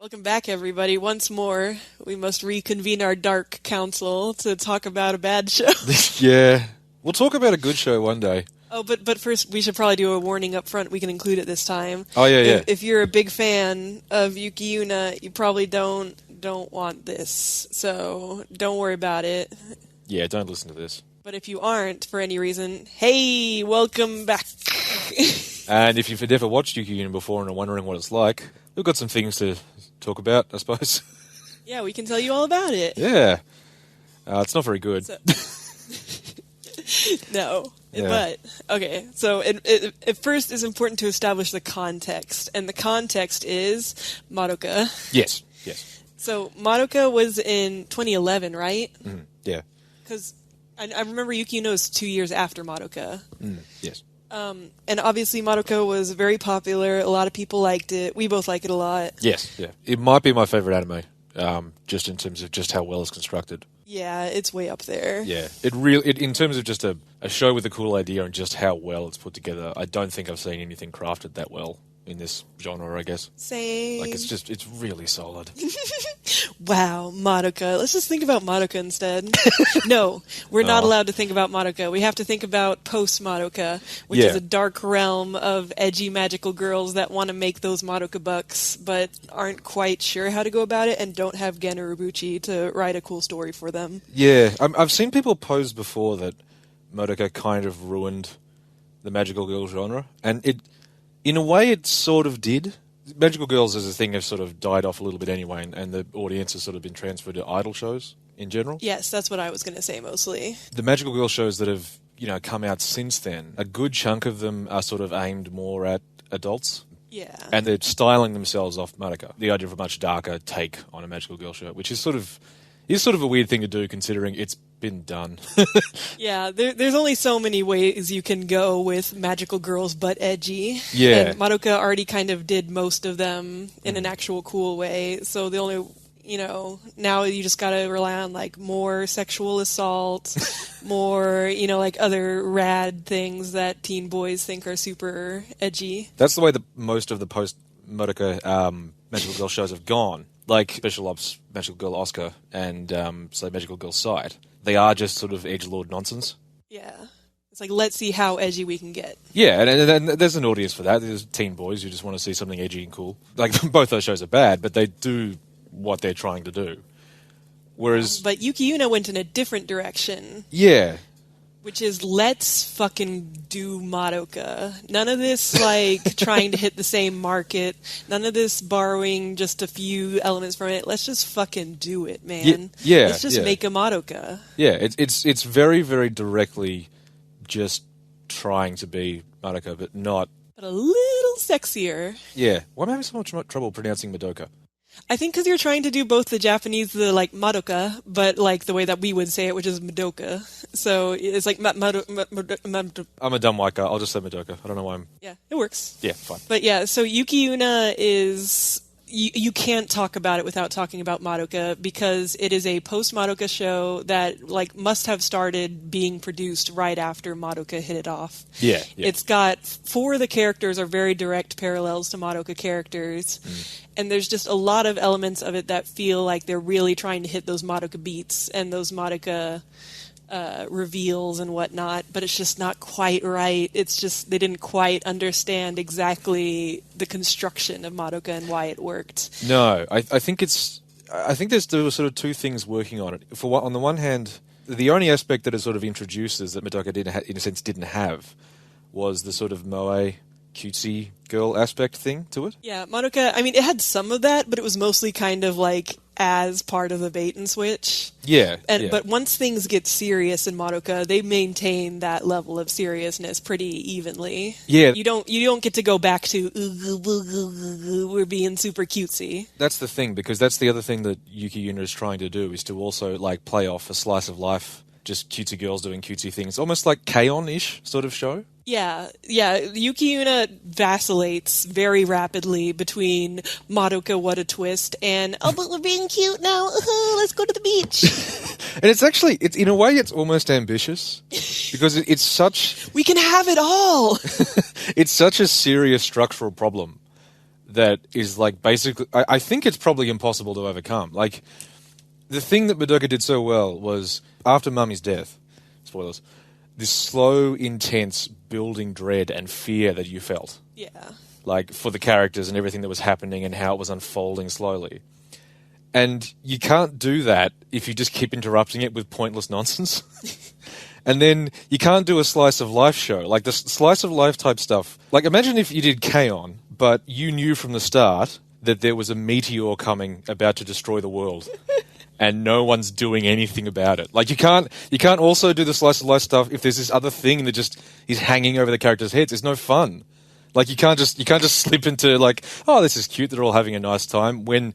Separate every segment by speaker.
Speaker 1: Welcome back, everybody. Once more, we must reconvene our dark council to talk about a bad show.
Speaker 2: Yeah. We'll talk about a good show one day.
Speaker 1: Oh, but first, we should probably do a warning up front. We can include it this time.
Speaker 2: Oh, yeah.
Speaker 1: If you're a big fan of Yuki Yuna, you probably don't want this. So don't worry about it.
Speaker 2: Yeah, don't listen to this.
Speaker 1: But if you aren't, for any reason, hey, welcome back.
Speaker 2: And if you've never watched Yuki Yuna before and are wondering what it's like, we've got some things to talk about, I suppose.
Speaker 1: Yeah, we can tell you all about it.
Speaker 2: Yeah. It's not very good.
Speaker 1: No.
Speaker 2: Yeah.
Speaker 1: But, okay, so it first is important to establish the context, and the context is Madoka.
Speaker 2: Yes.
Speaker 1: So, Madoka was in 2011, right?
Speaker 2: Mm, yeah.
Speaker 1: Because I remember Yuki Yuna was 2 years after Madoka.
Speaker 2: Yes.
Speaker 1: And obviously Madoka was very popular, a lot of people liked it, we both like it a lot.
Speaker 2: Yes, yeah. It might be my favourite anime, just in terms of just how well it's constructed.
Speaker 1: Yeah, it's way up there.
Speaker 2: Yeah. In terms of just a show with a cool idea and just how well it's put together, I don't think I've seen anything crafted that well in this genre, I guess.
Speaker 1: Same.
Speaker 2: Like, it's really solid.
Speaker 1: Wow, Madoka. Let's just think about Madoka instead. No, we're not allowed to think about Madoka. We have to think about post-Madoka, which is a dark realm of edgy magical girls that want to make those Madoka bucks, but aren't quite sure how to go about it and don't have Gen Urobuchi to write a cool story for them.
Speaker 2: Yeah, I've seen people pose before that Madoka kind of ruined the magical girl genre, and in a way it sort of did. Magical girls as a thing have sort of died off a little bit anyway, and the audience has sort of been transferred to idol shows in general.
Speaker 1: Yes, that's what I was going to say mostly.
Speaker 2: The magical girl shows that have, come out since then, a good chunk of them are sort of aimed more at adults.
Speaker 1: Yeah.
Speaker 2: And they're styling themselves off Madoka. The idea of a much darker take on a magical girl show, which is sort of a weird thing to do considering it's been done.
Speaker 1: Yeah, there's only so many ways you can go with magical girls but edgy.
Speaker 2: Yeah.
Speaker 1: And Madoka already kind of did most of them in an actual cool way. So the only, now you just gotta rely on, like, more sexual assault, more, like, other rad things that teen boys think are super edgy.
Speaker 2: That's the way that most of the post-Madoka magical girl shows have gone. Like Special Ops, Magical Girl Oscar, and, say, Magical Girl Side. They are just sort of edgelord nonsense.
Speaker 1: Yeah. It's like, let's see how edgy we can get.
Speaker 2: Yeah, and there's an audience for that. There's teen boys who just want to see something edgy and cool. Like, both those shows are bad, but they do what they're trying to do. Whereas...
Speaker 1: But Yuki Yuna went in a different direction.
Speaker 2: Yeah.
Speaker 1: Which is, let's fucking do Madoka. None of this, like, trying to hit the same market. None of this borrowing just a few elements from it. Let's just fucking do it, man.
Speaker 2: Yeah.
Speaker 1: Let's just make a Madoka.
Speaker 2: Yeah, it's very, very directly just trying to be Madoka, but not...
Speaker 1: But a little sexier.
Speaker 2: Yeah. Why am I having so much trouble pronouncing Madoka?
Speaker 1: I think because you're trying to do both the Japanese, like, Madoka, but, like, the way that we would say it, which is Madoka. So it's like
Speaker 2: I'm a dumb white guy. I'll just say Madoka. I don't know why I'm...
Speaker 1: Yeah, it works.
Speaker 2: Yeah, fine.
Speaker 1: But yeah, so Yuki Yuna is... You can't talk about it without talking about Madoka because it is a post-Madoka show that, like, must have started being produced right after Madoka hit it off.
Speaker 2: Yeah.
Speaker 1: It's got... 4 of the characters are very direct parallels to Madoka characters. And there's just a lot of elements of it that feel like they're really trying to hit those Madoka beats and those Madoka reveals and whatnot, but it's just not quite right. It's just they didn't quite understand exactly the construction of Madoka and why it worked.
Speaker 2: No, I think there's sort of two things working on it. On the one hand, the only aspect that it sort of introduces that Madoka in a sense didn't have was the sort of moe cutesy girl aspect thing to it.
Speaker 1: Yeah, Madoka, I mean, it had some of that, but it was mostly kind of like as part of the bait and switch.
Speaker 2: Yeah.
Speaker 1: But once things get serious in Madoka, they maintain that level of seriousness pretty evenly.
Speaker 2: Yeah.
Speaker 1: You don't get to go back to we're being super cutesy.
Speaker 2: That's the thing, because that's the other thing that Yuki Yuna is trying to do, is to also, like, play off a slice of life, just cutesy girls doing cutesy things. Almost like K-On!-ish sort of show.
Speaker 1: Yeah. Yuki Yuna vacillates very rapidly between Madoka, what a twist, and but we're being cute now. Let's go to the beach.
Speaker 2: And it's in a way, it's almost ambitious because it's such.
Speaker 1: We can have it all.
Speaker 2: It's such a serious structural problem that is like basically... I think it's probably impossible to overcome. Like, the thing that Madoka did so well was, after Mummy's death, spoilers, this slow, intense building dread and fear that you felt.
Speaker 1: Yeah.
Speaker 2: Like, for the characters and everything that was happening and how it was unfolding slowly. And you can't do that if you just keep interrupting it with pointless nonsense. And then you can't do a slice of life show. Like, the slice of life type stuff. Like, imagine if you did K-On!, but you knew from the start that there was a meteor coming about to destroy the world. And no one's doing anything about it. Like, you can't also do the slice of life stuff if there's this other thing that just is hanging over the characters' heads. It's no fun. Like, you can't just slip into, like, oh, this is cute, they're all having a nice time, when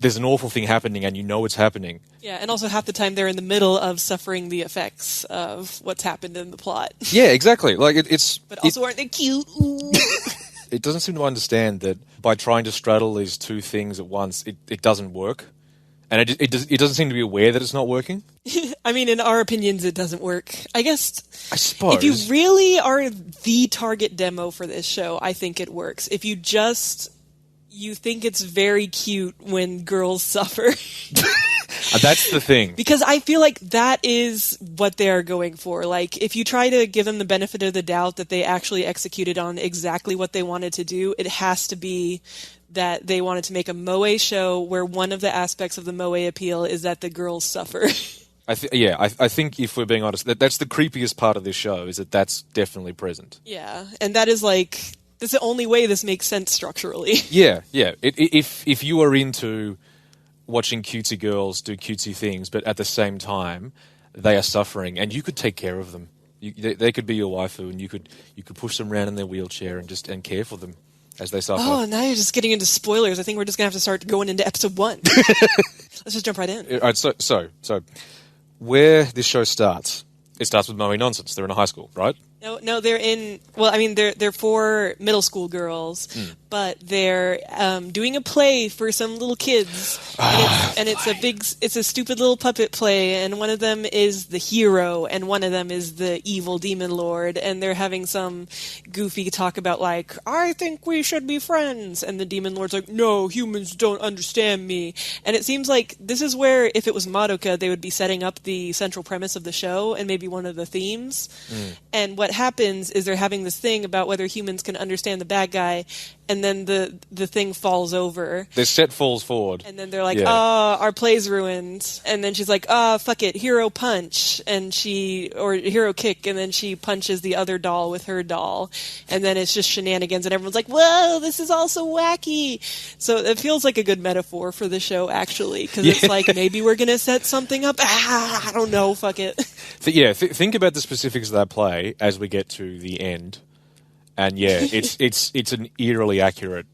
Speaker 2: there's an awful thing happening and you know it's happening.
Speaker 1: Yeah, and also half the time they're in the middle of suffering the effects of what's happened in the plot.
Speaker 2: Yeah, exactly. Like,
Speaker 1: But also, aren't they cute?
Speaker 2: It doesn't seem to understand that by trying to straddle these two things at once, it doesn't work. And it doesn't seem to be aware that it's not working.
Speaker 1: I mean, in our opinions, it doesn't work. I
Speaker 2: suppose.
Speaker 1: If you really are the target demo for this show, I think it works. If you think it's very cute when girls suffer.
Speaker 2: That's the thing.
Speaker 1: Because I feel like that is what they're going for. Like, if you try to give them the benefit of the doubt that they actually executed on exactly what they wanted to do, it has to be that they wanted to make a moe show where one of the aspects of the moe appeal is that the girls suffer.
Speaker 2: I think if we're being honest, that's the creepiest part of this show, is that that's definitely present.
Speaker 1: Yeah, and that is like... That's the only way this makes sense structurally.
Speaker 2: Yeah. If you are into watching cutesy girls do cutesy things, but at the same time they are suffering, and you could take care of them. They could be your waifu, and you could push them around in their wheelchair and care for them as they suffer.
Speaker 1: Oh, now you're just getting into spoilers. I think we're just gonna have to start going into episode 1. Let's just jump right in.
Speaker 2: All right, so where this show starts, it starts with moe nonsense. They're in a high school, right?
Speaker 1: No, they're in... Well, I mean, they're 4 middle school girls, but they're doing a play for some little kids, and it's a stupid little puppet play, and one of them is the hero, and one of them is the evil demon lord, and they're having some goofy talk about, like, I think we should be friends, and the demon lord's like, no, humans don't understand me, and it seems like this is where, if it was Madoka, they would be setting up the central premise of the show, and maybe one of the themes, and what happens is they're having this thing about whether humans can understand the bad guy, and then the thing falls over.
Speaker 2: Their set falls forward.
Speaker 1: And then they're like, our play's ruined. And then she's like, fuck it, hero punch. Or hero kick, and then she punches the other doll with her doll. And then it's just shenanigans, and everyone's like, whoa, this is all so wacky. So it feels like a good metaphor for the show, actually, because it's like, maybe we're going to set something up. I don't know, fuck it.
Speaker 2: Think about the specifics of that play as we get to the end. And it's an eerily accurate,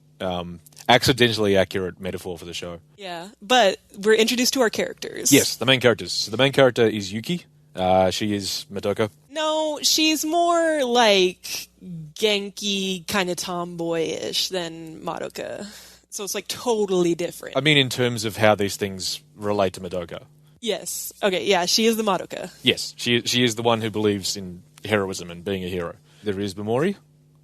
Speaker 2: accidentally accurate metaphor for the show.
Speaker 1: Yeah, but we're introduced to our characters.
Speaker 2: Yes, the main characters. So the main character is Yuki. She is Madoka.
Speaker 1: No, she's more like Genki, kind of tomboyish than Madoka. So it's like totally different.
Speaker 2: I mean, in terms of how these things relate to Madoka.
Speaker 1: Yes. Okay, yeah, she is the Madoka.
Speaker 2: Yes, she is the one who believes in heroism and being a hero. There is Momori,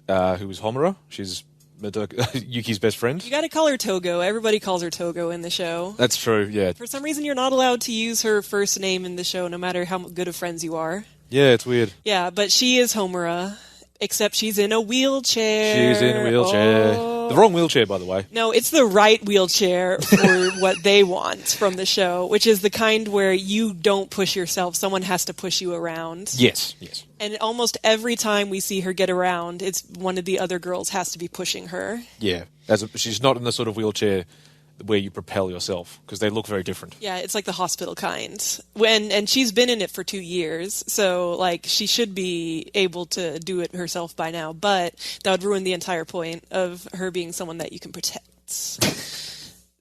Speaker 2: who is Homura. She's Yuki's best friend.
Speaker 1: You gotta call her Togo. Everybody calls her Togo in the show.
Speaker 2: That's true, yeah.
Speaker 1: For some reason, you're not allowed to use her first name in the show, no matter how good of friends you are.
Speaker 2: Yeah, it's weird.
Speaker 1: Yeah, but she is Homura, except she's in a wheelchair.
Speaker 2: She's in a wheelchair.
Speaker 1: Oh.
Speaker 2: The wrong wheelchair, by the way.
Speaker 1: No, it's the right wheelchair for what they want from the show, which is the kind where you don't push yourself. Someone has to push you around.
Speaker 2: Yes.
Speaker 1: And almost every time we see her get around, it's one of the other girls has to be pushing her.
Speaker 2: Yeah. She's not in the sort of wheelchair where you propel yourself, because they look very different.
Speaker 1: Yeah, it's like the hospital kind. And she's been in it for 2 years, so like she should be able to do it herself by now, but that would ruin the entire point of her being someone that you can protect.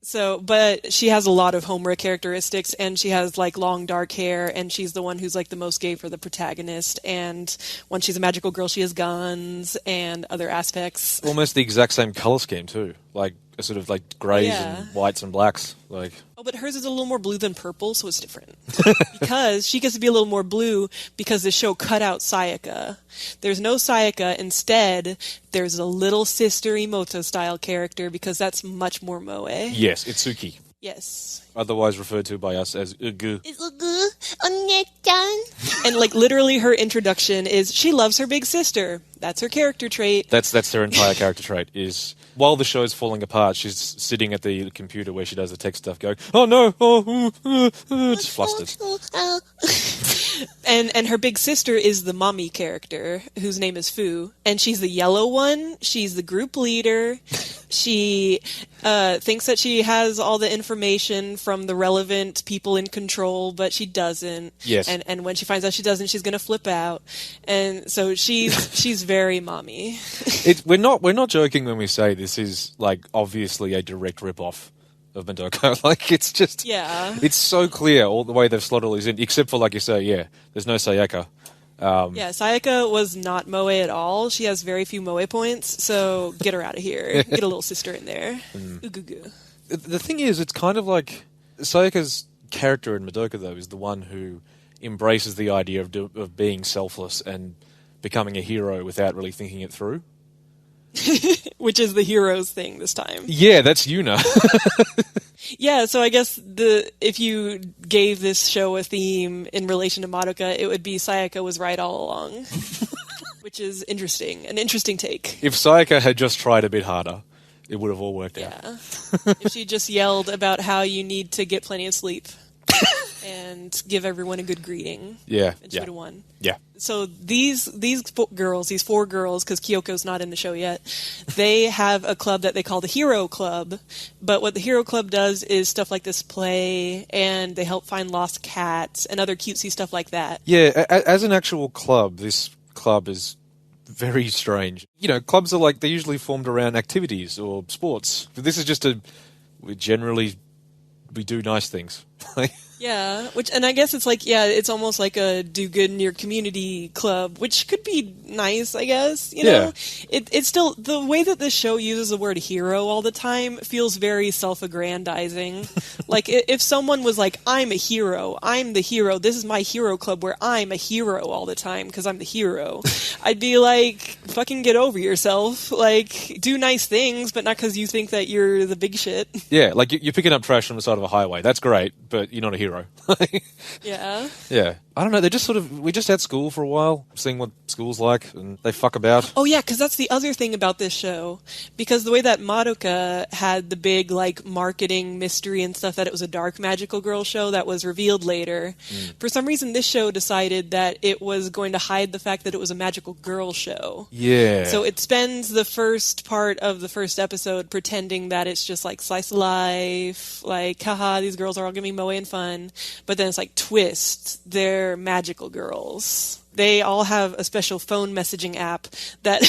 Speaker 1: So, but she has a lot of Homura characteristics, and she has like long dark hair, and she's the one who's like the most gay for the protagonist, and when she's a magical girl she has guns and other aspects.
Speaker 2: Almost the exact same color scheme too, like a sort of like greys and whites and blacks. Like,
Speaker 1: but hers is a little more blue than purple, so it's different. Because she gets to be a little more blue because the show cut out Sayaka. There's no Sayaka. Instead, there's a little sister Emoto-style character because that's much more moe.
Speaker 2: Yes, Itsuki.
Speaker 1: Yes.
Speaker 2: Otherwise referred to by us as Ugu.
Speaker 1: And like literally her introduction is she loves her big sister. That's her character trait.
Speaker 2: That's her entire character trait is while the show's falling apart, she's sitting at the computer where she does the tech stuff going, oh no, just flustered.
Speaker 1: And her big sister is the mommy character, whose name is Fu. And she's the yellow one. She's the group leader. She thinks that she has all the information from the relevant people in control, but she doesn't.
Speaker 2: Yes.
Speaker 1: And when she finds out she doesn't, she's going to flip out. And so she's very mommy.
Speaker 2: We're not joking when we say this is like obviously a direct rip-off of Madoka. Like it's just it's so clear all the way they've slotted all these in, except for like you say, there's no Sayaka.
Speaker 1: Sayaka was not moe at all. She has very few moe points, so get her out of here. Get a little sister in there. Ugugu.
Speaker 2: The thing is, it's kind of like Sayaka's character in Madoka though is the one who embraces the idea of being selfless and becoming a hero without really thinking it through.
Speaker 1: Which is the hero's thing this time.
Speaker 2: Yeah, that's Yuna.
Speaker 1: Yeah, so I guess if you gave this show a theme in relation to Madoka, it would be Sayaka was right all along. Which is interesting. An interesting take.
Speaker 2: If Sayaka had just tried a bit harder, it would have all worked out.
Speaker 1: If she just yelled about how you need to get plenty of sleep and give everyone a good greeting.
Speaker 2: Yeah.
Speaker 1: And she would have won.
Speaker 2: Yeah.
Speaker 1: So these four girls, because Kyoko's not in the show yet, they have a club that they call the Hero Club. But what the Hero Club does is stuff like this play, and they help find lost cats and other cutesy stuff like that.
Speaker 2: Yeah, as an actual club, this club is very strange. You know, clubs are they're usually formed around activities or sports. But this is just we do nice things.
Speaker 1: Yeah, and I guess it's it's almost like a do good in your community club, which could be nice, I guess. You know, it's still the way that this show uses the word hero all the time feels very self-aggrandizing. Like if someone was like, "I'm a hero, I'm the hero. This is my hero club where I'm a hero all the time because I'm the hero," I'd be like, "Fucking get over yourself. Like, do nice things, but not because you think that you're the big shit."
Speaker 2: Yeah, like you're picking up trash from the side of a highway. That's great, but you're not a hero.
Speaker 1: Yeah.
Speaker 2: Yeah. I don't know, they're just we just had school for a while, seeing what school's like, and they fuck about.
Speaker 1: Oh yeah, because that's the other thing about this show. Because the way that Madoka had the big, marketing mystery and stuff that it was a dark magical girl show that was revealed later, for some reason this show decided that it was going to hide the fact that it was a magical girl show.
Speaker 2: Yeah.
Speaker 1: So it spends the first part of the first episode pretending that it's just slice of life, haha, these girls are all gonna be moe and fun. But then it's twist, they're magical girls. They all have a special phone messaging app that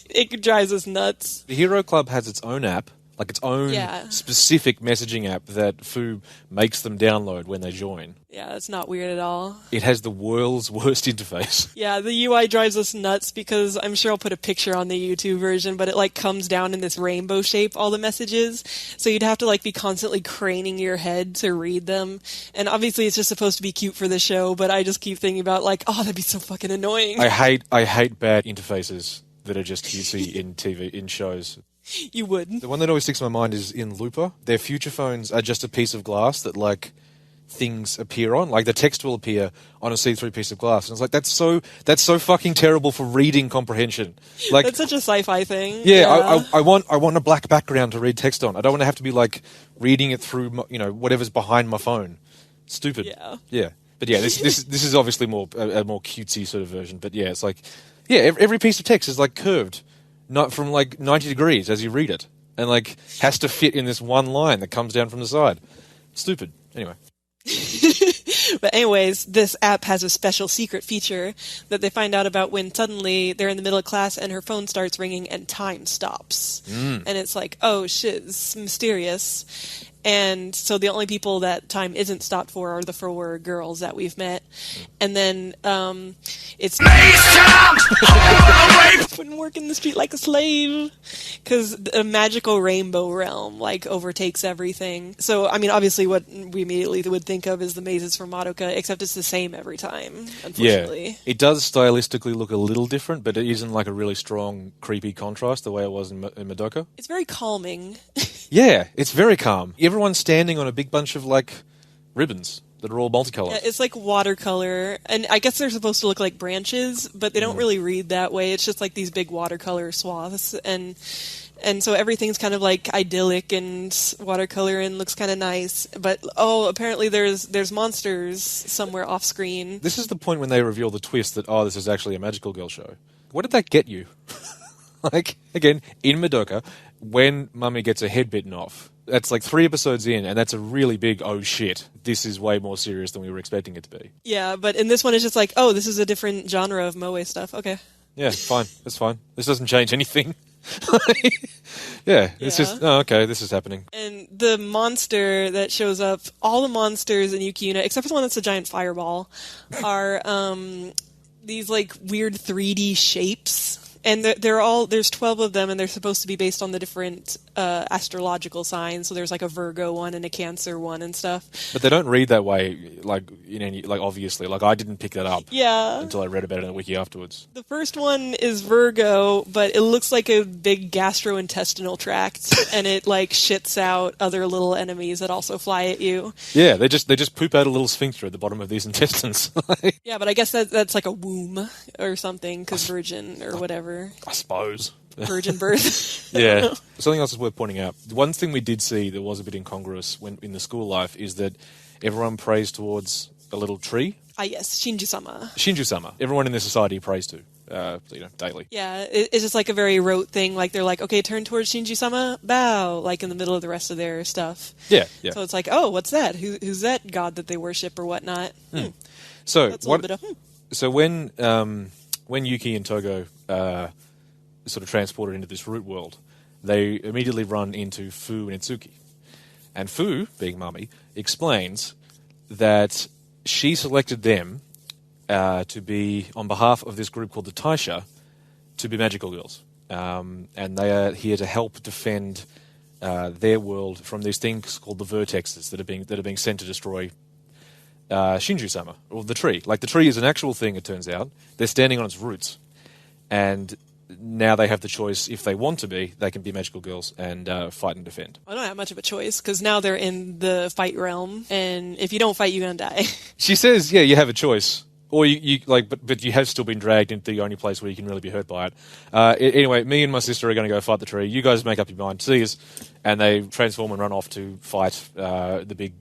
Speaker 1: it drives us nuts.
Speaker 2: The Hero Club has its own app, its own specific messaging app that Fu makes them download when they join.
Speaker 1: Yeah, that's not weird at all.
Speaker 2: It has the world's worst interface.
Speaker 1: Yeah, the UI drives us nuts because I'm sure I'll put a picture on the YouTube version, but it comes down in this rainbow shape, all the messages. So you'd have to be constantly craning your head to read them. And obviously it's just supposed to be cute for the show, but I just keep thinking about oh, that'd be so fucking annoying.
Speaker 2: I hate bad interfaces that are just cutesy in shows.
Speaker 1: You would.
Speaker 2: The one that always sticks in my mind is in Looper. Their future phones are just a piece of glass that things appear on. The text will appear on a see-through piece of glass. And it's that's so fucking terrible for reading comprehension.
Speaker 1: That's such a sci-fi thing.
Speaker 2: Yeah. I want a black background to read text on. I don't want to have to be reading it through whatever's behind my phone. Stupid.
Speaker 1: Yeah.
Speaker 2: Yeah. But yeah, this is obviously a more cutesy sort of version. But yeah, it's every piece of text is curved. Not from 90 degrees as you read it, and has to fit in this one line that comes down from the side. Stupid. Anyway.
Speaker 1: But anyways, this app has a special secret feature that they find out about when suddenly they're in the middle of class and her phone starts ringing and time stops. And it's oh shit, it's mysterious. And so the only people that time isn't stopped for are the 4 girls that we've met. And then it's wouldn't work in the street like a slave, because a magical rainbow realm like overtakes everything. So I mean, obviously what we immediately would think of is the mazes from Madoka, except it's the same every time, unfortunately.
Speaker 2: Yeah, it does stylistically look a little different, but it isn't like a really strong creepy contrast the way it was in Madoka.
Speaker 1: It's very calming.
Speaker 2: Yeah, it's very calm. Everyone's standing on a big bunch of like ribbons that are all multicolored.
Speaker 1: Yeah, it's like watercolor, and I guess they're supposed to look like branches, but they don't really read that way. It's just like these big watercolor swaths, and so everything's kind of like idyllic and watercolor and looks kind of nice. But apparently there's monsters somewhere off screen.
Speaker 2: This is the point when they reveal the twist that this is actually a magical girl show. What did that get you? Like, again, in Madoka, when Mummy gets her head bitten off, that's like 3 episodes in, and that's a really big, oh shit, this is way more serious than we were expecting it to be.
Speaker 1: Yeah, but in this one it's just like, oh, this is a different genre of moe stuff. Okay.
Speaker 2: Yeah, fine. That's fine. This doesn't change anything. It's just, okay, this is happening.
Speaker 1: And the monster that shows up, all the monsters in Yuki Yuna, except for the one that's a giant fireball, are these like weird 3D shapes. And there's 12 of them, and they're supposed to be based on the different astrological signs. So there's like a Virgo one and a Cancer one and stuff.
Speaker 2: But they don't read that way, like in any, like obviously. Like I didn't pick that up until I read about it in a wiki afterwards.
Speaker 1: The first one is Virgo, but it looks like a big gastrointestinal tract, and it like shits out other little enemies that also fly at you.
Speaker 2: Yeah, they just poop out a little sphincter at the bottom of these intestines.
Speaker 1: Yeah, but I guess that's like a womb or something, because virgin or whatever.
Speaker 2: I suppose.
Speaker 1: Virgin birth.
Speaker 2: Yeah. Something else is worth pointing out. One thing we did see that was a bit incongruous when in the school life is that everyone prays towards a little tree.
Speaker 1: Ah, yes, Shinju-sama.
Speaker 2: Shinju-sama. Everyone in the society prays to, daily.
Speaker 1: Yeah, it's just like a very rote thing. Like they're like, okay, turn towards Shinju-sama, bow, like in the middle of the rest of their stuff.
Speaker 2: Yeah.
Speaker 1: So it's like, oh, what's that? Who's that god that they worship or whatnot?
Speaker 2: So
Speaker 1: that's a little bit of.
Speaker 2: So when Yuki and Togo sort of transported into this root world, they immediately run into Fu and Itsuki. And Fu, being Mummy, explains that she selected them to be, on behalf of this group called the Taisha, to be magical girls. And they are here to help defend their world from these things called the vertexes that are being sent to destroy Shinju-sama, or the tree. Like, the tree is an actual thing, it turns out. They're standing on its roots. And now they have the choice, if they want to be, they can be magical girls and fight and defend.
Speaker 1: I don't have much of a choice, because now they're in the fight realm, and if you don't fight, you're gonna die.
Speaker 2: She says, yeah, you have a choice. Or but you have still been dragged into the only place where you can really be hurt by it. Anyway, me and my sister are going to go fight the tree. You guys make up your mind. See us. And they transform and run off to fight the big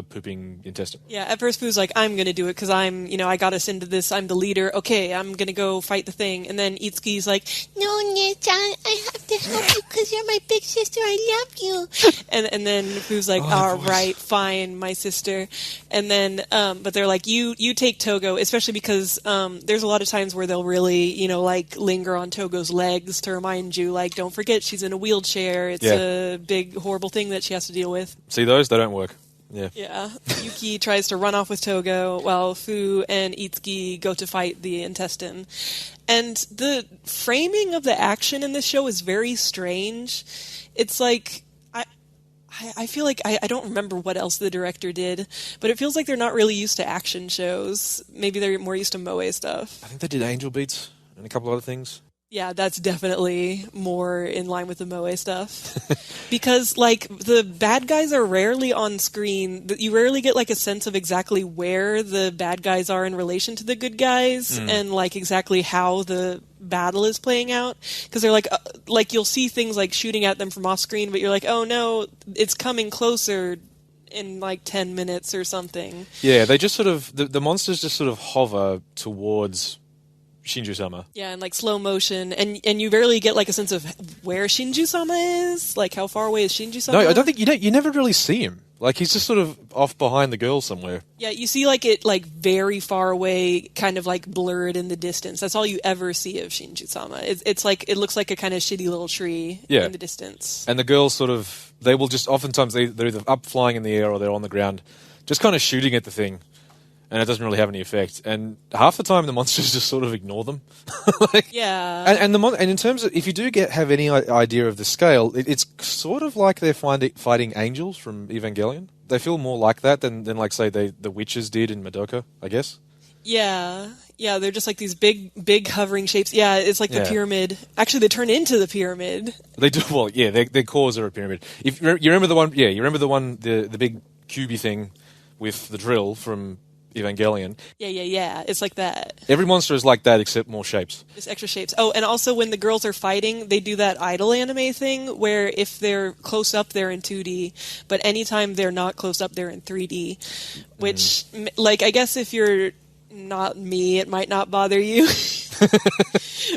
Speaker 2: pooping intestine.
Speaker 1: Yeah, at first Fu's like, I'm going to do it because I got us into this. I'm the leader. Okay, I'm going to go fight the thing. And then Itsuki's like, no, Nia-chan, I have to help you because you're my big sister. I love you. and then Fu's like, all right, fine, my sister. And then, but they're like, you take Togo, especially because there's a lot of times where they'll really, like linger on Togo's legs to remind you, like, don't forget she's in a wheelchair. It's a big, horrible thing that she has to deal with.
Speaker 2: See those? They don't work. Yeah.
Speaker 1: Yeah. Yuki tries to run off with Togo while Fu and Itsuki go to fight the intestine. And the framing of the action in this show is very strange. It's like, I feel like I don't remember what else the director did, but it feels like they're not really used to action shows. Maybe they're more used to moe stuff.
Speaker 2: I think they did Angel Beats and a couple other things.
Speaker 1: Yeah, that's definitely more in line with the moe stuff. Because, like, the bad guys are rarely on screen. You rarely get, like, a sense of exactly where the bad guys are in relation to the good guys and, like, exactly how the battle is playing out. Because they're like, you'll see things, like, shooting at them from off screen, but you're like, oh, no, it's coming closer in, like, 10 minutes or something. Yeah,
Speaker 2: they just sort of... The monsters just sort of hover towards Shinju-sama.
Speaker 1: Yeah, in like slow motion, and you rarely get like a sense of where Shinju-sama is. Like, how far away is Shinju-sama?
Speaker 2: No, I don't think you never really see him. Like, he's just sort of off behind the girl somewhere.
Speaker 1: Yeah, you see like it like very far away, kind of like blurred in the distance. That's all you ever see of Shinju-sama. It's like it looks like a kind of shitty little tree in the distance.
Speaker 2: And the girls sort of, they will just, oftentimes they're either up flying in the air or they're on the ground, just kind of shooting at the thing. And it doesn't really have any effect. And half the time the monsters just sort of ignore them. And in terms of, if you do have any idea of the scale, it's sort of like they're fighting angels from Evangelion. They feel more like that than like, say, the witches did in Madoka, I guess.
Speaker 1: Yeah, they're just like these big hovering shapes. Yeah, it's like the pyramid. Actually, they turn into the pyramid.
Speaker 2: They do, well, yeah, their cores are a pyramid. If you remember the one, the big cubey thing with the drill from Evangelion.
Speaker 1: Yeah. It's like that.
Speaker 2: Every monster is like that except more shapes.
Speaker 1: Just extra shapes. Oh, and also when the girls are fighting, they do that idle anime thing where if they're close up, they're in 2D, but anytime they're not close up, they're in 3D. Which, like, I guess if you're not me, it might not bother you.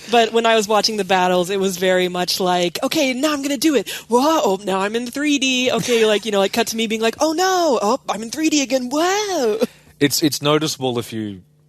Speaker 1: But when I was watching the battles, it was very much like, okay, now I'm gonna do it. Whoa, now I'm in 3D. Okay, like, like cut to me being like, oh no, I'm in 3D again. Whoa.
Speaker 2: It's noticeable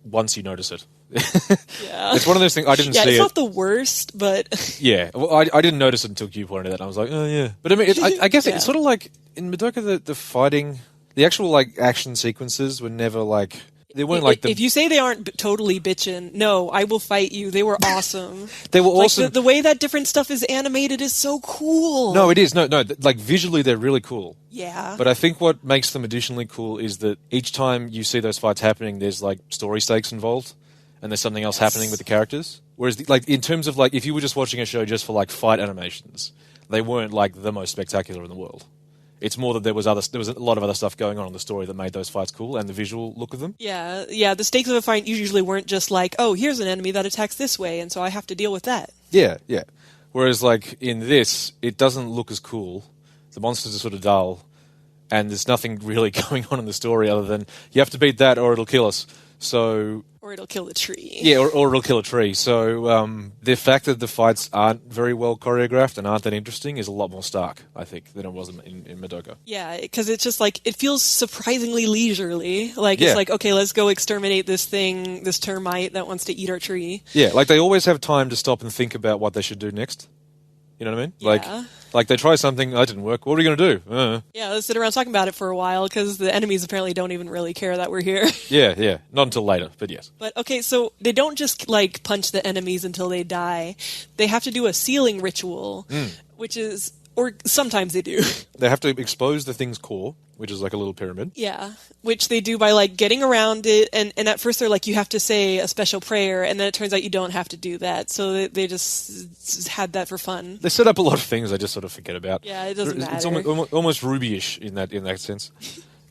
Speaker 2: once you notice it.
Speaker 1: Yeah.
Speaker 2: It's one of those things I didn't see it.
Speaker 1: Yeah, it's not the worst, but...
Speaker 2: Yeah, well, I didn't notice it until Q pointed it out, and I was like, oh yeah. But I mean, I guess it's sort of like, in Madoka, the fighting, the actual like action sequences were never like... They weren't like
Speaker 1: if you say they aren't totally bitchin', no, I will fight you. They were awesome.
Speaker 2: They were
Speaker 1: like
Speaker 2: awesome.
Speaker 1: The way that different stuff is animated is so cool.
Speaker 2: No, it is. No, like visually they're really cool.
Speaker 1: Yeah.
Speaker 2: But I think what makes them additionally cool is that each time you see those fights happening, there's like story stakes involved, and there's something else happening with the characters. Whereas, like, in terms of like, if you were just watching a show just for like fight animations, they weren't like the most spectacular in the world. It's more that there was a lot of other stuff going on in the story that made those fights cool, and the visual look of them.
Speaker 1: Yeah. The stakes of a fight usually weren't just like, oh, here's an enemy that attacks this way, and so I have to deal with that.
Speaker 2: Yeah. Whereas, like, in this, it doesn't look as cool. The monsters are sort of dull, and there's nothing really going on in the story other than you have to beat that or it'll kill us. So...
Speaker 1: Or it'll kill a tree.
Speaker 2: Yeah, or it'll kill a tree. So the fact that the fights aren't very well choreographed and aren't that interesting is a lot more stark, I think, than it was in Madoka.
Speaker 1: Yeah, because it's just like, it feels surprisingly leisurely. Like, it's like, okay, let's go exterminate this thing, this termite that wants to eat our tree.
Speaker 2: Yeah, like they always have time to stop and think about what they should do next. You know what I mean?
Speaker 1: Yeah.
Speaker 2: Like they try something, that didn't work. What are we going to do?
Speaker 1: Yeah, let's sit around talking about it for a while, because the enemies apparently don't even really care that we're here.
Speaker 2: Yeah. Not until later, but yes.
Speaker 1: But, okay, so they don't just, like, punch the enemies until they die. They have to do a sealing ritual, which is... Or sometimes they do.
Speaker 2: They have to expose the thing's core, which is like a little pyramid.
Speaker 1: Yeah, which they do by like getting around it, and at first they're like, you have to say a special prayer, and then it turns out you don't have to do that, so they just had that for fun.
Speaker 2: They set up a lot of things I just sort of forget about.
Speaker 1: Yeah, it doesn't matter.
Speaker 2: It's almost Ruby-ish in that sense.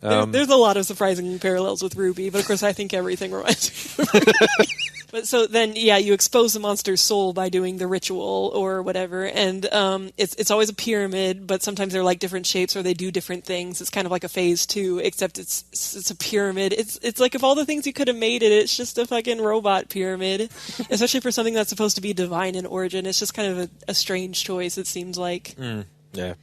Speaker 1: There's a lot of surprising parallels with Ruby, but of course I think everything reminds me of Ruby. But so then, yeah, you expose the monster's soul by doing the ritual or whatever, and it's always a pyramid, but sometimes they're like different shapes or they do different things. It's kind of like a phase 2, except it's a pyramid. It's like if all the things you could have made it's just a fucking robot pyramid, especially for something that's supposed to be divine in origin. It's just kind of a strange choice, it seems like.
Speaker 2: Yeah.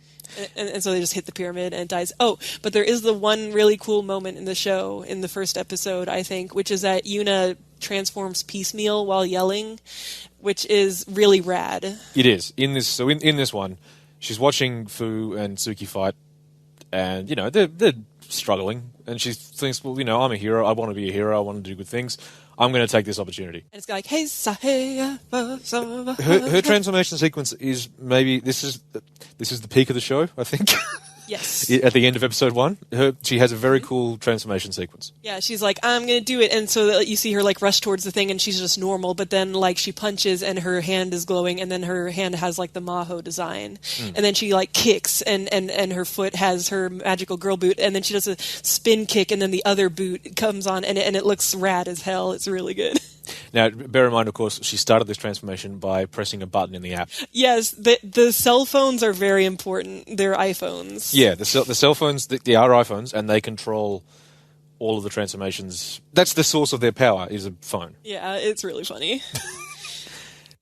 Speaker 1: And so they just hit the pyramid and it dies. Oh, but there is the one really cool moment in the show, in the first episode, I think, which is that Yuna transforms piecemeal while yelling, which is really rad.
Speaker 2: It is. In this one, she's watching Fu and Tsuki fight, and, they're struggling, and she thinks, well, I'm a hero, I want to be a hero, I want to do good things, I'm going to take this opportunity.
Speaker 1: And it's like, hey,
Speaker 2: her transformation sequence is maybe, this is the peak of the show, I think.
Speaker 1: Yes.
Speaker 2: At the end of episode 1, she has a very cool transformation sequence.
Speaker 1: Yeah, she's like, I'm going to do it. And so you see her like rush towards the thing and she's just normal, but then like she punches and her hand is glowing and then her hand has like the mahou design. And then she like kicks and her foot has her magical girl boot, and then she does a spin kick and then the other boot comes on and it looks rad as hell. It's really good.
Speaker 2: Now, bear in mind, of course, she started this transformation by pressing a button in the app.
Speaker 1: Yes, the cell phones are very important. They're iPhones.
Speaker 2: Yeah, the cell phones, they are iPhones, and they control all of the transformations. That's the source of their power, is a phone.
Speaker 1: Yeah, it's really funny.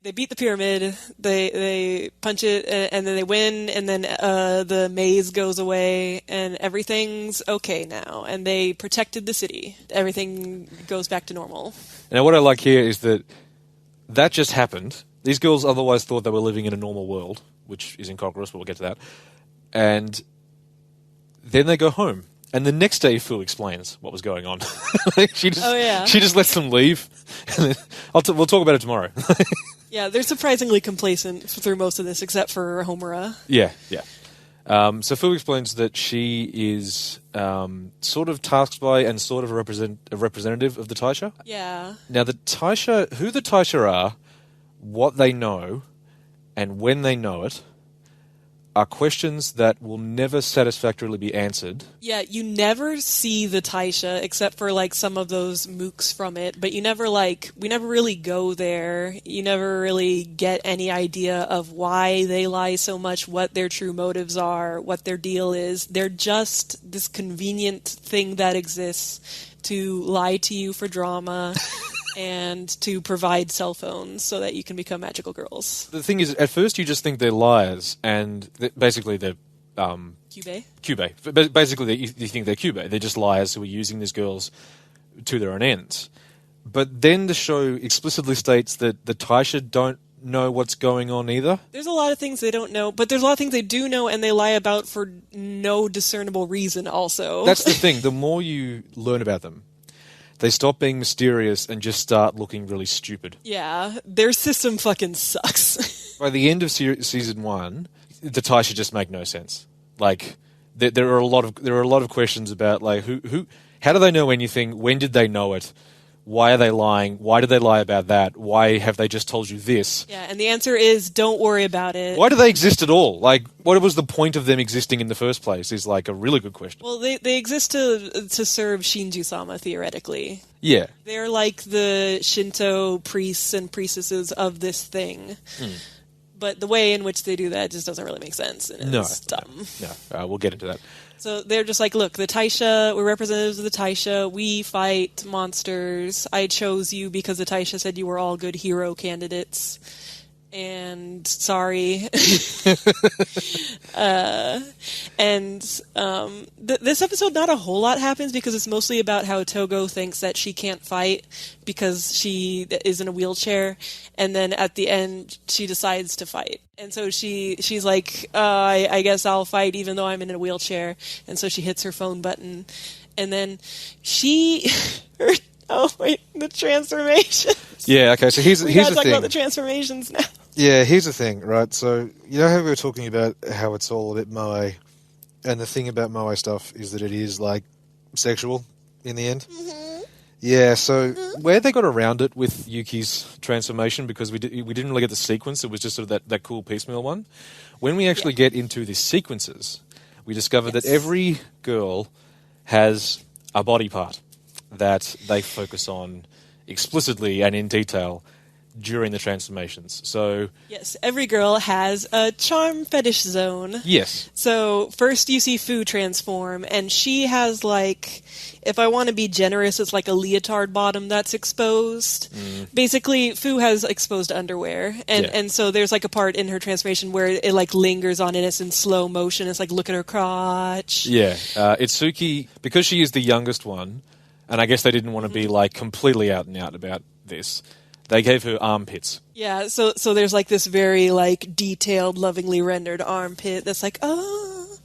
Speaker 1: They beat the pyramid, they punch it, and then they win, and then the maze goes away, and everything's okay now. And they protected the city. Everything goes back to normal.
Speaker 2: Now, what I like here is that just happened. These girls otherwise thought they were living in a normal world, which is incongruous, but we'll get to that. And then they go home. And the next day, Fu explains what was going on. She just lets them leave. We'll talk about it tomorrow.
Speaker 1: Yeah, they're surprisingly complacent through most of this, except for Homura.
Speaker 2: Yeah. So Fu explains that she is sort of tasked by and sort of a representative of the Taisha.
Speaker 1: Yeah.
Speaker 2: Now, who the Taisha are, what they know, and when they know it, are questions that will never satisfactorily be answered.
Speaker 1: Yeah, you never see the Taisha except for like some of those mooks from it, but we never really go there. You never really get any idea of why they lie so much, what their true motives are, what their deal is. They're just this convenient thing that exists to lie to you for drama. And to provide cell phones so that you can become magical girls.
Speaker 2: The thing is, at first you just think they're liars, and basically they're... Cube. Basically, you think they're Cube. They're just liars who are using these girls to their own ends. But then the show explicitly states that the Taisha don't know what's going on either.
Speaker 1: There's a lot of things they don't know, but there's a lot of things they do know, and they lie about for no discernible reason also.
Speaker 2: That's the thing. The more you learn about them, they stop being mysterious and just start looking really stupid.
Speaker 1: Yeah, their system fucking sucks.
Speaker 2: By the end of season 1, the Taisha just make no sense. Like, there are a lot of questions about like how do they know anything? When did they know it? Why are they lying? Why did they lie about that? Why have they just told you this?
Speaker 1: Yeah, and the answer is don't worry about it.
Speaker 2: Why do they exist at all? Like, what was the point of them existing in the first place is like a really good question.
Speaker 1: Well, they exist to serve Shinju-sama, theoretically.
Speaker 2: Yeah.
Speaker 1: They're like the Shinto priests and priestesses of this thing. But the way in which they do that just doesn't really make sense. And it's dumb.
Speaker 2: No. We'll get into that.
Speaker 1: So they're just like, look, the Taisha, we're representatives of the Taisha. We fight monsters. I chose you because the Taisha said you were all good hero candidates. And sorry. This episode, not a whole lot happens because it's mostly about how Togo thinks that she can't fight because she is in a wheelchair. And then at the end, she decides to fight. And so she's like, I guess I'll fight even though I'm in a wheelchair. And so she hits her phone button. And then the transformation.
Speaker 2: Yeah, okay, so here's the thing.
Speaker 1: We gotta talk about the transformations now.
Speaker 2: Yeah, here's the thing, right? So, you know how we were talking about how it's all a bit moe, and the thing about moe stuff is that it is, like, sexual in the end? Mm-hmm. Yeah, so where they got around it with Yuki's transformation, because we didn't really get the sequence, it was just sort of that cool piecemeal one. When we actually get into the sequences, we discover that every girl has a body part that they focus on explicitly and in detail during the transformations. So
Speaker 1: yes, every girl has a charm fetish zone.
Speaker 2: Yes.
Speaker 1: So first you see Fu transform, and she has, like, if I want to be generous, it's like a leotard bottom that's exposed. Basically, Fu has exposed underwear, and so there's like a part in her transformation where it like lingers on it. It's in slow motion. It's like, look at her crotch.
Speaker 2: Yeah, Itsuki, because she is the youngest one, and I guess they didn't want to be like completely out and out about this. They gave her armpits.
Speaker 1: Yeah, so there's like this very like detailed, lovingly rendered armpit that's like, and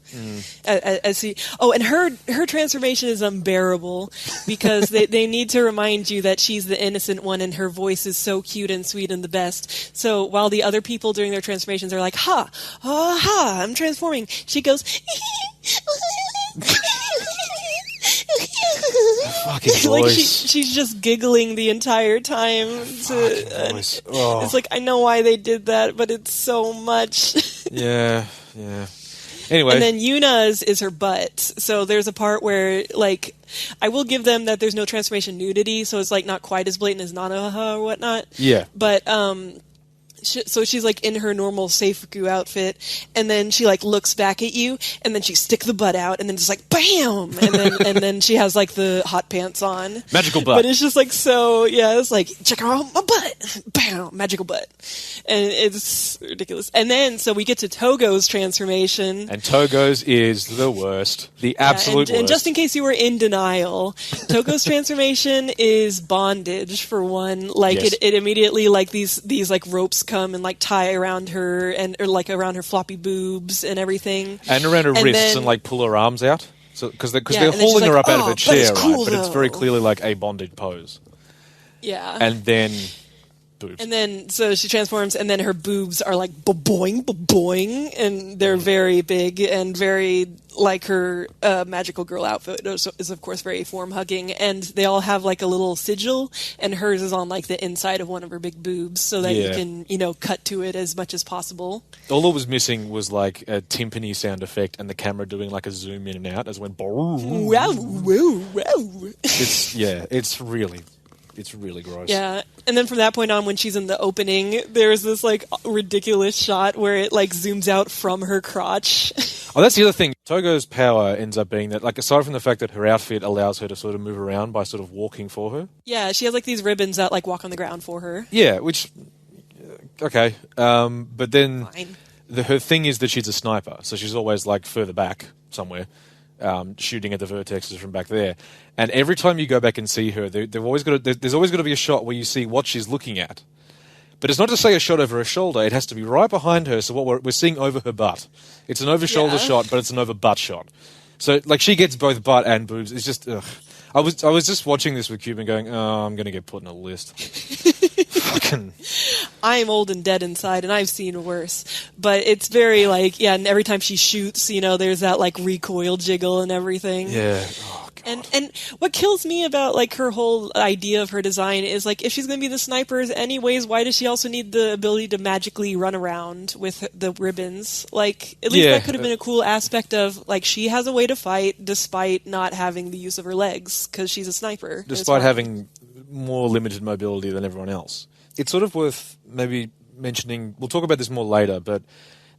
Speaker 1: her transformation is unbearable because they need to remind you that she's the innocent one and her voice is so cute and sweet and the best. So while the other people during their transformations are like, I'm transforming, she goes,
Speaker 2: fucking voice.
Speaker 1: Like she's just giggling the entire time. It's like, I know why they did that, but it's so much.
Speaker 2: Yeah. Anyway.
Speaker 1: And then Yuna's is her butt. So there's a part where, like, I will give them that there's no transformation nudity, so it's like not quite as blatant as Nanoha or whatnot.
Speaker 2: Yeah.
Speaker 1: But So she's like in her normal seifuku outfit, and then she like looks back at you, and then she stick the butt out, and then just like bam, and then she has like the hot pants on,
Speaker 2: magical butt.
Speaker 1: But it's just like so, yeah, it's like check out my butt, bam, magical butt, and it's ridiculous. And then so we get to Togo's transformation,
Speaker 2: and Togo's is the worst, the absolute worst.
Speaker 1: And just in case you were in denial, Togo's transformation is bondage for one. Like
Speaker 2: yes.
Speaker 1: it immediately like these like ropes come and like tie around her or like around her floppy boobs and everything,
Speaker 2: and around her wrists, and like pull her arms out. So because they're hauling her up out of her chair, right? But it's very clearly like a bondage pose.
Speaker 1: Yeah,
Speaker 2: and then boobs.
Speaker 1: And then so she transforms, and then her boobs are like boing boing, and they're very big and very like her magical girl outfit is of course very form hugging, and they all have like a little sigil, and hers is on like the inside of one of her big boobs, so that you can cut to it as much as possible. All
Speaker 2: that was missing was like a timpani sound effect, and the camera doing like a zoom in and out as when.
Speaker 1: Wow, wow, wow.
Speaker 2: It's really gross.
Speaker 1: Yeah, and then from that point on, when she's in the opening, there's this like ridiculous shot where it like zooms out from her crotch.
Speaker 2: Oh, that's the other thing. Togo's power ends up being that, like, aside from the fact that her outfit allows her to sort of move around by sort of walking for her.
Speaker 1: Yeah, she has like these ribbons that like walk on the ground for her.
Speaker 2: Yeah, which okay, but then her thing is that she's a sniper, so she's always like further back somewhere. Shooting at the vertexes from back there, and every time you go back and see her, there's always got to be a shot where you see what she's looking at. But it's not to say a shot over her shoulder; it has to be right behind her. So what we're seeing over her butt. It's an over-shoulder shot, but it's an over-butt shot. So like she gets both butt and boobs. It's just ugh. I was just watching this with Cube and going, oh, I'm going to get put in a list. Fucking.
Speaker 1: I am old and dead inside, and I've seen worse. But it's very like, yeah, and every time she shoots, there's that like recoil jiggle and everything.
Speaker 2: Yeah. Oh, God.
Speaker 1: And what kills me about like her whole idea of her design is like, if she's going to be the snipers anyways, why does she also need the ability to magically run around with the ribbons? Like, at least that could have been a cool aspect of like, she has a way to fight despite not having the use of her legs because she's a sniper.
Speaker 2: Despite having more limited mobility than everyone else. It's sort of worth maybe mentioning, we'll talk about this more later, but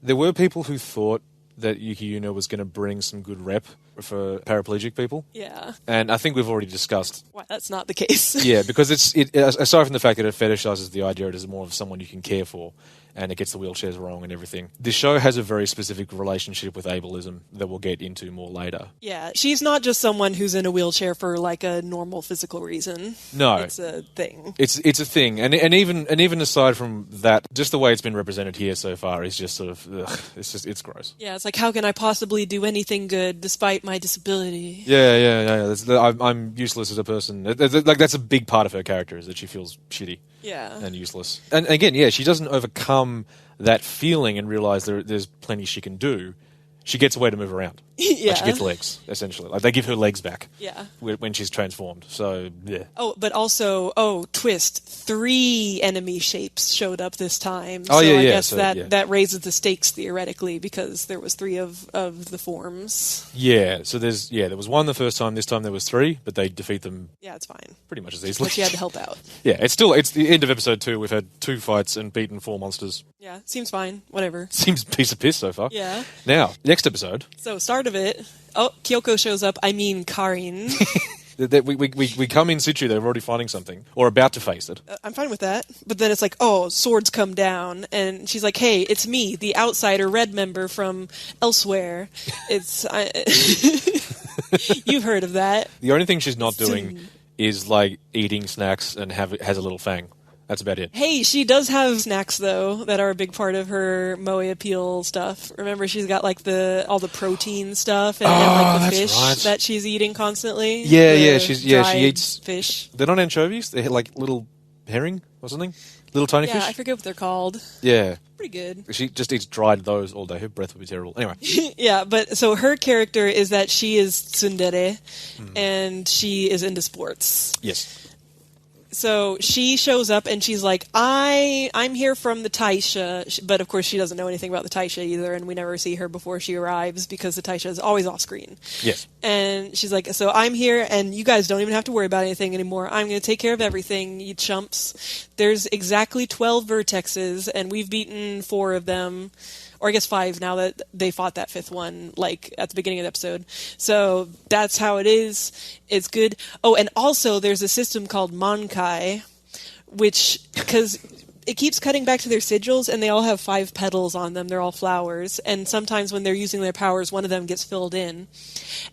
Speaker 2: there were people who thought that Yuki Yuna was going to bring some good rep for paraplegic people.
Speaker 1: Yeah.
Speaker 2: And I think we've already discussed
Speaker 1: why that's not the case.
Speaker 2: Yeah, because aside from the fact that it fetishizes the idea it is more of someone you can care for, and it gets the wheelchairs wrong and everything. This show has a very specific relationship with ableism that we'll get into more later.
Speaker 1: Yeah, she's not just someone who's in a wheelchair for like a normal physical reason.
Speaker 2: No,
Speaker 1: it's a thing.
Speaker 2: It's a thing, and even aside from that, just the way it's been represented here so far is just sort of it's gross.
Speaker 1: Yeah, it's like, how can I possibly do anything good despite my disability?
Speaker 2: Yeah. I'm useless as a person. Like that's a big part of her character is that she feels shitty.
Speaker 1: Yeah.
Speaker 2: And useless. And again, she doesn't overcome that feeling and realize there's plenty she can do. She gets a way to move around.
Speaker 1: Yeah.
Speaker 2: Like she gets legs, essentially. Like they give her legs back.
Speaker 1: Yeah.
Speaker 2: When she's transformed. So, yeah.
Speaker 1: Oh, but also, twist. 3 enemy shapes showed up this time.
Speaker 2: Oh,
Speaker 1: so
Speaker 2: I
Speaker 1: guess that raises the stakes theoretically because there was 3 of the forms.
Speaker 2: Yeah. So there was 1 the first time. This time there was 3, but they defeat them.
Speaker 1: Yeah, it's fine.
Speaker 2: Pretty much as easily.
Speaker 1: But she had to help out.
Speaker 2: Yeah. It's the end of episode 2. We've had 2 fights and beaten 4 monsters.
Speaker 1: Yeah. Seems fine. Whatever.
Speaker 2: Seems a piece of piss so far.
Speaker 1: Yeah.
Speaker 2: Now, next episode.
Speaker 1: So, start of it. Oh, Kyoko shows up. I mean, Karin.
Speaker 2: We come in situ. They're already fighting something or about to face it.
Speaker 1: I'm fine with that. But then it's like, oh, swords come down, and she's like, "Hey, it's me, the outsider, red member from elsewhere." You've heard of that.
Speaker 2: The only thing she's not doing is like eating snacks and has a little fang. That's about it.
Speaker 1: Hey, she does have snacks, though, that are a big part of her moe appeal stuff. Remember, she's got, like, all the protein stuff and like, the fish that she's eating constantly?
Speaker 2: Yeah, she eats...
Speaker 1: fish.
Speaker 2: They're not anchovies? They're, like, little herring or something? Little tiny fish?
Speaker 1: Yeah, I forget what they're called.
Speaker 2: Yeah.
Speaker 1: Pretty good.
Speaker 2: She just eats dried those all day. Her breath would be terrible. Anyway.
Speaker 1: Yeah, but so her character is that she is tsundere, and she is into sports.
Speaker 2: Yes.
Speaker 1: So she shows up and she's like, I'm here from the Taisha, but of course she doesn't know anything about the Taisha either, and we never see her before she arrives because the Taisha is always off screen.
Speaker 2: Yes.
Speaker 1: And she's like, so I'm here and you guys don't even have to worry about anything anymore. I'm going to take care of everything, you chumps. There's exactly 12 vertexes and we've beaten 4 of them. Or I guess 5 now that they fought that 5th one, like, at the beginning of the episode. So that's how it is. It's good. Oh, and also there's a system called Mankai, which, because it keeps cutting back to their sigils, and they all have 5 petals on them. They're all flowers. And sometimes when they're using their powers, one of them gets filled in.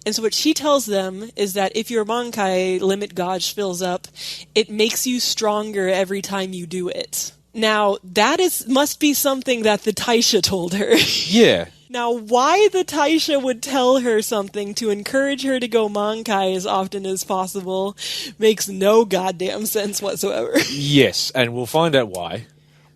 Speaker 1: And so what she tells them is that if your Mankai limit gauge fills up, it makes you stronger every time you do it. Now, that must be something that the Taisha told her.
Speaker 2: Yeah.
Speaker 1: Now, why the Taisha would tell her something to encourage her to go Mankai as often as possible makes no goddamn sense whatsoever.
Speaker 2: Yes, and we'll find out why.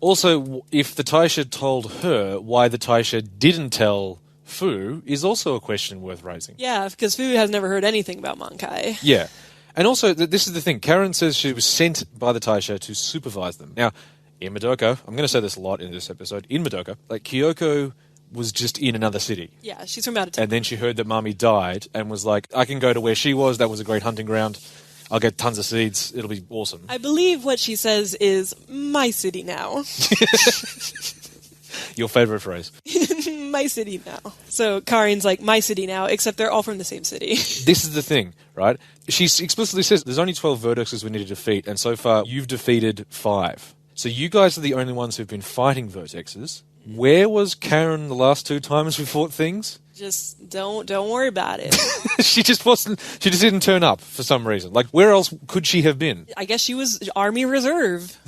Speaker 2: Also, if the Taisha told her, why the Taisha didn't tell Fu is also a question worth raising.
Speaker 1: Yeah, because Fu has never heard anything about Mankai.
Speaker 2: Yeah. And also, this is the thing. Karin says she was sent by the Taisha to supervise them. Now, in Madoka, I'm going to say this a lot in this episode, in Madoka, like, Kyoko was just in another city.
Speaker 1: Yeah, she's from out of town.
Speaker 2: And then she heard that Mami died and was like, I can go to where she was. That was a great hunting ground. I'll get tons of seeds. It'll be awesome.
Speaker 1: I believe what she says is, my city now.
Speaker 2: Your favorite phrase.
Speaker 1: My city now. So Karin's like, my city now, except they're all from the same city.
Speaker 2: This is the thing, right? She explicitly says there's only 12 vertexes we need to defeat, and so far you've defeated 5. So you guys are the only ones who've been fighting vertexes. Where was Karin the last 2 times we fought things?
Speaker 1: Just don't worry about it.
Speaker 2: She just didn't turn up for some reason. Like, where else could she have been?
Speaker 1: I guess she was Army Reserve.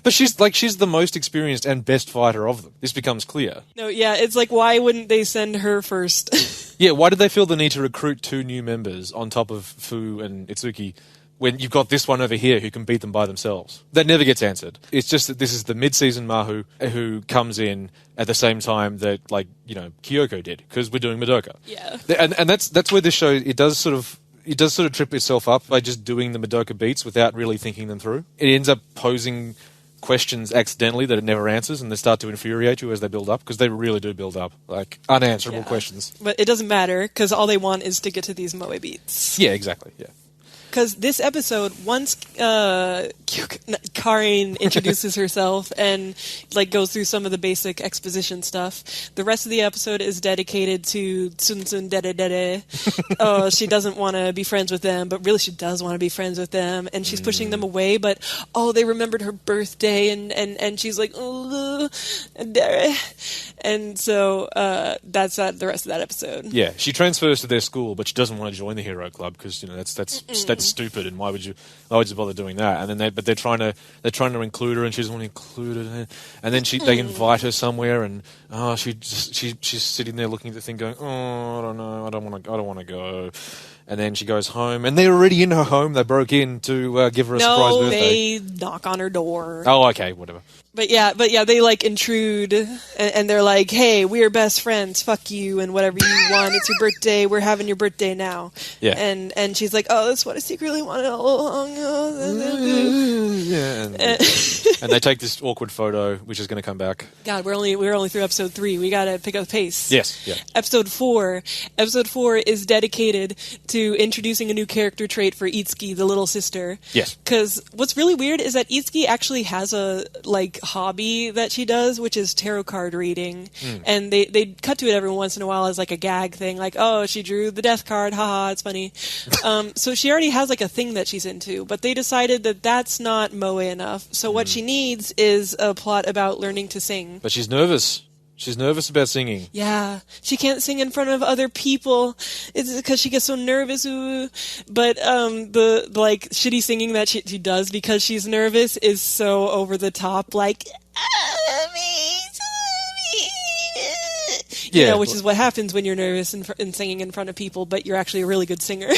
Speaker 2: But she's the most experienced and best fighter of them. This becomes clear.
Speaker 1: No, yeah, it's like, why wouldn't they send her first?
Speaker 2: Yeah, why did they feel the need to recruit 2 new members on top of Fu and Itsuki when you've got this one over here who can beat them by themselves? That never gets answered. It's just that this is the mid-season Mahou who comes in at the same time that, like, you know, Kyoko did, because we're doing Madoka.
Speaker 1: Yeah.
Speaker 2: And that's where this show, it does sort of trip itself up by just doing the Madoka beats without really thinking them through. It ends up posing questions accidentally that it never answers, and they start to infuriate you as they build up, because they really do build up, like, unanswerable questions.
Speaker 1: But it doesn't matter, because all they want is to get to these moe beats.
Speaker 2: Yeah, exactly, yeah.
Speaker 1: Because this episode, once Karin introduces herself and like goes through some of the basic exposition stuff, the rest of the episode is dedicated to Tsun Tsun Dere Dere. Oh, she doesn't want to be friends with them, but really she does want to be friends with them, and she's pushing them away. But they remembered her birthday, and she's like, oh, Dere. And so that's the rest of that episode.
Speaker 2: Yeah, she transfers to their school, but she doesn't want to join the hero club because, you know, that's stupid, and why would you bother doing that? And then they're trying to include her, and she doesn't want to include her. And then they invite her somewhere, and she's sitting there looking at the thing, going, I don't know, I don't want to go. And then she goes home, and they're already in her home. They broke in to give her a surprise birthday.
Speaker 1: No, they knock on her door.
Speaker 2: Oh, okay, whatever.
Speaker 1: But yeah, they like intrude, and they're like, "Hey, we're best friends. Fuck you, and whatever you want. It's your birthday. We're having your birthday now."
Speaker 2: Yeah.
Speaker 1: And she's like, "Oh, that's what I secretly wanted all along."
Speaker 2: Yeah. And they take this awkward photo, which is going to come back.
Speaker 1: God, we're only through episode 3. We got to pick up the pace.
Speaker 2: Yes. Yeah.
Speaker 1: Episode 4 is dedicated to introducing a new character trait for Itsuki, the little sister.
Speaker 2: Yes.
Speaker 1: Because what's really weird is that Itsuki actually has a hobby that she does, which is tarot card reading. And they cut to it every once in a while as like a gag thing, like, oh, she drew the death card, haha, it's funny. So she already has like a thing that she's into, but they decided that that's not moe enough. So what she needs is a plot about learning to sing.
Speaker 2: But she's nervous. She's nervous about singing.
Speaker 1: Yeah, she can't sing in front of other people. It's because she gets so nervous. Ooh. But the like shitty singing that she does because she's nervous is so over the top. Like, you know, which is what happens when you're nervous and singing in front of people, but you're actually a really good singer.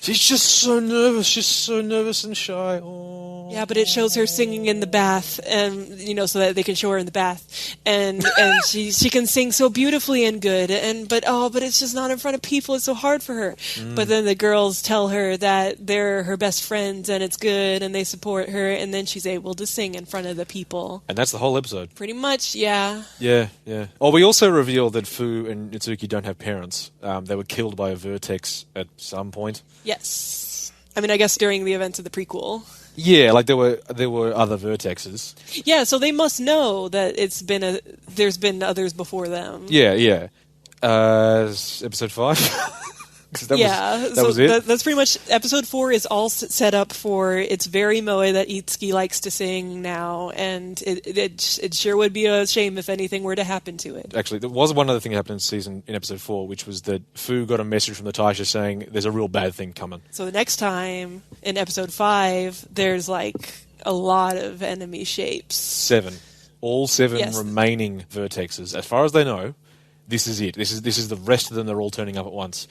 Speaker 2: She's just so nervous. She's so nervous and shy. Oh.
Speaker 1: Yeah, but it shows her singing in the bath, and so that they can show her in the bath, and she can sing so beautifully and good, but it's just not in front of people. It's so hard for her. But then the girls tell her that they're her best friends, and it's good, and they support her, and then she's able to sing in front of the people.
Speaker 2: And that's the whole episode.
Speaker 1: Pretty much, yeah.
Speaker 2: Yeah. Oh, we also reveal that Fu and Itsuki don't have parents. They were killed by a vertex at some point.
Speaker 1: Yes. I mean, I guess during the events of the prequel.
Speaker 2: Yeah, like there were other vertexes.
Speaker 1: Yeah, so they must know that there's been others before them.
Speaker 2: Yeah. Episode 5. That was it.
Speaker 1: That's pretty much episode 4 is all set up for. It's very moe that Itsuki likes to sing now, and it sure would be a shame if anything were to happen to it.
Speaker 2: Actually, there was one other thing that happened in episode 4, which was that Fu got a message from the Taisha saying there's a real bad thing coming.
Speaker 1: So the next time in episode 5, there's like a lot of enemy shapes.
Speaker 2: 7. All 7
Speaker 1: Yes.
Speaker 2: remaining vertexes, as far as they know. This is it. This is the rest of them. They're all turning up at once.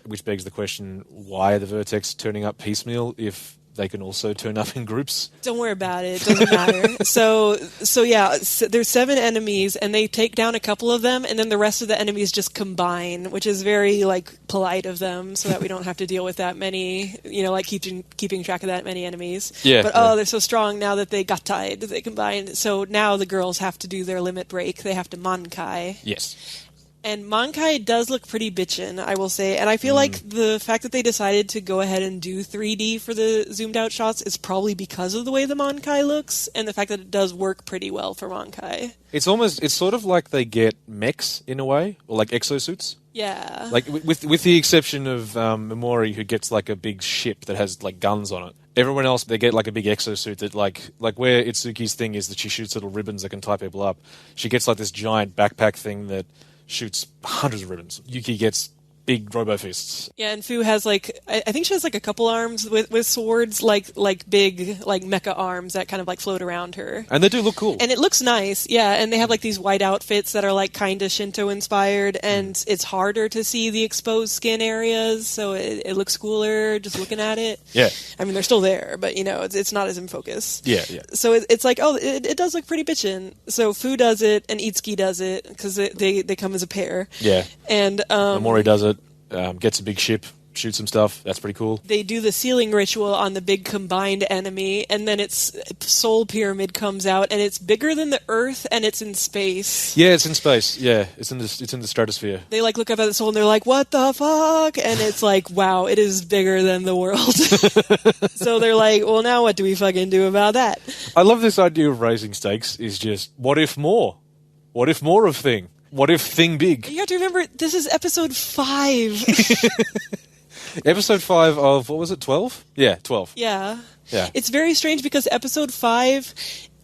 Speaker 2: Which begs the question, why are the vertex turning up piecemeal if they can also turn up in groups?
Speaker 1: Don't worry about it. It doesn't matter. So there's 7 enemies, and they take down a couple of them, and then the rest of the enemies just combine, which is very, polite of them, so that we don't have to deal with that many, keeping track of that many enemies.
Speaker 2: Yeah.
Speaker 1: But, they're so strong now that they got tied, they combined. So now the girls have to do their limit break. They have to mankai.
Speaker 2: Yes.
Speaker 1: And Mankai does look pretty bitchin', I will say. And I feel like the fact that they decided to go ahead and do 3D for the zoomed out shots is probably because of the way the Mankai looks, and the fact that it does work pretty well for Mankai.
Speaker 2: It's sort of like they get mechs in a way, or like exosuits.
Speaker 1: Yeah.
Speaker 2: Like with the exception of Memori, who gets like a big ship that has like guns on it. Everyone else, they get like a big exosuit that like where Itsuki's thing is that she shoots little ribbons that can tie people up. She gets like this giant backpack thing that shoots hundreds of ribbons. Yuki gets big robo fists.
Speaker 1: Yeah, and Fu has I think she has a couple arms with swords, like big mecha arms that kind of float around her.
Speaker 2: And they do look cool.
Speaker 1: And it looks nice, yeah. And they have these white outfits that are kind of Shinto inspired, and it's harder to see the exposed skin areas, so it looks cooler just looking at it.
Speaker 2: Yeah.
Speaker 1: I mean, they're still there, but it's not as in focus.
Speaker 2: Yeah.
Speaker 1: So it's it does look pretty bitchin'. So Fu does it, and Itsuki does it because they come as a pair.
Speaker 2: Yeah.
Speaker 1: And
Speaker 2: Memori does it. Gets a big ship, shoots some stuff. That's pretty cool.
Speaker 1: They do the sealing ritual on the big combined enemy, and then its soul pyramid comes out, and it's bigger than the Earth, and it's in space.
Speaker 2: Yeah, it's in space. Yeah, it's in the stratosphere.
Speaker 1: They look up at the soul, and they're like, "What the fuck?" And it's wow, it is bigger than the world. So they're like, "Well, now what do we fucking do about that?"
Speaker 2: I love this idea of raising stakes. Is just what if more? What if more of thing? What if thing big?
Speaker 1: You have to remember, this is episode 5.
Speaker 2: Episode 5 of, what was it, 12? Yeah, 12.
Speaker 1: Yeah.
Speaker 2: Yeah.
Speaker 1: It's very strange because episode 5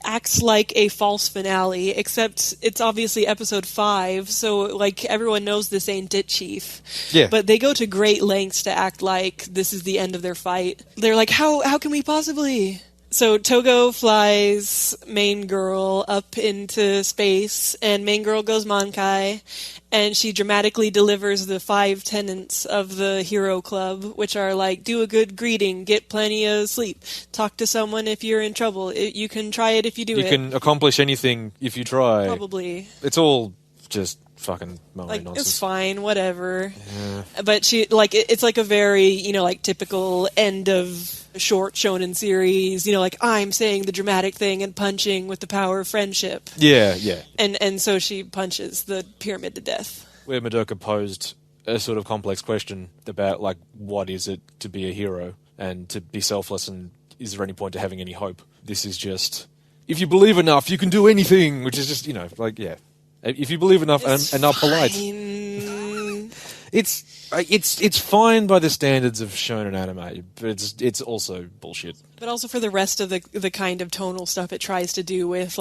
Speaker 1: acts like a false finale, except it's obviously episode 5, so everyone knows this ain't it, Chief.
Speaker 2: Yeah.
Speaker 1: But they go to great lengths to act like this is the end of their fight. They're like, how can we possibly? So Togo flies main girl up into space, and main girl goes Mankai, and she dramatically delivers the 5 tenets of the Hero Club, which are do a good greeting, get plenty of sleep, talk to someone if you're in trouble, you can try it if you do it.
Speaker 2: You can accomplish anything if you try.
Speaker 1: Probably.
Speaker 2: It's all just fucking moe nonsense.
Speaker 1: It's fine, whatever.
Speaker 2: Yeah.
Speaker 1: But she it's a very typical end of short shonen series. I'm saying the dramatic thing and punching with the power of friendship.
Speaker 2: Yeah.
Speaker 1: And so she punches the pyramid to death.
Speaker 2: Where Madoka posed a sort of complex question about what is it to be a hero and to be selfless, and is there any point to having any hope? This is just, if you believe enough, you can do anything, which is just yeah. If you believe enough and are polite, it's fine by the standards of shonen anime, but it's also bullshit.
Speaker 1: But also for the rest of the kind of tonal stuff it tries to do with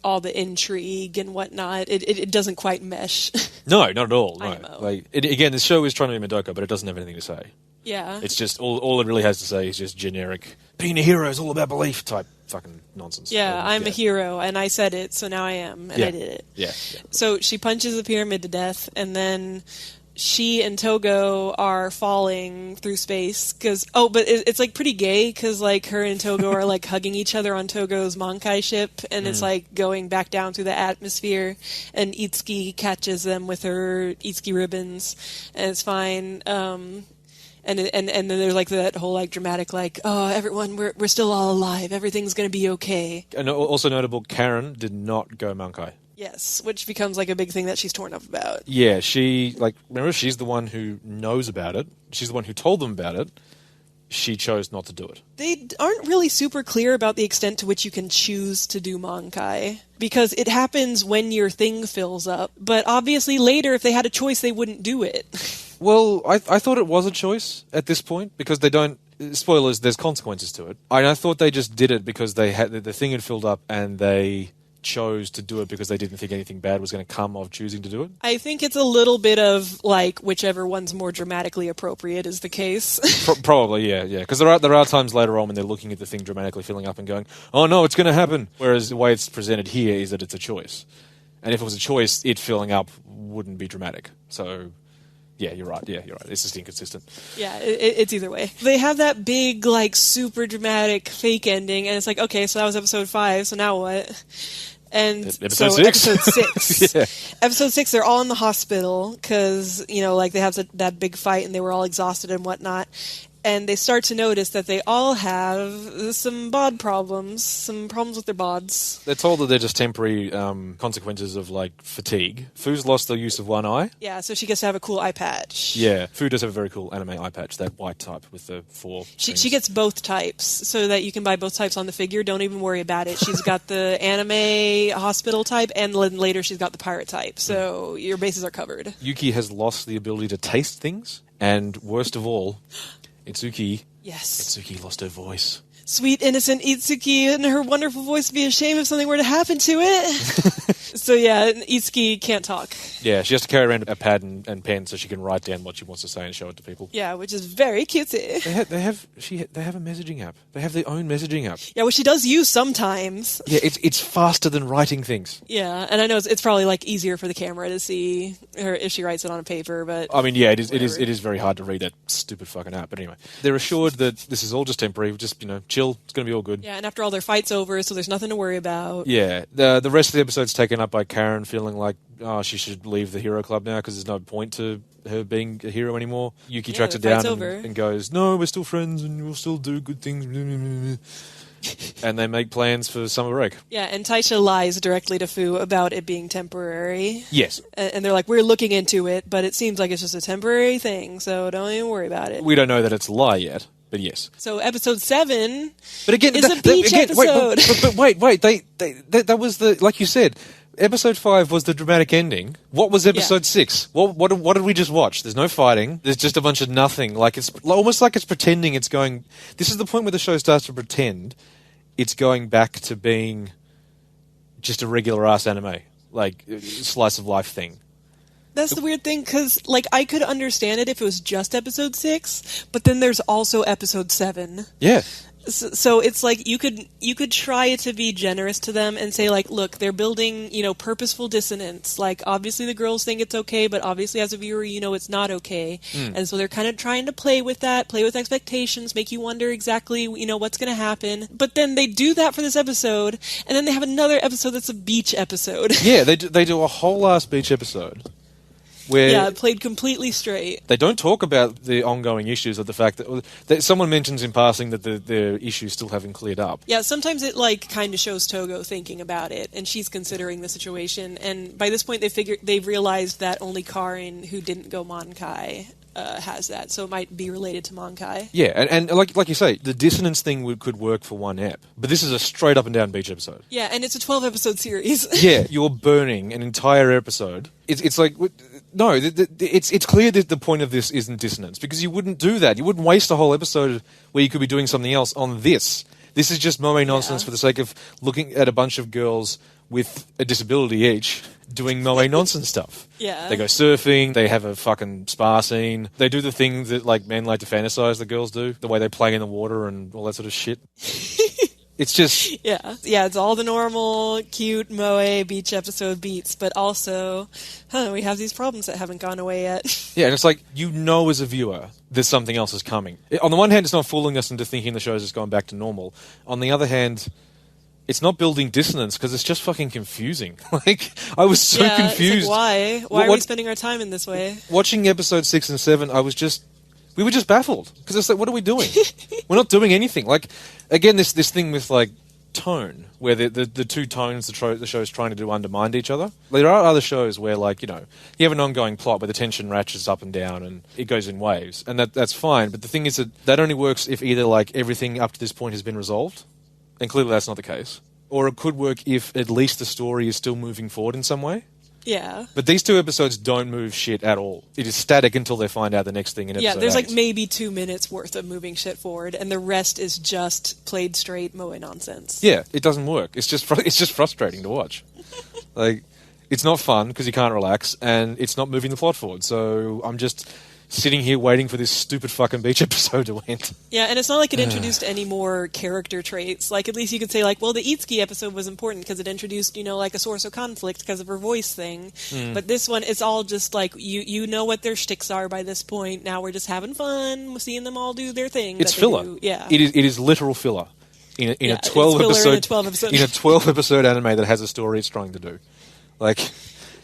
Speaker 1: all the intrigue and whatnot, it doesn't quite mesh.
Speaker 2: No, not at all. No.
Speaker 1: IMO.
Speaker 2: Again, the show is trying to be Madoka, but it doesn't have anything to say.
Speaker 1: Yeah.
Speaker 2: It's just all it really has to say is just generic. Being a hero is all about belief type fucking nonsense.
Speaker 1: Yeah, I'm a hero, and I said it, so now I am, and I did it.
Speaker 2: Yeah.
Speaker 1: So she punches the pyramid to death, and then she and Togo are falling through space but it's like pretty gay because like her and Togo are like hugging each other on Togo's Monkai ship, and it's like going back down through the atmosphere, and Itsuki catches them with her Itsuki ribbons, and it's fine. And then there's like that whole like dramatic like, oh, everyone, we're still all alive, everything's gonna be okay.
Speaker 2: And also notable, Karin did not go Monkai.
Speaker 1: Yes, which becomes like a big thing that she's torn up about.
Speaker 2: Yeah, remember, she's the one who knows about it. She's the one who told them about it. She chose not to do it.
Speaker 1: They aren't really super clear about the extent to which you can choose to do Monkai, because it happens when your thing fills up. But obviously later, if they had a choice, they wouldn't do it.
Speaker 2: Well, I thought it was a choice at this point, because they don't... Spoilers, there's consequences to it. I thought they just did it because they had the thing had filled up, and they chose to do it because they didn't think anything bad was going to come of choosing to do it.
Speaker 1: I think it's a little bit of like whichever one's more dramatically appropriate is the case.
Speaker 2: Probably, yeah. Because there are times later on when they're looking at the thing dramatically filling up and going, "Oh no, it's going to happen." Whereas the way it's presented here is that it's a choice, and if it was a choice, it filling up wouldn't be dramatic. So. Yeah, you're right. It's just inconsistent.
Speaker 1: Yeah, it's either way. They have that big, like, super dramatic fake ending, and it's like, okay, so that was episode 5, so now what? And
Speaker 2: episode 6.
Speaker 1: Episode 6.
Speaker 2: Yeah.
Speaker 1: Episode 6, they're all in the hospital, because, like, they have that big fight, and they were all exhausted and whatnot. And they start to notice that they all have some bod problems, some problems with their bods.
Speaker 2: They're told that they're just temporary consequences of, like, fatigue. Fu's lost the use of one eye.
Speaker 1: Yeah, so she gets to have a cool eye patch.
Speaker 2: Yeah, Fu does have a very cool anime eye patch, that white type with the 4
Speaker 1: She gets both types, so that you can buy both types on the figure. Don't even worry about it. She's got the anime hospital type, and then later she's got the pirate type, so your bases are covered.
Speaker 2: Yuki has lost the ability to taste things, and worst of all... Itsuki.
Speaker 1: Yes.
Speaker 2: Itsuki lost her voice.
Speaker 1: Sweet, innocent Itsuki and her wonderful voice would be ashamed if something were to happen to it. So yeah, Itsuki can't talk.
Speaker 2: Yeah, she has to carry around a pad and pen so she can write down what she wants to say and show it to people.
Speaker 1: Yeah, which is very cutesy.
Speaker 2: They have a messaging app. They have their own messaging app.
Speaker 1: Yeah, which she does use sometimes.
Speaker 2: Yeah, it's faster than writing things.
Speaker 1: Yeah, and I know it's probably like easier for the camera to see her if she writes it on a paper, but
Speaker 2: I mean, yeah, it is very hard to read that stupid fucking app. But anyway, they're assured that this is all just temporary. Just chill. It's going to be all good.
Speaker 1: Yeah, and after all, their fight's over, so there's nothing to worry about.
Speaker 2: Yeah, the rest of the episode's taken up by Karin feeling like she should leave the hero club now because there's no point to her being a hero anymore. Yuki tracks her down and goes, "No, we're still friends and we'll still do good things." And they make plans for summer break.
Speaker 1: Yeah, and Taisha lies directly to Fu about it being temporary.
Speaker 2: Yes.
Speaker 1: And they're like, we're looking into it, but it seems like it's just a temporary thing, so don't even worry about it.
Speaker 2: We don't know that it's a lie yet, but yes.
Speaker 1: So episode 7
Speaker 2: but again,
Speaker 1: is a beach episode.
Speaker 2: But wait, that was the, like you said, episode 5 was the dramatic ending. What was episode 6? What did we just watch? There's no fighting. There's just a bunch of nothing. Like it's almost like it's pretending it's going... This is the point where the show starts to pretend it's going back to being just a regular-ass anime. Like, slice of life thing.
Speaker 1: That's the weird thing, because, like, I could understand it if it was just episode 6, but then there's also episode 7.
Speaker 2: Yeah.
Speaker 1: So it's like you could try to be generous to them and say, like, look, they're building, purposeful dissonance. Like, obviously the girls think it's okay, but obviously as a viewer, it's not okay. And so they're kind of trying to play with that, play with expectations, make you wonder exactly, what's going to happen. But then they do that for this episode, and then they have another episode that's a beach episode.
Speaker 2: Yeah, they do a whole ass beach episode. Where
Speaker 1: played completely straight.
Speaker 2: They don't talk about the ongoing issues of the fact that someone mentions in passing that the issues still haven't cleared up.
Speaker 1: Yeah, sometimes it kind of shows Togo thinking about it, and she's considering the situation. And by this point, they've realized that only Karin, who didn't go Monkai, has that, so it might be related to Monkai.
Speaker 2: Yeah, and like you say, the dissonance thing could work for one ep, but this is a straight up and down beach episode.
Speaker 1: Yeah, and it's a 12-episode series.
Speaker 2: Yeah, you're burning an entire episode. It's like... No, it's clear that the point of this isn't dissonance, because you wouldn't do that. You wouldn't waste a whole episode where you could be doing something else on this. This is just moe nonsense for the sake of looking at a bunch of girls with a disability each doing moe nonsense stuff.
Speaker 1: Yeah.
Speaker 2: They go surfing, they have a fucking spa scene, they do the things that men like to fantasize the girls do, the way they play in the water and all that sort of shit. It's just...
Speaker 1: Yeah, it's all the normal, cute, moe, beach episode beats, but also, we have these problems that haven't gone away yet.
Speaker 2: Yeah, and it's like, you know as a viewer that something else is coming. On the one hand, it's not fooling us into thinking the show's just going back to normal. On the other hand, it's not building dissonance because it's just fucking confusing. Like, I was so confused.
Speaker 1: It's like, why? Why are we spending our time in this way?
Speaker 2: Watching episode 6 and 7, we were just baffled because it's like, what are we doing? We're not doing anything. Like, again, this thing with like tone, where the two tones the show's trying to do undermine each other. There are other shows where, like, you have an ongoing plot where the tension ratchets up and down and it goes in waves, and that's fine. But the thing is that only works if either like everything up to this point has been resolved, and clearly that's not the case, or it could work if at least the story is still moving forward in some way.
Speaker 1: Yeah.
Speaker 2: But these two episodes don't move shit at all. It is static until they find out the next thing in episode 8.
Speaker 1: Yeah, there's like maybe 2 minutes worth of moving shit forward, and the rest is just played straight moe nonsense.
Speaker 2: Yeah, it doesn't work. It's just frustrating to watch. Like, it's not fun because you can't relax, and it's not moving the plot forward. So I'm just sitting here waiting for this stupid fucking beach episode to end.
Speaker 1: Yeah, and it's not like it introduced any more character traits. Like, at least you could say, like, well, the Itsuki episode was important because it introduced, like, a source of conflict because of her voice thing. But this one, it's all just, like, you know what their shticks are by this point. Now we're just having fun, seeing them all do their thing.
Speaker 2: It's filler.
Speaker 1: Yeah.
Speaker 2: It is literal filler. In a 12 episode anime that has a story it's trying to do. Like,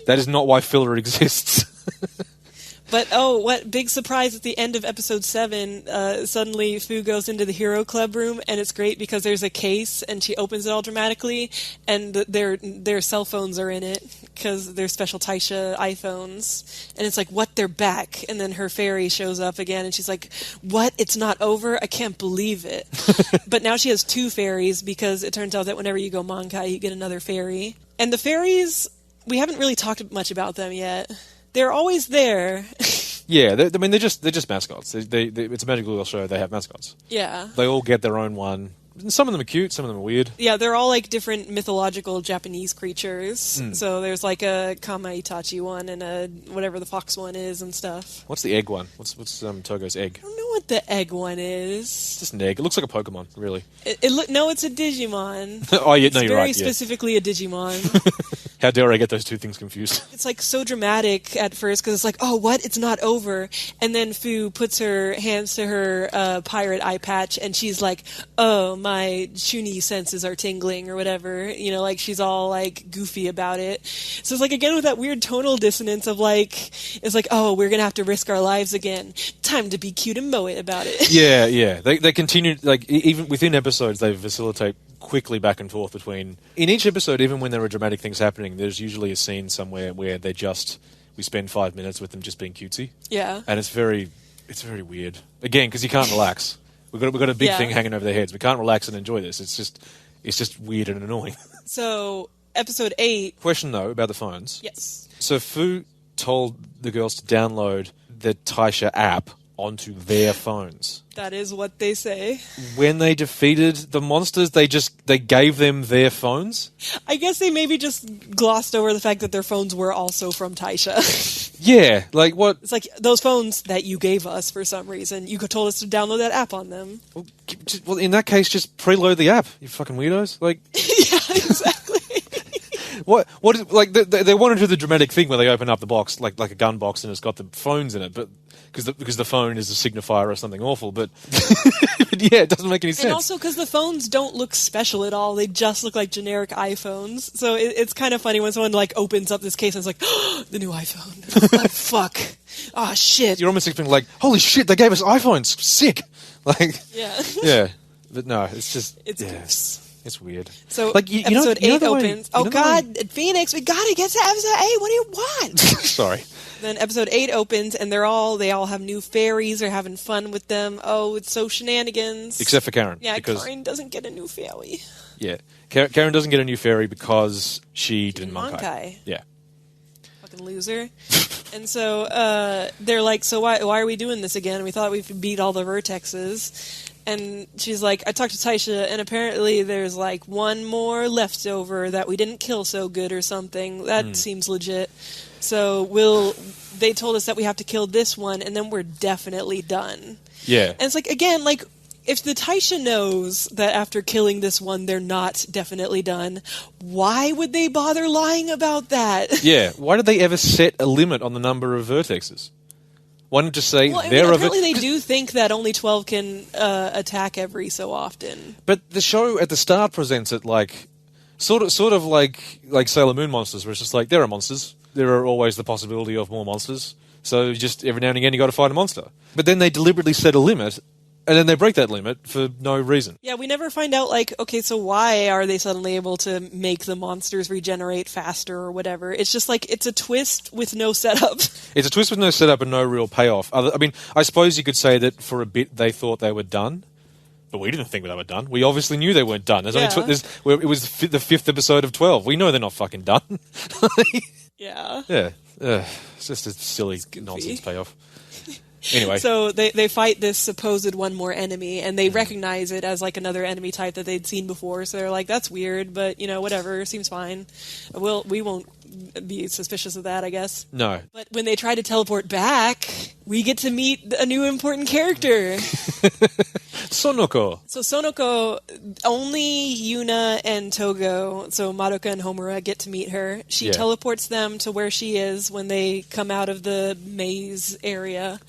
Speaker 2: that is not why filler exists.
Speaker 1: But, what big surprise at the end of episode 7, suddenly Fu goes into the Hero Club room, and it's great because there's a case, and she opens it all dramatically, and their cell phones are in it, because they're special Taisha iPhones. And it's like, what, they're back? And then her fairy shows up again, and she's like, what, it's not over? I can't believe it. But now she has 2 fairies, because it turns out that whenever you go Mankai, you get another fairy. And the fairies, we haven't really talked much about them yet. They're always there.
Speaker 2: Yeah, they're just mascots. It's a Magical Girl show. They have mascots.
Speaker 1: Yeah.
Speaker 2: They all get their own one. Some of them are cute. Some of them are weird.
Speaker 1: Yeah, they're all like different mythological Japanese creatures. So there's like a Kama Itachi one and a whatever the fox one is and stuff.
Speaker 2: What's the egg one? What's Togo's egg?
Speaker 1: I don't know what the egg one is.
Speaker 2: It's just an egg. It looks like a Pokemon, really.
Speaker 1: No, it's a Digimon.
Speaker 2: Oh, yeah, no, you're right.
Speaker 1: Very specifically a Digimon.
Speaker 2: How dare I get those two things confused?
Speaker 1: It's like so dramatic at first because it's like, oh, what? It's not over. And then Fu puts her hands to her pirate eye patch and she's like, oh, my Shuni senses are tingling or whatever. Like she's all like goofy about it. So it's like, again, with that weird tonal dissonance of like, it's like, oh, we're going to have to risk our lives again. Time to be cute and moe about it.
Speaker 2: Yeah. They continue, like, even within episodes, they facilitate quickly back and forth between... In each episode, even when there are dramatic things happening, there's usually a scene somewhere where we spend 5 minutes with them just being cutesy.
Speaker 1: Yeah.
Speaker 2: And it's very weird. Again, because you can't relax. We've got a big thing hanging over their heads. We can't relax and enjoy this. It's just weird and annoying.
Speaker 1: So, episode 8...
Speaker 2: Question, though, about the phones.
Speaker 1: Yes.
Speaker 2: So Fu told the girls to download the Taisha app onto their phones.
Speaker 1: That is what they say.
Speaker 2: When they defeated the monsters, they gave them their phones?
Speaker 1: I guess they maybe just glossed over the fact that their phones were also from Taisha.
Speaker 2: Yeah, like what?
Speaker 1: It's like, those phones that you gave us for some reason, you told us to download that app on them.
Speaker 2: Well, in that case, just preload the app, you fucking weirdos. Like,
Speaker 1: yeah, exactly.
Speaker 2: What is, like, they want to do the dramatic thing where they open up the box, like a gun box, and it's got the phones in it, but because the phone is a signifier of something awful, but yeah, it doesn't make any sense.
Speaker 1: And also because the phones don't look special at all; they just look like generic iPhones. So it's kind of funny when someone like opens up this case and it's like, oh, the new iPhone. Oh fuck! Oh shit!
Speaker 2: You're almost expecting like, holy shit, they gave us iPhones, sick! Like, yeah, but no, it's just
Speaker 1: goofs.
Speaker 2: It's weird.
Speaker 1: So like, episode 8 opens. Oh God, Phoenix, we gotta get to episode 8. What do you want?
Speaker 2: Sorry.
Speaker 1: Then episode 8 opens, and they all have new fairies. They're having fun with them. Oh, it's so shenanigans.
Speaker 2: Except for Karin.
Speaker 1: Yeah, Karin doesn't get a new fairy.
Speaker 2: Yeah, Karin doesn't get a new fairy because she didn't Mankai. Yeah.
Speaker 1: Fucking loser. And so they're like, so why are we doing this again? We thought we beat all the vertexes. And she's like, I talked to Taisha, and apparently there's like one more leftover that we didn't kill so good or something. That seems legit. So they told us that we have to kill this one, and then we're definitely done.
Speaker 2: Yeah.
Speaker 1: And it's like, again, like, if the Taisha knows that after killing this one, they're not definitely done, why would they bother lying about that?
Speaker 2: Yeah, why did they ever set a limit on the number of vertexes? Why not just say
Speaker 1: apparently they do think that only 12 can attack every so often.
Speaker 2: But the show at the start presents it like sort of like Sailor Moon monsters, where it's just like there are monsters. There are always the possibility of more monsters. So just every now and again you got to fight a monster. But then they deliberately set a limit, and then they break that limit for no reason.
Speaker 1: Yeah, we never find out, like, okay, so why are they suddenly able to make the monsters regenerate faster or whatever? It's just like, it's a twist with no setup.
Speaker 2: It's a twist with no setup and no real payoff. I mean, I suppose you could say that for a bit they thought they were done, but we didn't think they were done. We obviously knew they weren't done. It was the 5th episode of 12. We know they're not fucking done.
Speaker 1: Yeah.
Speaker 2: Yeah. It's just a silly nonsense payoff. Anyway.
Speaker 1: So they fight this supposed one more enemy, and they recognize it as like another enemy type that they'd seen before, so they're like, that's weird, but, you know, whatever, seems fine. We won't be suspicious of that, I guess.
Speaker 2: No.
Speaker 1: But when they try to teleport back, we get to meet a new important character.
Speaker 2: Sonoko.
Speaker 1: So Sonoko, only Yuna and Togo, so Madoka and Homura, get to meet her. She teleports them to where she is when they come out of the maze area.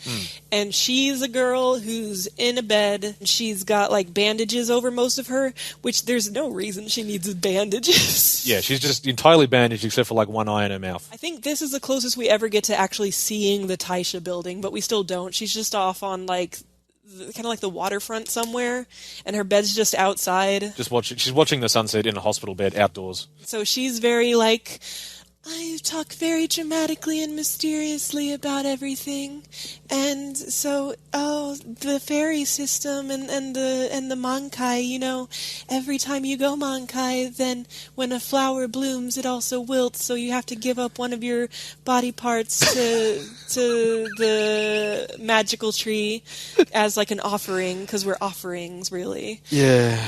Speaker 1: And she's a girl who's in a bed. She's got like bandages over most of her, which there's no reason she needs bandages.
Speaker 2: Yeah, she's just entirely bandaged except for like one eye in her mouth.
Speaker 1: I think this is the closest we ever get to actually seeing the Taisha building, but we still don't. She's just off on like kind of like the waterfront somewhere, and her bed's just outside.
Speaker 2: She's watching the sunset in a hospital bed outdoors.
Speaker 1: So she's very like, I talk very dramatically and mysteriously about everything, and so the fairy system and the Mankai, you know, every time you go Mankai, then when a flower blooms, it also wilts, so you have to give up one of your body parts to the magical tree as like an offering, because we're offerings, really.
Speaker 2: Yeah.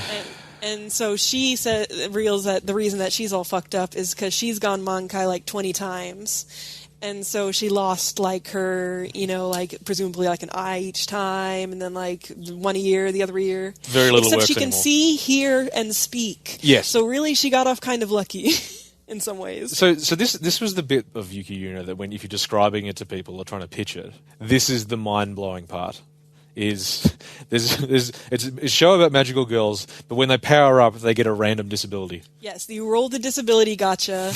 Speaker 1: And so she reveals that the reason that she's all fucked up is because she's gone Mankai like 20 times. And so she lost like her, you know, like presumably like an eye each time, and then like one a year, the other year.
Speaker 2: Very little
Speaker 1: Except
Speaker 2: works
Speaker 1: she can
Speaker 2: anymore.
Speaker 1: see, hear, and speak.
Speaker 2: Yes.
Speaker 1: So really she got off kind of lucky in some ways.
Speaker 2: So this was the bit of Yuki Yuna that if you're describing it to people or trying to pitch it, this is the mind-blowing part. It's a show about magical girls, but when they power up, they get a random disability.
Speaker 1: Yes, you roll the disability gotcha,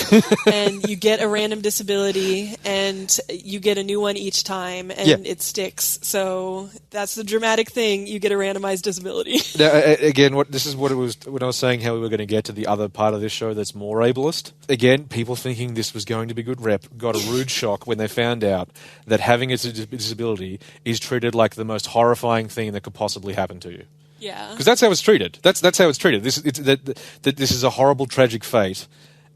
Speaker 1: and you get a random disability, and you get a new one each time, and it sticks. So that's the dramatic thing. You get a randomized disability.
Speaker 2: Now, again, this is what it was when I was saying how we were going to get to the other part of this show that's more ableist. Again, people thinking this was going to be good rep got a rude shock when they found out that having a disability is treated like the most horrifying thing that could possibly happen to you.
Speaker 1: Yeah,
Speaker 2: because that's how it's treated. That's how it's treated. That this is a horrible, tragic fate,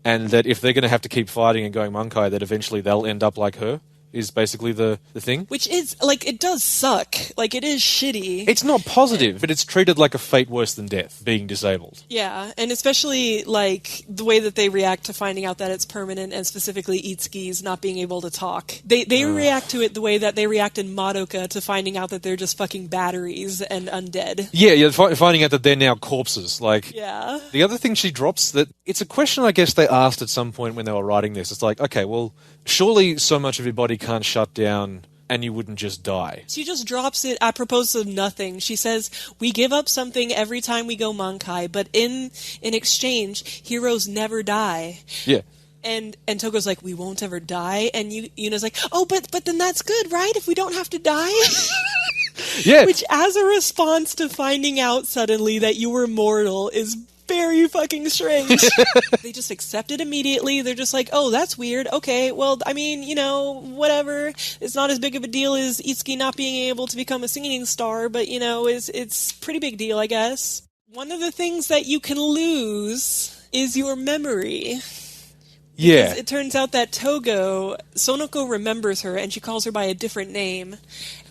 Speaker 2: and that if they're going to have to keep fighting and going Mankai, that eventually they'll end up like her. Is basically the thing. Which
Speaker 1: is, like, it does suck. Like, it is shitty.
Speaker 2: It's not positive, but it's treated like a fate worse than death, being disabled.
Speaker 1: Yeah, and especially, like, the way that they react to finding out that it's permanent, and specifically Itsuki's not being able to talk. They react to it the way that they react in Madoka to finding out that they're just fucking batteries and undead.
Speaker 2: Yeah, finding out that they're now corpses. Like,
Speaker 1: yeah.
Speaker 2: The other thing she drops, that it's a question I guess they asked at some point when they were writing this. It's like, okay, well, surely so much of your body can't shut down and you wouldn't just die.
Speaker 1: She just drops it apropos of nothing. She says, we give up something every time we go Mankai, but in exchange, heroes never die.
Speaker 2: Yeah.
Speaker 1: And Togo's like, we won't ever die. And Yuna's like, oh, but then that's good, right? If we don't have to die?
Speaker 2: Yeah.
Speaker 1: Which, as a response to finding out suddenly that you were mortal, is very fucking strange. They just accept it immediately. They're just like, oh, that's weird. Okay, well, I mean, you know, whatever. It's not as big of a deal as Itsuki not being able to become a singing star, but, you know, it's pretty big deal, I guess. One of the things that you can lose is your memory.
Speaker 2: Yeah.
Speaker 1: Because it turns out that Sonoko remembers her, and she calls her by a different name.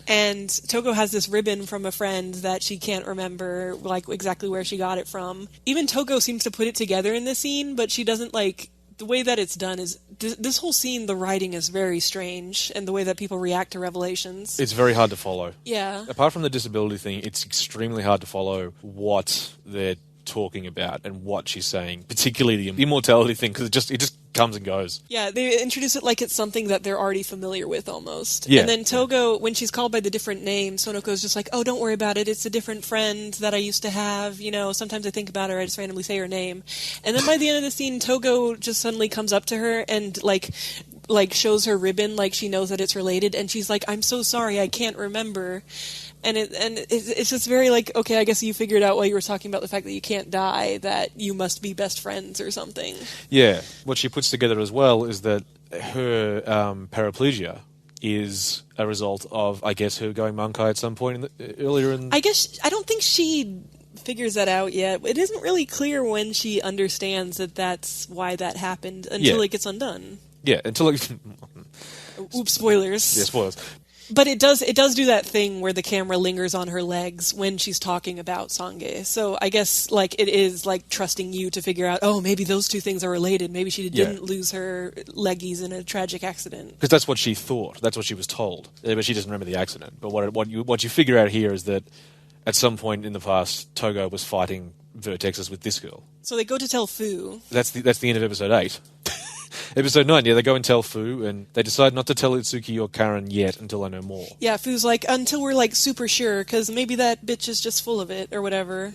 Speaker 1: And Togo has this ribbon from a friend that she can't remember, like, exactly where she got it from. Even Togo seems to put it together in the scene, but she doesn't, like, the way that it's done is this whole scene, the writing is very strange, and the way that people react to revelations.
Speaker 2: It's very hard to follow.
Speaker 1: Yeah.
Speaker 2: Apart from the disability thing, it's extremely hard to follow what they're talking about and what she's saying, particularly the immortality thing, because it just comes and goes.
Speaker 1: Yeah, they introduce it like it's something that they're already familiar with almost.
Speaker 2: Yeah.
Speaker 1: And then Togo, when she's called by the different name, Sonoko's just like, oh, don't worry about it. It's a different friend that I used to have. You know, sometimes I think about her, I just randomly say her name. And then by the end of the scene, Togo just suddenly comes up to her and like shows her ribbon like she knows that it's related. And she's like, I'm so sorry, I can't remember. And it's just very like, okay, I guess you figured out while you were talking about the fact that you can't die, that you must be best friends or something.
Speaker 2: Yeah. What she puts together as well is that her paraplegia is a result of, I guess, her going Mankai at some point earlier in...
Speaker 1: I guess, I don't think she figures that out yet. It isn't really clear when she understands that that's why that happened until it gets undone.
Speaker 2: Yeah, until it...
Speaker 1: Oops, spoilers.
Speaker 2: Yeah, spoilers.
Speaker 1: But it does do that thing where the camera lingers on her legs when she's talking about Sange. So I guess like it is like trusting you to figure out, oh, maybe those two things are related. Maybe she didn't lose her leggies in a tragic accident.
Speaker 2: Because that's what she thought. That's what she was told. But she doesn't remember the accident. But what you figure out here is that at some point in the past, Togo was fighting vertexes with this girl.
Speaker 1: So they go to tell Fu.
Speaker 2: That's the end of episode 8. Episode 9, they go and tell Fu, and they decide not to tell Itsuki or Karin yet until I know more.
Speaker 1: Yeah, Fu's like, until we're like super sure, because maybe that bitch is just full of it, or whatever.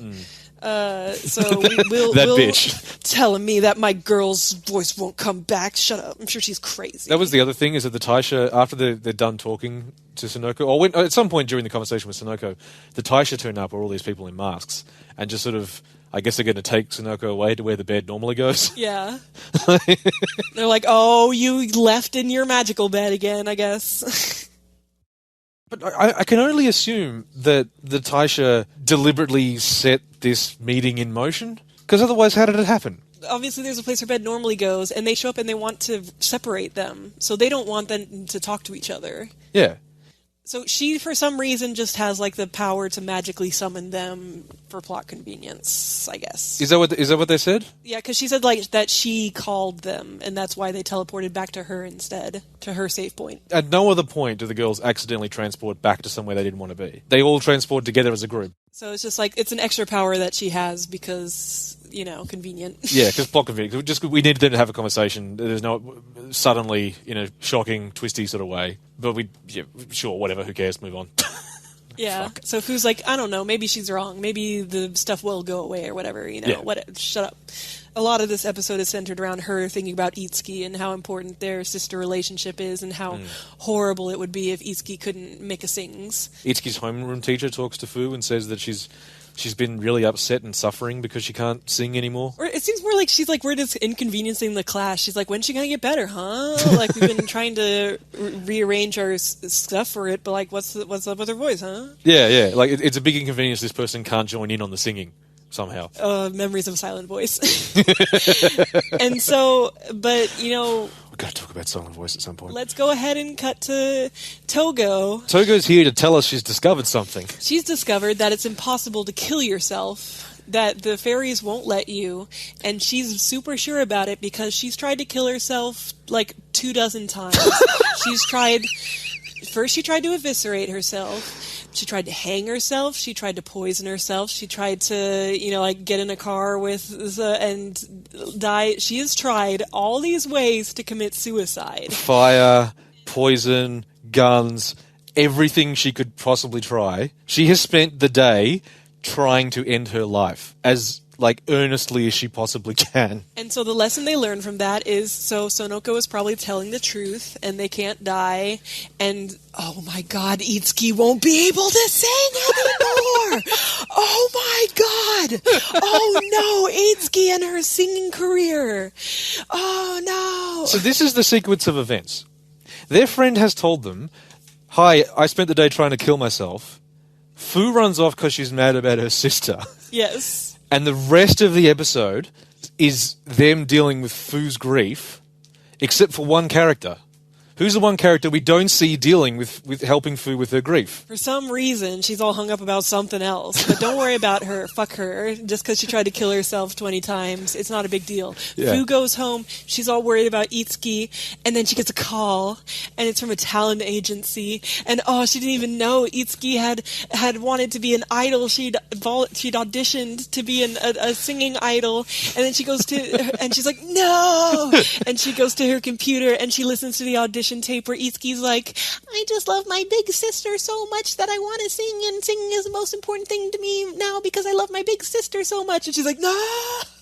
Speaker 1: So we'll
Speaker 2: bitch
Speaker 1: telling me that my girl's voice won't come back. Shut up. I'm sure she's crazy.
Speaker 2: That was the other thing, is that the Taisha, after they're done talking to Sonoko, or at some point during the conversation with Sonoko, the Taisha turn up, or all these people in masks, and just sort of, I guess they're going to take Sonoko away to where the bed normally goes.
Speaker 1: Yeah. They're like, oh, you left in your magical bed again, I guess.
Speaker 2: But I can only assume that the Taisha deliberately set this meeting in motion, because otherwise how did it happen?
Speaker 1: Obviously there's a place her bed normally goes, and they show up and they want to separate them, so they don't want them to talk to each other.
Speaker 2: Yeah.
Speaker 1: So she, for some reason, just has like the power to magically summon them for plot convenience, I guess.
Speaker 2: Is that what they said?
Speaker 1: Yeah, because she said like that she called them, and that's why they teleported back to her instead, to her save point.
Speaker 2: At no other point do the girls accidentally transport back to somewhere they didn't want to be. They all transport together as a group.
Speaker 1: So it's just like, it's an extra power that she has because, you know, convenient.
Speaker 2: Yeah, because plot convenient. We needed them to have a conversation. There's no suddenly, shocking, twisty sort of way. But sure, whatever, who cares, move on.
Speaker 1: Yeah,
Speaker 2: Fuck.
Speaker 1: so Fu's like, I don't know, maybe she's wrong. Maybe the stuff will go away or whatever, shut up. A lot of this episode is centered around her thinking about Itsuki and how important their sister relationship is and how horrible it would be if Itsuki couldn't make a sings.
Speaker 2: Itsuki's homeroom teacher talks to Fu and says that she's been really upset and suffering because she can't sing anymore.
Speaker 1: Or it seems more like she's like, we're just inconveniencing the class. She's like, when's she gonna get better, huh? Like, we've been trying to rearrange our stuff for it, but like, what's up with her voice, huh?
Speaker 2: Yeah. Like, it's a big inconvenience this person can't join in on the singing somehow.
Speaker 1: Memories of a silent voice. And so, but,
Speaker 2: We've got to talk about silent voice at some point.
Speaker 1: let's go ahead and cut to Togo.
Speaker 2: Togo's here to tell us she's discovered something.
Speaker 1: She's discovered that it's impossible to kill yourself, that the fairies won't let you, and she's super sure about it because she's tried to kill herself like 24 times. First she tried to eviscerate herself. She tried to hang herself. She tried to poison herself. She tried to, get in a car and die. She has tried all these ways to commit suicide.
Speaker 2: Fire, poison, guns, everything she could possibly try. She has spent the day trying to end her life as earnestly as she possibly can.
Speaker 1: And so the lesson they learn from that is, so Sonoko is probably telling the truth, and they can't die, and, oh my god, Itsuki won't be able to sing anymore! Oh my god! Oh no, Itsuki and her singing career! Oh no!
Speaker 2: So this is the sequence of events. Their friend has told them, hi, I spent the day trying to kill myself. Fu runs off because she's mad about her sister.
Speaker 1: Yes.
Speaker 2: And the rest of the episode is them dealing with Fu's grief, except for one character, Who's the one character we don't see dealing with helping Fu with her grief?
Speaker 1: For some reason, she's all hung up about something else. But don't worry about her. Fuck her. Just because she tried to kill herself 20 times, it's not a big deal.
Speaker 2: Yeah.
Speaker 1: Fu goes home. She's all worried about Itsuki. And then she gets a call. And it's from a talent agency. And she didn't even know Itsuki had wanted to be an idol. She'd auditioned to be a singing idol. And then she goes to... and she's like, no! And she goes to her computer and she listens to the audition tape where Itsuki's like, I just love my big sister so much that I want to sing, and singing is the most important thing to me now because I love my big sister so much. And she's like, no.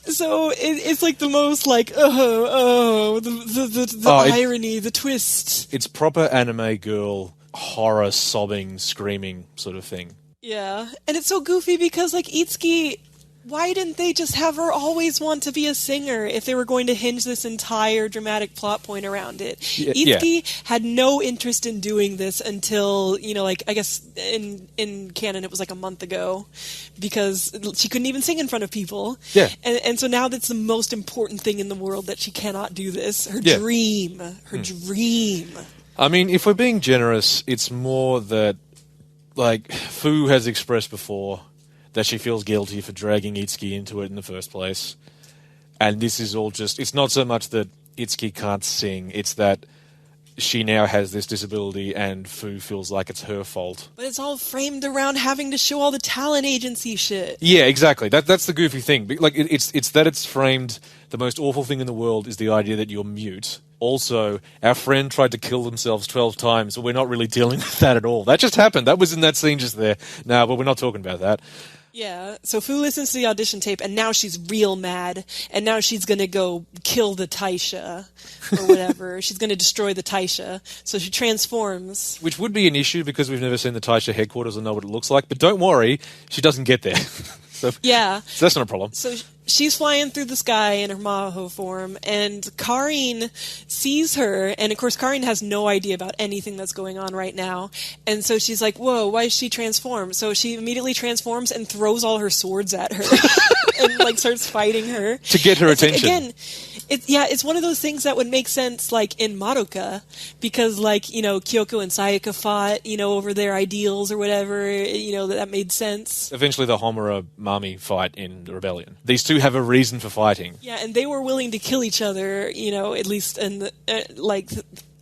Speaker 1: So it's like the most like, the irony, the twist.
Speaker 2: It's proper anime girl horror, sobbing, screaming sort of thing.
Speaker 1: Yeah, and it's so goofy because like Itsuki, why didn't they just have her always want to be a singer if they were going to hinge this entire dramatic plot point around it? Itsuki had no interest in doing this until, like, I guess in canon it was like a month ago, because she couldn't even sing in front of people.
Speaker 2: Yeah.
Speaker 1: And so now that's the most important thing in the world, that she cannot do this. Her dream.
Speaker 2: I mean, if we're being generous, it's more that, like, Fu has expressed before that she feels guilty for dragging Itsuki into it in the first place. And this is all just... It's not so much that Itsuki can't sing, it's that she now has this disability and Fu feels like it's her fault.
Speaker 1: But it's all framed around having to show all the talent agency shit.
Speaker 2: Yeah, exactly. That's the goofy thing. Like, it's that it's framed... The most awful thing in the world is the idea that you're mute. Also, our friend tried to kill themselves 12 times, so we're not really dealing with that at all. That just happened. That was in that scene just there. No, but we're not talking about that.
Speaker 1: Yeah, so Fu listens to the audition tape, and now she's real mad, and now she's going to go kill the Taisha, or whatever. She's going to destroy the Taisha, so she transforms.
Speaker 2: Which would be an issue, because we've never seen the Taisha headquarters or know what it looks like, but don't worry, she doesn't get there. So that's not a problem.
Speaker 1: So she's flying through the sky in her mahou form, and Karin sees her, and of course Karin has no idea about anything that's going on right now, and so she's like, whoa, why is she transformed? So she immediately transforms and throws all her swords at her and like starts fighting her
Speaker 2: to get her attention.
Speaker 1: Again, it's one of those things that would make sense like in Madoka, because like, Kyoko and Sayaka fought, over their ideals or whatever, that made sense.
Speaker 2: Eventually the Homura Mami fight in the Rebellion. These two have a reason for fighting.
Speaker 1: Yeah, and they were willing to kill each other, at least in the,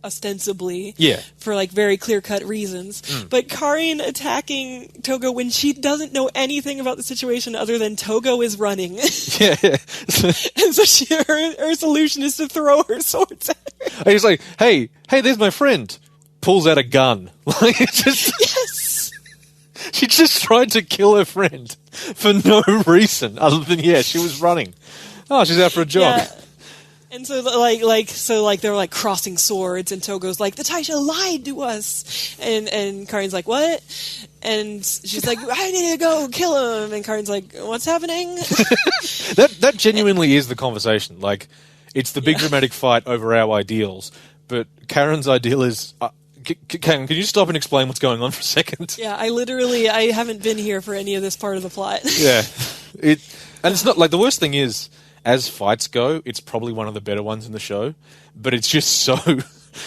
Speaker 1: ostensibly.
Speaker 2: Yeah.
Speaker 1: For like very clear-cut reasons. But Karin attacking Togo when she doesn't know anything about the situation other than Togo is running.
Speaker 2: Yeah.
Speaker 1: And so her solution is to throw her swords at her.
Speaker 2: And he's like, hey, there's my friend. Pulls out a gun. Like, it's just...
Speaker 1: Yes!
Speaker 2: She just tried to kill her friend for no reason other than, she was running. Oh, she's out for a jog.
Speaker 1: Yeah. And so, they're like crossing swords, and Togo's like, the Taisha lied to us, and Karin's like, what? And she's like, I need to go kill him, and Karin's like, what's happening?
Speaker 2: That genuinely is the conversation. Like, it's the big dramatic fight over our ideals, but Karen's ideal is. Can you stop and explain what's going on for a second?
Speaker 1: Yeah, I haven't been here for any of this part of the plot.
Speaker 2: Yeah, and it's not like the worst thing is. As fights go, it's probably one of the better ones in the show, but it's just so...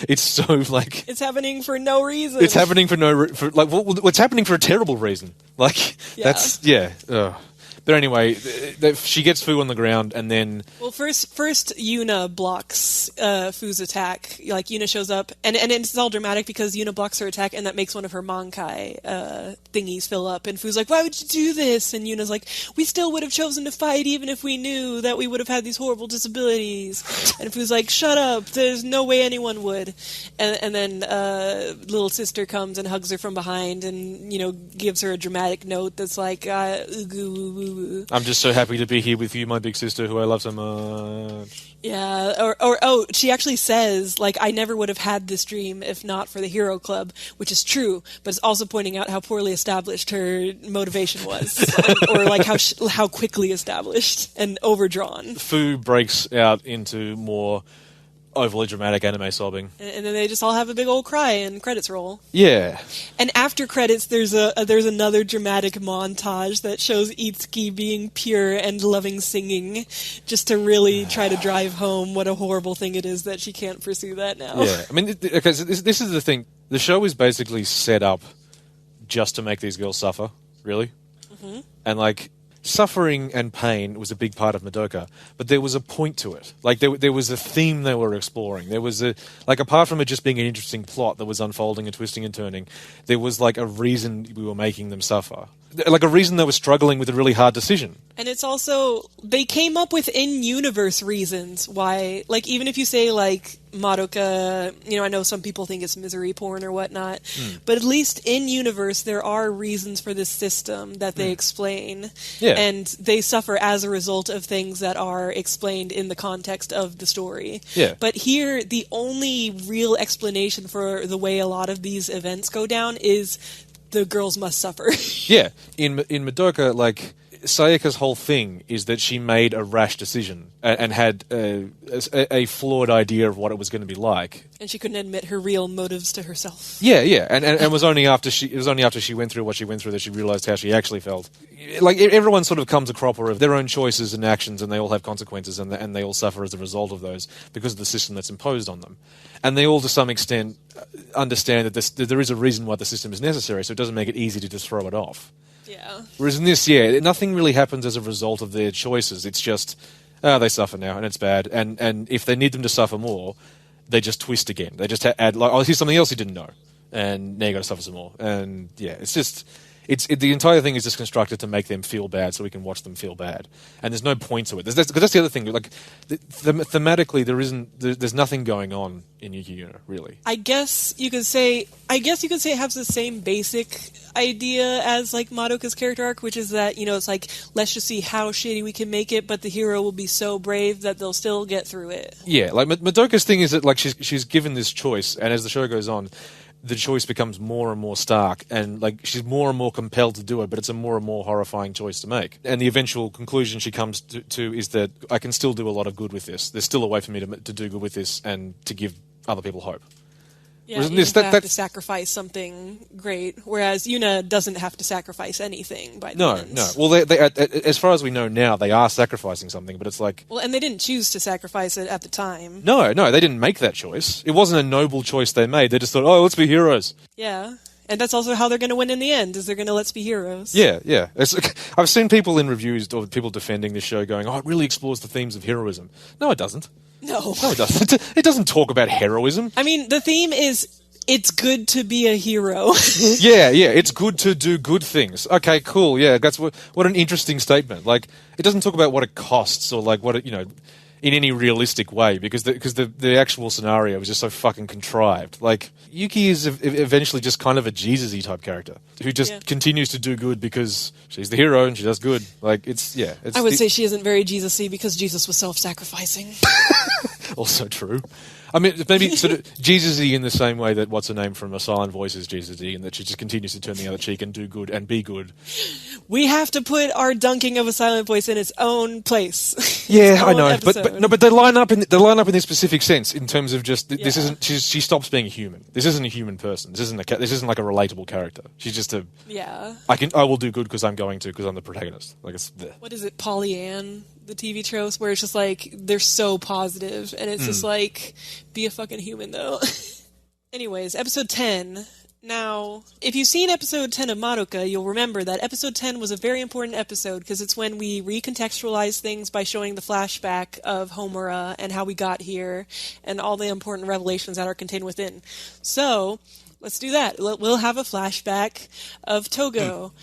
Speaker 2: It's so, like...
Speaker 1: It's happening for no reason.
Speaker 2: It's happening for no... it's happening for a terrible reason. Like, that's... Yeah. Ugh. But anyway, she gets Fu on the ground, and then... Well,
Speaker 1: first Yuna blocks Fu's attack. Like, Yuna shows up, and it's all dramatic because Yuna blocks her attack, and that makes one of her Mankai thingies fill up. And Fu's like, why would you do this? And Yuna's like, we still would have chosen to fight even if we knew that we would have had these horrible disabilities. And Fu's like, shut up, there's no way anyone would. And then little sister comes and hugs her from behind and, gives her a dramatic note that's like,
Speaker 2: I'm just so happy to be here with you, my big sister, who I love so much.
Speaker 1: Yeah, she actually says, like, I never would have had this dream if not for the Hero Club, which is true, but it's also pointing out how poorly established her motivation was, or like how quickly established and overdrawn.
Speaker 2: Fu breaks out into more overly dramatic anime sobbing.
Speaker 1: And then they just all have a big old cry and credits roll.
Speaker 2: Yeah.
Speaker 1: And after credits, there's another dramatic montage that shows Itsuki being pure and loving singing, just to really try to drive home what a horrible thing it is that she can't pursue that now.
Speaker 2: Yeah. I mean, okay, so this is the thing. The show is basically set up just to make these girls suffer, really. Mm-hmm. And, like, suffering and pain was a big part of Madoka, but there was a point to it. Like, there was a theme they were exploring. There was apart from it just being an interesting plot that was unfolding and twisting and turning, there was, like, a reason we were making them suffer. Like, a reason they were struggling with a really hard decision.
Speaker 1: And it's also, they came up with in-universe reasons why, like, even if you say, like, Madoka, I know some people think it's misery porn or whatnot, but at least in-universe there are reasons for this system that they explain, and they suffer as a result of things that are explained in the context of the story.
Speaker 2: Yeah.
Speaker 1: But here, the only real explanation for the way a lot of these events go down is the girls must suffer.
Speaker 2: Yeah. In Madoka, like, Sayaka's whole thing is that she made a rash decision and had a flawed idea of what it was going to be like.
Speaker 1: And she couldn't admit her real motives to herself.
Speaker 2: Yeah, and it was only after she went through what she went through that she realized how she actually felt. Like, everyone sort of comes a cropper of their own choices and actions, and they all have consequences, and they all suffer as a result of those because of the system that's imposed on them. And they all, to some extent, understand that there is a reason why the system is necessary, so it doesn't make it easy to just throw it off.
Speaker 1: Yeah.
Speaker 2: Whereas in this, nothing really happens as a result of their choices. It's just, they suffer now, and it's bad. And if they need them to suffer more, they just twist again. They just add, like, oh, here's something else you didn't know, and now you got to suffer some more. And yeah, it's just, the entire thing is just constructed to make them feel bad, so we can watch them feel bad. And there's no point to it. Because that's the other thing. Like, thematically, there's nothing going on in Yuki Yuna, really.
Speaker 1: I guess you could say it has the same basic idea as, like, Madoka's character arc, which is that, it's like, let's just see how shitty we can make it, but the hero will be so brave that they'll still get through it. Yeah,
Speaker 2: like, Madoka's thing is that, like, she's given this choice, and as the show goes on, the choice becomes more and more stark, and, like, she's more and more compelled to do it, but it's a more and more horrifying choice to make. And the eventual conclusion she comes to is that I can still do a lot of good with this. There's still a way for me to do good with this and to give other people hope.
Speaker 1: Yeah, you have to sacrifice something great, whereas Yuna doesn't have to sacrifice anything by the end.
Speaker 2: No. Well, they, as far as we know now, they are sacrificing something, but it's like...
Speaker 1: Well, and they didn't choose to sacrifice it at the time.
Speaker 2: No, they didn't make that choice. It wasn't a noble choice they made. They just thought, let's be heroes.
Speaker 1: Yeah. And that's also how they're going to win in the end, is they're going to let's be heroes.
Speaker 2: Yeah. I've seen people in reviews or people defending this show going, it really explores the themes of heroism. No, it doesn't.
Speaker 1: No,
Speaker 2: it doesn't. It doesn't talk about heroism.
Speaker 1: I mean, the theme is it's good to be a hero.
Speaker 2: yeah, it's good to do good things. Okay, cool. Yeah, that's what an interesting statement. Like, it doesn't talk about what it costs or, like, what it, in any realistic way, because the actual scenario is just so fucking contrived. Like, Yuki is eventually just kind of a Jesus-y type character who just continues to do good because she's the hero and she does good. Like,
Speaker 1: I would say she isn't very Jesus-y because Jesus was self-sacrificing.
Speaker 2: Also true. I mean, maybe sort of Jesus-y in the same way that what's her name from A Silent Voice is Jesus-y, and that she just continues to turn the other cheek and do good and be good.
Speaker 1: We have to put our dunking of A Silent Voice in its own place.
Speaker 2: Yeah, I know, but they line up in this specific sense in terms of just this isn't. She stops being a human. This isn't a human person. This isn't like a relatable character. She's just a.
Speaker 1: Yeah.
Speaker 2: I will do good because I'm going to because I'm the protagonist. Like it's.
Speaker 1: What is it, Pollyann? The TV shows where it's just like they're so positive, and it's just like be a fucking human though. Anyways, episode 10. Now, if you've seen episode 10 of Madoka, you'll remember that episode 10 was a very important episode because it's when we recontextualize things by showing the flashback of Homura and how we got here and all the important revelations that are contained within. So, let's do that. We'll have a flashback of Togo.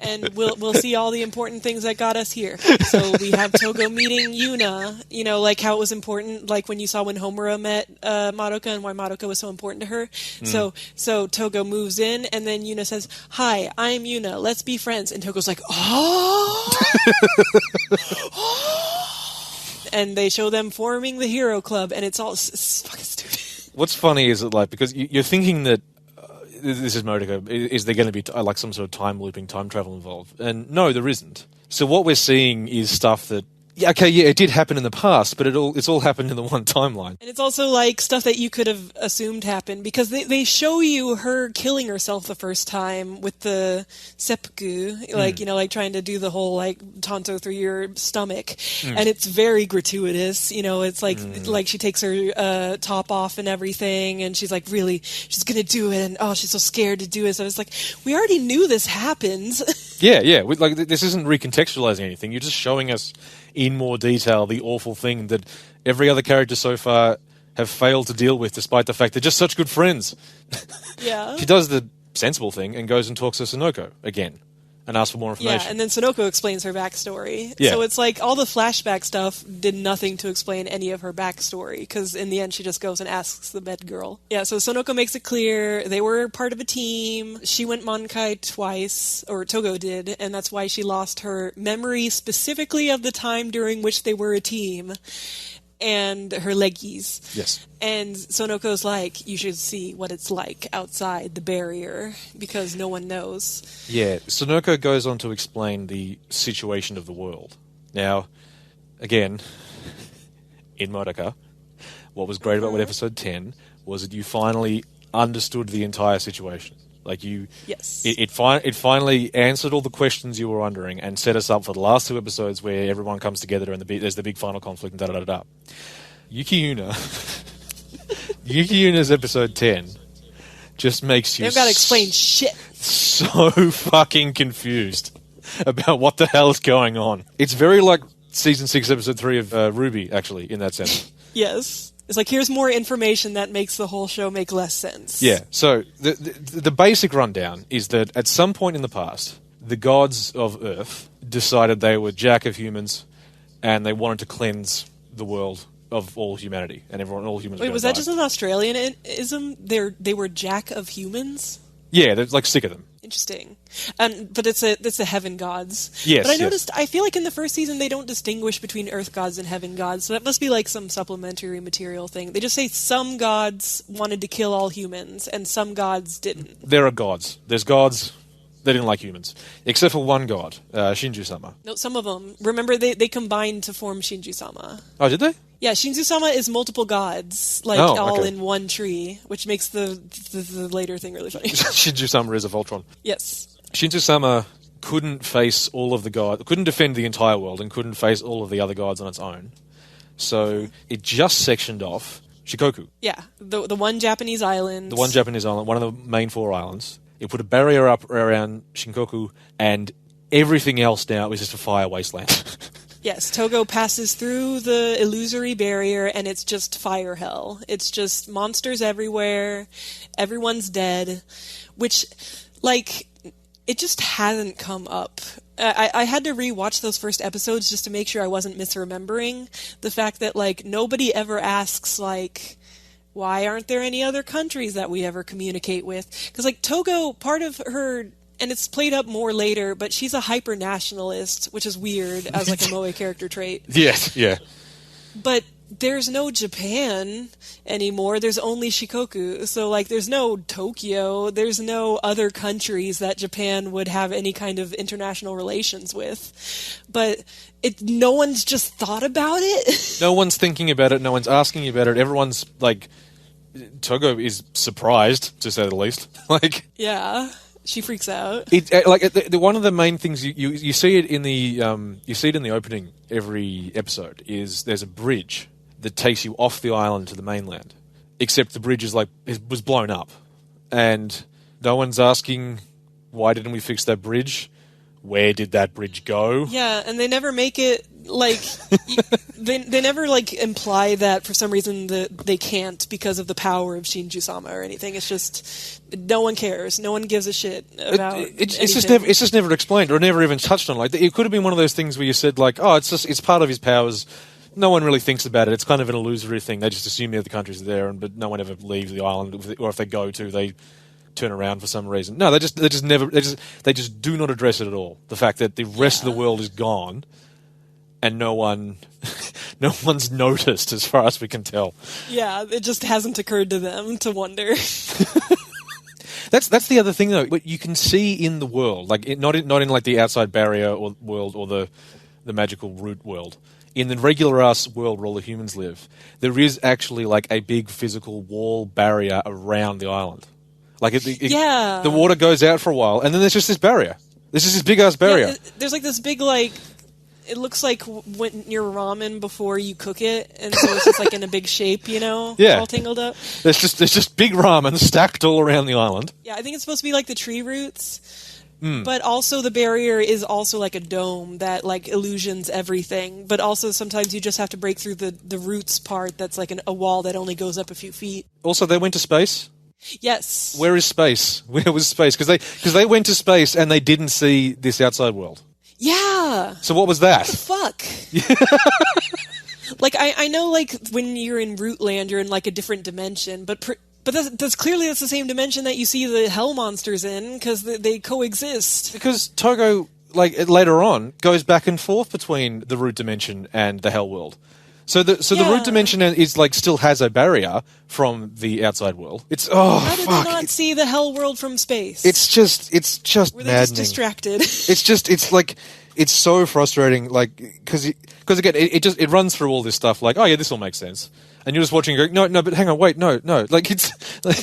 Speaker 1: And we'll see all the important things that got us here. So we have Togo meeting Yuna, like how it was important, like when you saw when Homura met Madoka and why Madoka was so important to her. So Togo moves in, and then Yuna says, "Hi, I'm Yuna. Let's be friends." And Togo's like, "Oh!" And they show them forming the Hero Club, and it's fucking stupid.
Speaker 2: What's funny is that, like, because you're thinking that this is Madoka, is there going to be like some sort of time looping, time travel involved? And no, there isn't. So what we're seeing is stuff that Yeah, okay, yeah, it did happen in the past, but it's all happened in the one timeline.
Speaker 1: And it's also like stuff that you could have assumed happened, because they show you her killing herself the first time with the seppuku, like, like trying to do the whole like tanto through your stomach. And it's very gratuitous, it's like she takes her top off and everything, and she's like, really, she's gonna do it, and oh, she's so scared to do it. So it's like, we already knew this happens.
Speaker 2: Yeah. Like, this isn't recontextualizing anything. You're just showing us in more detail the awful thing that every other character so far have failed to deal with, despite the fact they're just such good friends.
Speaker 1: Yeah.
Speaker 2: She does the sensible thing and goes and talks to Sonoko again and asks for more information.
Speaker 1: Yeah, and then Sonoko explains her backstory.
Speaker 2: Yeah.
Speaker 1: So it's like all the flashback stuff did nothing to explain any of her backstory, because in the end she just goes and asks the med girl. Yeah, so Sonoko makes it clear they were part of a team. She went Mankai twice, or Togo did, and that's why she lost her memory specifically of the time during which they were a team. And her leggies.
Speaker 2: Yes.
Speaker 1: And Sonoko's like, you should see what it's like outside the barrier, because no one knows.
Speaker 2: Yeah, Sonoko goes on to explain the situation of the world. Now, again, in Madoka, what was great about episode 10 was that you finally understood the entire situation. Like,
Speaker 1: Yes.
Speaker 2: It finally answered all the questions you were wondering and set us up for the last 2 episodes where everyone comes together and there's the big final conflict and da-da-da-da. Yuki Yuna's episode 10 just makes you...
Speaker 1: They've got to explain shit.
Speaker 2: So fucking confused about what the hell is going on. It's very like season 6, episode 3 of Ruby, actually, in that sense.
Speaker 1: Yes. It's like, here's more information that makes the whole show make less sense.
Speaker 2: Yeah, so the basic rundown is that at some point in the past, the gods of Earth decided they were jack of humans, and they wanted to cleanse the world of all humanity, and all humans.
Speaker 1: Wait, was that just an Australianism? They were jack of humans?
Speaker 2: Yeah, they're like sick of them.
Speaker 1: Interesting. But it's the heaven gods.
Speaker 2: Yes.
Speaker 1: But I noticed, I feel like in the first season they don't distinguish between earth gods and heaven gods, so that must be like some supplementary material thing. They just say some gods wanted to kill all humans, and some gods didn't.
Speaker 2: There are gods. There's gods. They didn't like humans. Except for one god, Shinju-sama.
Speaker 1: No, some of them. Remember, they combined to form Shinju-sama.
Speaker 2: Oh, did they?
Speaker 1: Yeah, Shinju-sama is multiple gods, like all in one tree, which makes the later thing really funny.
Speaker 2: Shinju-sama is a Voltron.
Speaker 1: Yes.
Speaker 2: Shinju-sama couldn't face all of the gods, couldn't defend the entire world, and couldn't face all of the other gods on its own. So it just sectioned off Shikoku.
Speaker 1: Yeah, the one Japanese island.
Speaker 2: The one Japanese island, one of the main 4 islands. It put a barrier up around Shinkoku, and everything else now was just a fire wasteland.
Speaker 1: Yes, Togo passes through the illusory barrier, and it's just fire hell. It's just monsters everywhere, everyone's dead, which, like, it just hasn't come up. I had to rewatch those first episodes just to make sure I wasn't misremembering the fact that, like, nobody ever asks, like, why aren't there any other countries that we ever communicate with? Because, like, Togo, part of her... And it's played up more later, but she's a hyper-nationalist, which is weird as, like, a Moe character trait.
Speaker 2: Yes, yeah.
Speaker 1: But there's no Japan anymore. There's only Shikoku. So, like, there's no Tokyo. There's no other countries that Japan would have any kind of international relations with. But no one's just thought about it.
Speaker 2: No one's thinking about it. No one's asking about it. Everyone's, like... Togo is surprised, to say the least. Like...
Speaker 1: Yeah. She freaks out.
Speaker 2: One of the main things you see it in the opening every episode is there's a bridge that takes you off the island to the mainland, except the bridge was blown up, and no one's asking why didn't we fix that bridge? Where did that bridge go?
Speaker 1: Yeah, and they never make it like they never like imply that for some reason that they can't because of the power of Shinju-sama or anything. It's just no one cares. No one gives a shit about
Speaker 2: it's just never explained or never even touched on. Like, it could have been one of those things where you said like, oh, it's part of his powers. No one really thinks about it. It's kind of an illusory thing. They just assume the other countries are there, but no one ever leaves the island, or if they go to, they turn around for some reason. No, they just do not address it at all. The fact that the rest of the world is gone, and no one's noticed, as far as we can tell.
Speaker 1: Yeah, it just hasn't occurred to them to wonder.
Speaker 2: That's the other thing, though. What you can see in the world, like not in like the outside barrier or world or the magical root world, in the regular ass world where all the humans live, there is actually like a big physical wall barrier around the island. Like the water goes out for a while, and then there's just this barrier. This is this big ass barrier.
Speaker 1: Yeah, there's like this big like. It looks like when your ramen before you cook it, and so it's just like in a big shape, you know, all tangled up.
Speaker 2: There's just big ramen stacked all around the island.
Speaker 1: Yeah, I think it's supposed to be like the tree roots, but also the barrier is also like a dome that like illusions everything. But also sometimes you just have to break through the roots part. That's like a wall that only goes up a few feet.
Speaker 2: Also, they went to space.
Speaker 1: Yes.
Speaker 2: Where is space? Where was space? Because they went to space and they didn't see this outside world.
Speaker 1: Yeah.
Speaker 2: So what was that?
Speaker 1: What the fuck? Like, I know, like, when you're in Rootland, you're in, like, a different dimension, but that's clearly the same dimension that you see the hell monsters in, because they coexist.
Speaker 2: Because Togo, like, later on, goes back and forth between the root dimension and the hell world. So the root dimension is, like, still has a barrier from the outside worworld. It's,
Speaker 1: How did they not see the hell world from space?
Speaker 2: It's just
Speaker 1: Were
Speaker 2: maddening.
Speaker 1: they just distracted?
Speaker 2: It's so frustrating, like, because again, it runs through all this stuff, like, oh yeah, this all makes sense. And you're just watching and going, no, but hang on, wait, no. Like, it's, like,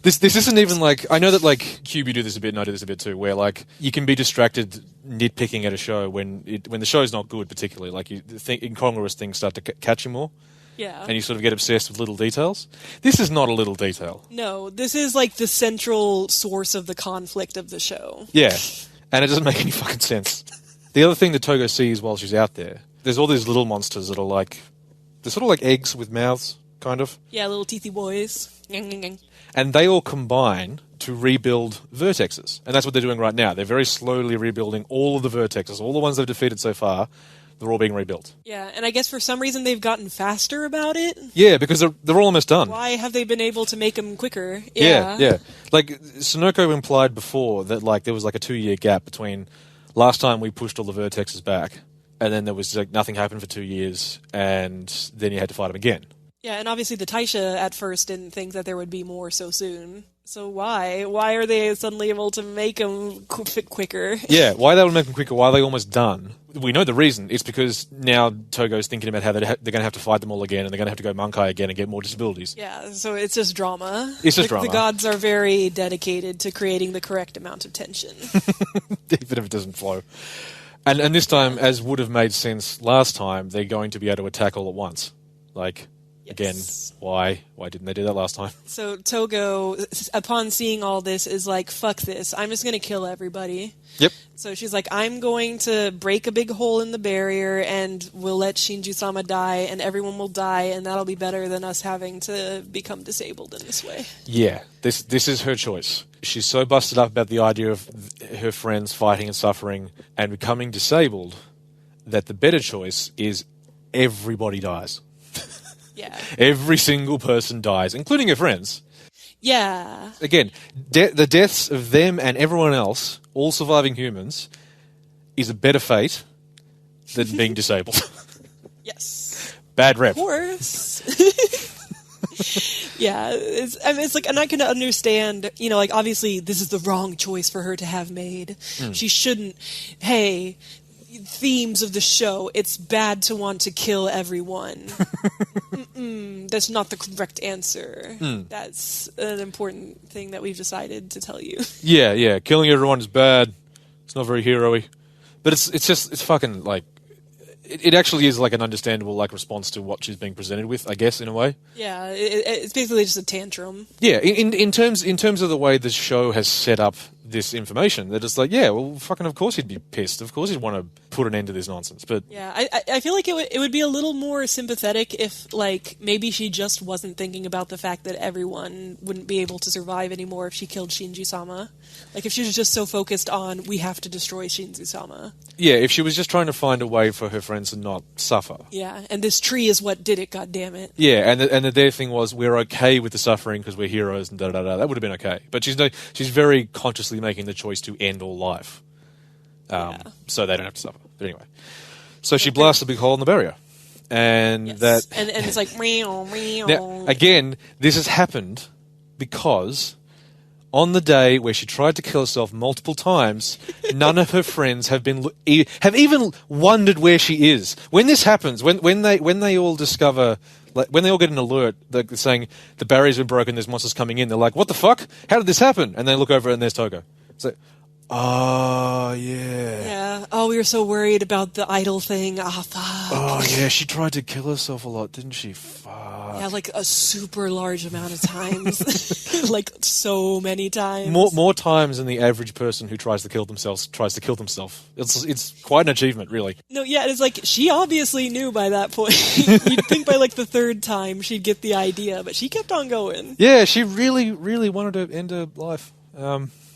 Speaker 2: this isn't even like, I know that, like, Cube, you do this a bit, and I do this a bit too, where, like, you can be distracted nitpicking at a show when the show's not good, particularly. Like, you think incongruous things start to catch you more.
Speaker 1: Yeah.
Speaker 2: And you sort of get obsessed with little details. This is not a little detail.
Speaker 1: No, this is, like, the central source of the conflict of the show.
Speaker 2: Yeah. And it doesn't make any fucking sense. The other thing that Togo sees while she's out there, there's all these little monsters that are like, they're sort of like eggs with mouths, kind of.
Speaker 1: Yeah, little teethy boys.
Speaker 2: And they all combine to rebuild vertexes. And that's what they're doing right now. They're very slowly rebuilding all of the vertexes. All the ones they've defeated so far, they're all being rebuilt.
Speaker 1: Yeah, and I guess for some reason they've gotten faster about it.
Speaker 2: Yeah, because they're all almost done.
Speaker 1: Why have they been able to make them quicker?
Speaker 2: Yeah. Like, Sonoko implied before that, like, there was like a 2-year gap between last time we pushed all the vertexes back, and then there was, like, nothing happened for 2 years, and then you had to fight them again.
Speaker 1: Yeah, and obviously the Taisha at first didn't think that there would be more so soon. So why? Why are they suddenly able to make them quicker?
Speaker 2: Yeah, why they would make them quicker? Why are they almost done? We know the reason. It's because now Togo's thinking about how they're going to have to fight them all again, and they're going to have to go Mankai again and get more disabilities.
Speaker 1: Yeah, so it's just drama.
Speaker 2: It's just drama.
Speaker 1: The gods are very dedicated to creating the correct amount of tension.
Speaker 2: Even if it doesn't flow. And this time, as would have made sense last time, they're going to be able to attack all at once. Like... Again, why didn't they do that last time?
Speaker 1: So Togo, upon seeing all this, is like, fuck this. I'm just going to kill everybody.
Speaker 2: Yep.
Speaker 1: So she's like, I'm going to break a big hole in the barrier and we'll let Shinju-sama die and everyone will die and that'll be better than us having to become disabled in this way.
Speaker 2: Yeah, this is her choice. She's so busted up about the idea of her friends fighting and suffering and becoming disabled that the better choice is everybody dies.
Speaker 1: Yeah.
Speaker 2: Every single person dies, including her friends.
Speaker 1: Yeah.
Speaker 2: Again, the deaths of them and everyone else, all surviving humans, is a better fate than being disabled.
Speaker 1: Yes.
Speaker 2: Bad rep.
Speaker 1: Of course. Yeah. It's like, and I can understand, you know, like, obviously this is the wrong choice for her to have made. She shouldn't, hey... themes of the show, it's bad to want to kill everyone. That's not the correct answer. That's an important thing that we've decided to tell you.
Speaker 2: Yeah, killing everyone is bad. It's not very hero-y. But it's fucking, like, it actually is, like, an understandable, like, response to what she's being presented with, I guess, in a way.
Speaker 1: Yeah, it's basically just a tantrum.
Speaker 2: Yeah, in terms of the way the show has set up this information, that it's like, yeah, well, fucking of course he'd be pissed. Of course he'd want to put an end to this nonsense. But
Speaker 1: yeah, I feel like it would be a little more sympathetic if, like, maybe she just wasn't thinking about the fact that everyone wouldn't be able to survive anymore if she killed Shinju-sama. Like, if she was just so focused on, we have to destroy Shinju-sama.
Speaker 2: Yeah, if she was just trying to find a way for her friends to not suffer.
Speaker 1: Yeah, and this tree is what did it, goddammit.
Speaker 2: Yeah, and their thing was, we're okay with the suffering because we're heroes and da-da-da-da. That would have been okay. But she's very consciously making the choice to end all life. So they don't have to suffer. But anyway. So she blasts a big hole in the barrier. And
Speaker 1: yes. And it's like, meow, meow.
Speaker 2: Now, again, this has happened because on the day where she tried to kill herself multiple times, none of her friends have even wondered where she is. When this happens, when they all discover, like, when they all get an alert saying the barrier's been broken, there's monsters coming in, they're like, "What the fuck? How did this happen?" And they look over and there's Togo. It's like, oh, yeah.
Speaker 1: Yeah. Oh, we were so worried about the idol thing. Ah, fuck.
Speaker 2: Oh, yeah, she tried to kill herself a lot, didn't she? Fuck.
Speaker 1: Yeah, like a super large amount of times. Like, so many times.
Speaker 2: More times than the average person who tries to kill themselves. It's quite an achievement, really.
Speaker 1: No, yeah, it's like, she obviously knew by that point. You'd think by, like, the third time she'd get the idea, but she kept on going.
Speaker 2: Yeah, she really, really wanted to end her life.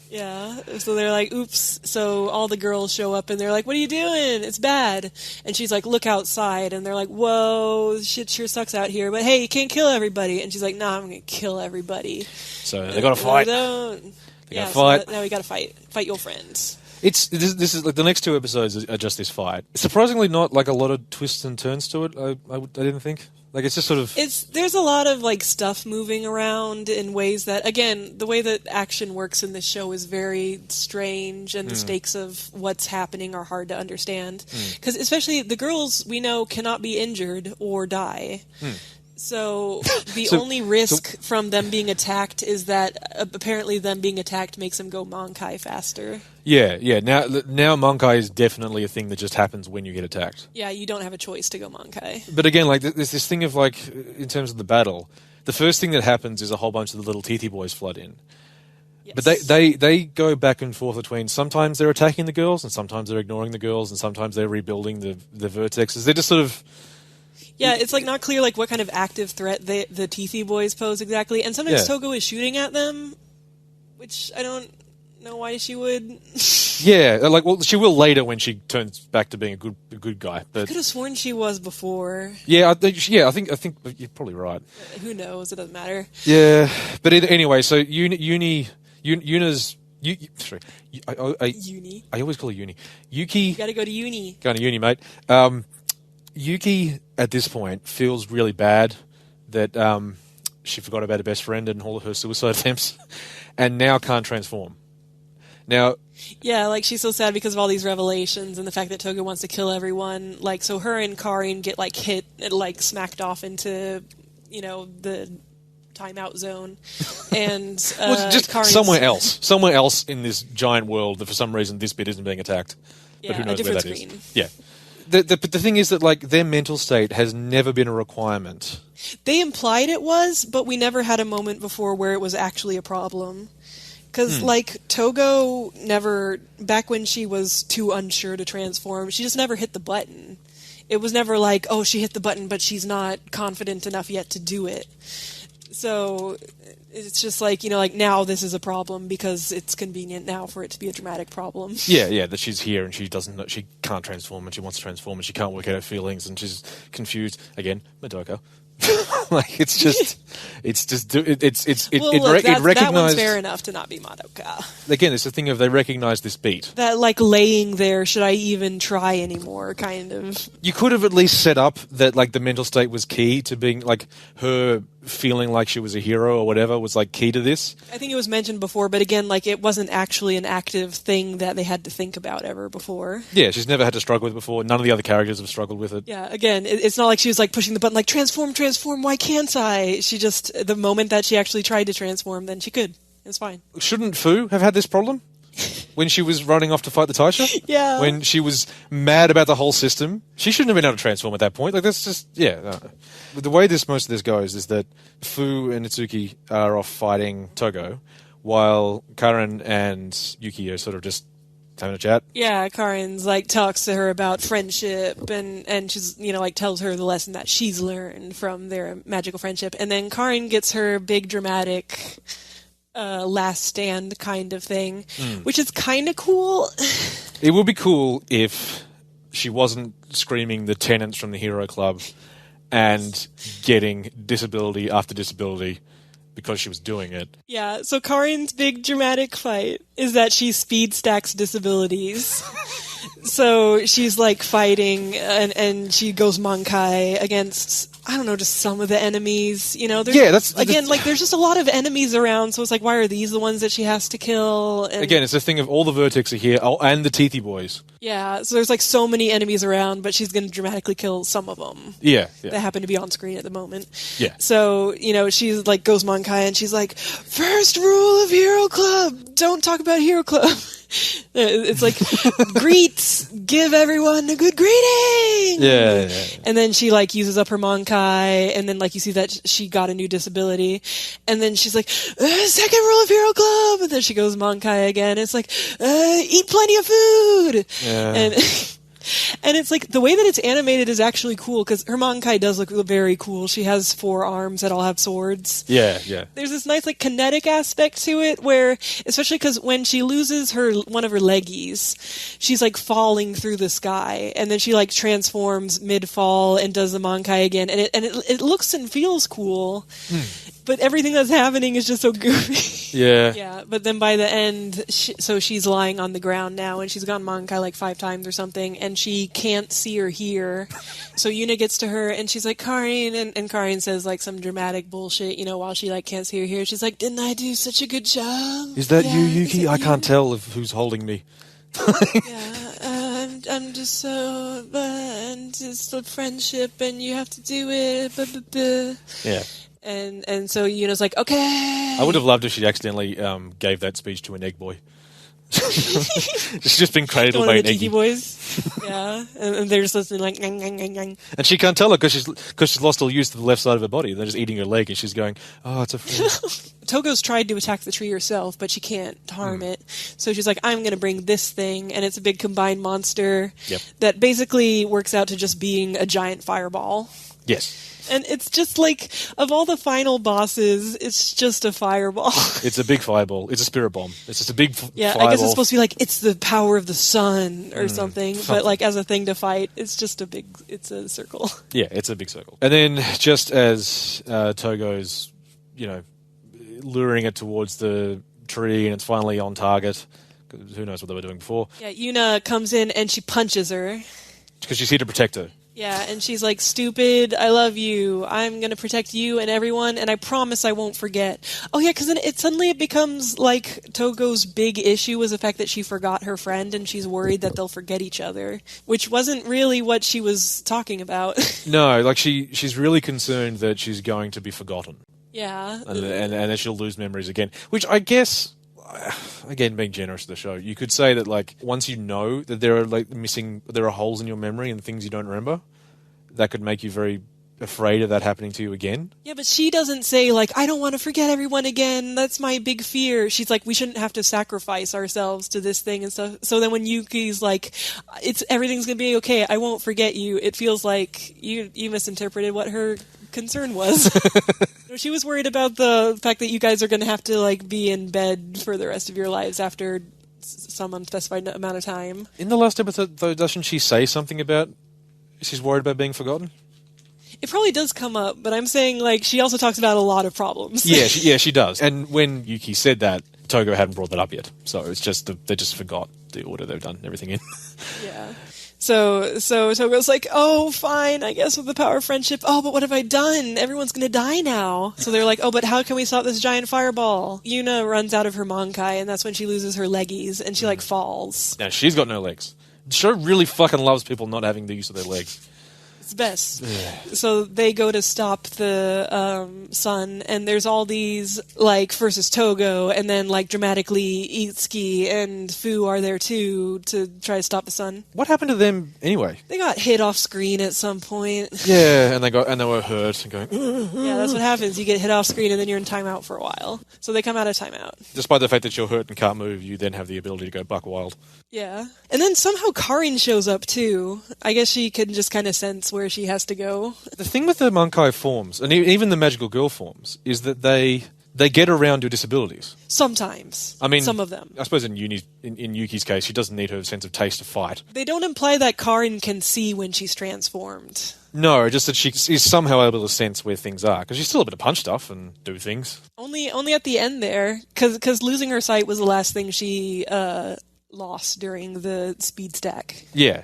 Speaker 1: Yeah, so they're like, oops. So all the girls show up and they're like, what are you doing? It's bad. And she's like, look outside. And they're like, whoa, shit sure sucks out here. But hey, you can't kill everybody. And she's like, nah, I'm going to kill everybody.
Speaker 2: So they got to fight.
Speaker 1: They
Speaker 2: got to fight.
Speaker 1: So now we got to fight. Fight your friends.
Speaker 2: This is like the next two episodes are just this fight. Surprisingly, not like a lot of twists and turns to it. I didn't think. Like, it's just sort of...
Speaker 1: There's a lot of, like, stuff moving around in ways that, again, the way that action works in this show is very strange, and the stakes of what's happening are hard to understand. Because especially the girls, we know, cannot be injured or die. So the only risk from them being attacked is that apparently them being attacked makes them go Monkai faster.
Speaker 2: Yeah. Now Monkai is definitely a thing that just happens when you get attacked. Yeah,
Speaker 1: you don't have a choice to go Monkai.
Speaker 2: But again, like, there's this thing of, like, in terms of the battle, the first thing that happens is a whole bunch of the little teethy boys flood in. Yes. But they go back and forth between, sometimes they're attacking the girls, and sometimes they're ignoring the girls, and sometimes they're rebuilding the vertexes. They're just sort of...
Speaker 1: Yeah, it's like not clear like what kind of active threat the teethy boys pose exactly, and sometimes Togo is shooting at them, which I don't know why she would.
Speaker 2: Yeah, like, well, she will later when she turns back to being a good guy. But
Speaker 1: I could have sworn she was before.
Speaker 2: Yeah, I think you're probably right.
Speaker 1: Who knows? It doesn't matter.
Speaker 2: Yeah, but anyway, so Yuna's. Sorry,
Speaker 1: Uni.
Speaker 2: I always call her Uni. Yuki.
Speaker 1: You gotta go to uni.
Speaker 2: Going to uni, mate. Yuki, at this point, feels really bad that she forgot about her best friend and all of her suicide attempts, and now can't transform. Now...
Speaker 1: Yeah, like, she's so sad because of all these revelations and the fact that Toga wants to kill everyone. Like, so her and Karin get, like, hit and, like, smacked off into, the timeout zone. And
Speaker 2: just
Speaker 1: Karin's...
Speaker 2: somewhere else in this giant world that for some reason this bit isn't being attacked.
Speaker 1: Yeah,
Speaker 2: but who knows
Speaker 1: a different
Speaker 2: where that
Speaker 1: screen.
Speaker 2: is. Yeah. But the thing is that, like, their mental state has never been a requirement.
Speaker 1: They implied it was, but we never had a moment before where it was actually a problem. Because, like, Togo never, back when she was too unsure to transform, she just never hit the button. It was never like, oh, she hit the button, but she's not confident enough yet to do it. So it's just like, like, now this is a problem because it's convenient now for it to be a dramatic problem.
Speaker 2: Yeah, that she's here and she doesn't know, she can't transform and she wants to transform and she can't work out her feelings and she's confused. Again, Madoka. Like, it recognized...
Speaker 1: That one's fair enough to not be Madoka.
Speaker 2: Again, it's the thing of they recognize this beat.
Speaker 1: That, like, laying there, should I even try anymore, kind of.
Speaker 2: You could have at least set up that, like, the mental state was key to being, like, her feeling like she was a hero or whatever was, like, key to this.
Speaker 1: I think it was mentioned before, but again, like, it wasn't actually an active thing that they had to think about ever before.
Speaker 2: Yeah, she's never had to struggle with it before. None of the other characters have struggled with it.
Speaker 1: Yeah, again, it's not like she was, like, pushing the button, like, transform, why can't I? She just, the moment that she actually tried to transform, then she could. It's fine.
Speaker 2: Shouldn't Fu have had this problem? When she was running off to fight the Taisha?
Speaker 1: Yeah.
Speaker 2: When she was mad about the whole system? She shouldn't have been able to transform at that point. Like, that's just... Yeah. The way most of this goes is that Fu and Itsuki are off fighting Togo, while Karin and Yuki are sort of just having a chat.
Speaker 1: Yeah, Karin's, like, talks to her about friendship, and she's, like, tells her the lesson that she's learned from their magical friendship. And then Karin gets her big dramatic... last stand kind of thing, which is kind of cool.
Speaker 2: It would be cool if she wasn't screaming the tenants from the Hero Club and getting disability after disability because she was doing it.
Speaker 1: Yeah, so Karin's big dramatic fight is that she speed stacks disabilities. So she's, like, fighting, and she goes Monkai against I don't know, just some of the enemies, you know.
Speaker 2: That's
Speaker 1: again, like, there's just a lot of enemies around, so it's like, why are these the ones that she has to kill? And,
Speaker 2: again, it's a thing of all the Vertex are here, and the Teethy boys.
Speaker 1: Yeah, so there's like so many enemies around, but she's going to dramatically kill some of them.
Speaker 2: Yeah.
Speaker 1: That happen to be on screen at the moment.
Speaker 2: Yeah.
Speaker 1: So, you know, she's like, goes Monkai, and she's like, first rule of Hero Club, don't talk about Hero Club. It's like, greets, give everyone a good greeting.
Speaker 2: Yeah.
Speaker 1: And then she like uses up her Monkai, and then like you see that she got a new disability, and then she's like, second rule of Hero Club, and then she goes Monkai again. It's like, eat plenty of food.
Speaker 2: Yeah.
Speaker 1: And it's like, the way that it's animated is actually cool, because her Monkai does look very cool. She has 4 arms that all have swords.
Speaker 2: Yeah.
Speaker 1: There's this nice, like, kinetic aspect to it, where, especially because when she loses one of her leggies, she's, like, falling through the sky, and then she, like, transforms mid-fall and does the Monkai again, and it looks and feels cool. But everything that's happening is just so goofy.
Speaker 2: Yeah.
Speaker 1: But then by the end, so she's lying on the ground now, and she's gone Monkai like 5 times or something, and she can't see or hear. So Yuna gets to her, and she's like, Karin, and Karin says like some dramatic bullshit, you know, while she like can't see or hear. She's like, didn't I do such a good job?
Speaker 2: Is that you, Yuki? I can't tell who's holding me.
Speaker 1: I'm just so, and it's a friendship, and you have to do it. Blah, blah, blah.
Speaker 2: Yeah.
Speaker 1: And so Yuna's like, okay.
Speaker 2: I would have loved if she accidentally gave that speech to an egg boy. She's just been cradled by an eggy.
Speaker 1: Boys. Yeah. And they're just listening like, ngang, ngang, ngang, ngang.
Speaker 2: And she can't tell her because she's lost all use to the left side of her body. They're just eating her leg, and she's going, oh, it's a friend.
Speaker 1: Togo's tried to attack the tree herself, but she can't harm it. So she's like, I'm going to bring this thing, and it's a big combined monster that basically works out to just being a giant fireball.
Speaker 2: Yes.
Speaker 1: And it's just like, of all the final bosses, it's just a fireball.
Speaker 2: It's a big fireball. It's a spirit bomb. It's just a big fireball.
Speaker 1: I guess it's supposed to be like, it's the power of the sun or something. But like, as a thing to fight, it's just it's a circle. Yeah,
Speaker 2: it's a big circle. And then just as Togo's, you know, luring it towards the tree, and it's finally on target, who knows what they were doing before.
Speaker 1: Yeah, Yuna comes in and she punches her.
Speaker 2: Because she's here to protect her.
Speaker 1: Yeah, and she's like, stupid, I love you, I'm going to protect you and everyone, and I promise I won't forget. Oh yeah, because then it becomes like Togo's big issue was the fact that she forgot her friend, and she's worried that they'll forget each other, which wasn't really what she was talking about.
Speaker 2: No, like she's really concerned that she's going to be forgotten.
Speaker 1: Yeah.
Speaker 2: And that she'll lose memories again, which I guess... Again, being generous to the show, you could say that like once you know that there are holes in your memory and things you don't remember, that could make you very afraid of that happening to you again.
Speaker 1: Yeah, but she doesn't say like, I don't want to forget everyone again, that's my big fear. She's like, we shouldn't have to sacrifice ourselves to this thing and stuff. So then when Yuki's like, everything's gonna be okay, I won't forget you, it feels like you misinterpreted what her concern was. She was worried about the fact that you guys are going to have to like be in bed for the rest of your lives after some unspecified amount of time.
Speaker 2: In the last episode, though, doesn't she say something about she's worried about being forgotten?
Speaker 1: It probably does come up, but I'm saying like she also talks about a lot of problems.
Speaker 2: Yeah, she does. And when Yuki said that, Togo hadn't brought that up yet, so it's just they just forgot the order they've done everything in.
Speaker 1: Yeah. So Togo's like, oh, fine, I guess with the power of friendship. Oh, but what have I done? Everyone's going to die now. So they're like, oh, but how can we stop this giant fireball? Yuna runs out of her Monkai, and that's when she loses her leggies, and she, like, falls.
Speaker 2: Now, she's got no legs. The show really fucking loves people not having the use of their legs.
Speaker 1: It's best. So they go to stop the sun, and there's all these, like, first is Togo, and then, like, dramatically Itsuki and Fu are there, too, to try to stop the sun.
Speaker 2: What happened to them, anyway?
Speaker 1: They got hit off screen at some point.
Speaker 2: Yeah, and they were hurt and going...
Speaker 1: Yeah, that's what happens. You get hit off screen, and then you're in timeout for a while. So they come out of timeout.
Speaker 2: Despite the fact that you're hurt and can't move, you then have the ability to go buck wild.
Speaker 1: Yeah. And then somehow Karin shows up, too. I guess she can just kind of sense where she has to go. The
Speaker 2: thing with the Monkai forms, and even the Magical Girl forms, is that they get around your disabilities.
Speaker 1: Sometimes.
Speaker 2: I mean,
Speaker 1: some of them.
Speaker 2: I suppose in Yuki's case, she doesn't need her sense of taste to fight.
Speaker 1: They don't imply that Karin can see when she's transformed.
Speaker 2: No, just that she is somehow able to sense where things are, because she's still able to punch stuff and do things.
Speaker 1: Only at the end there, because losing her sight was the last thing she lost during the speed stack.
Speaker 2: Yeah.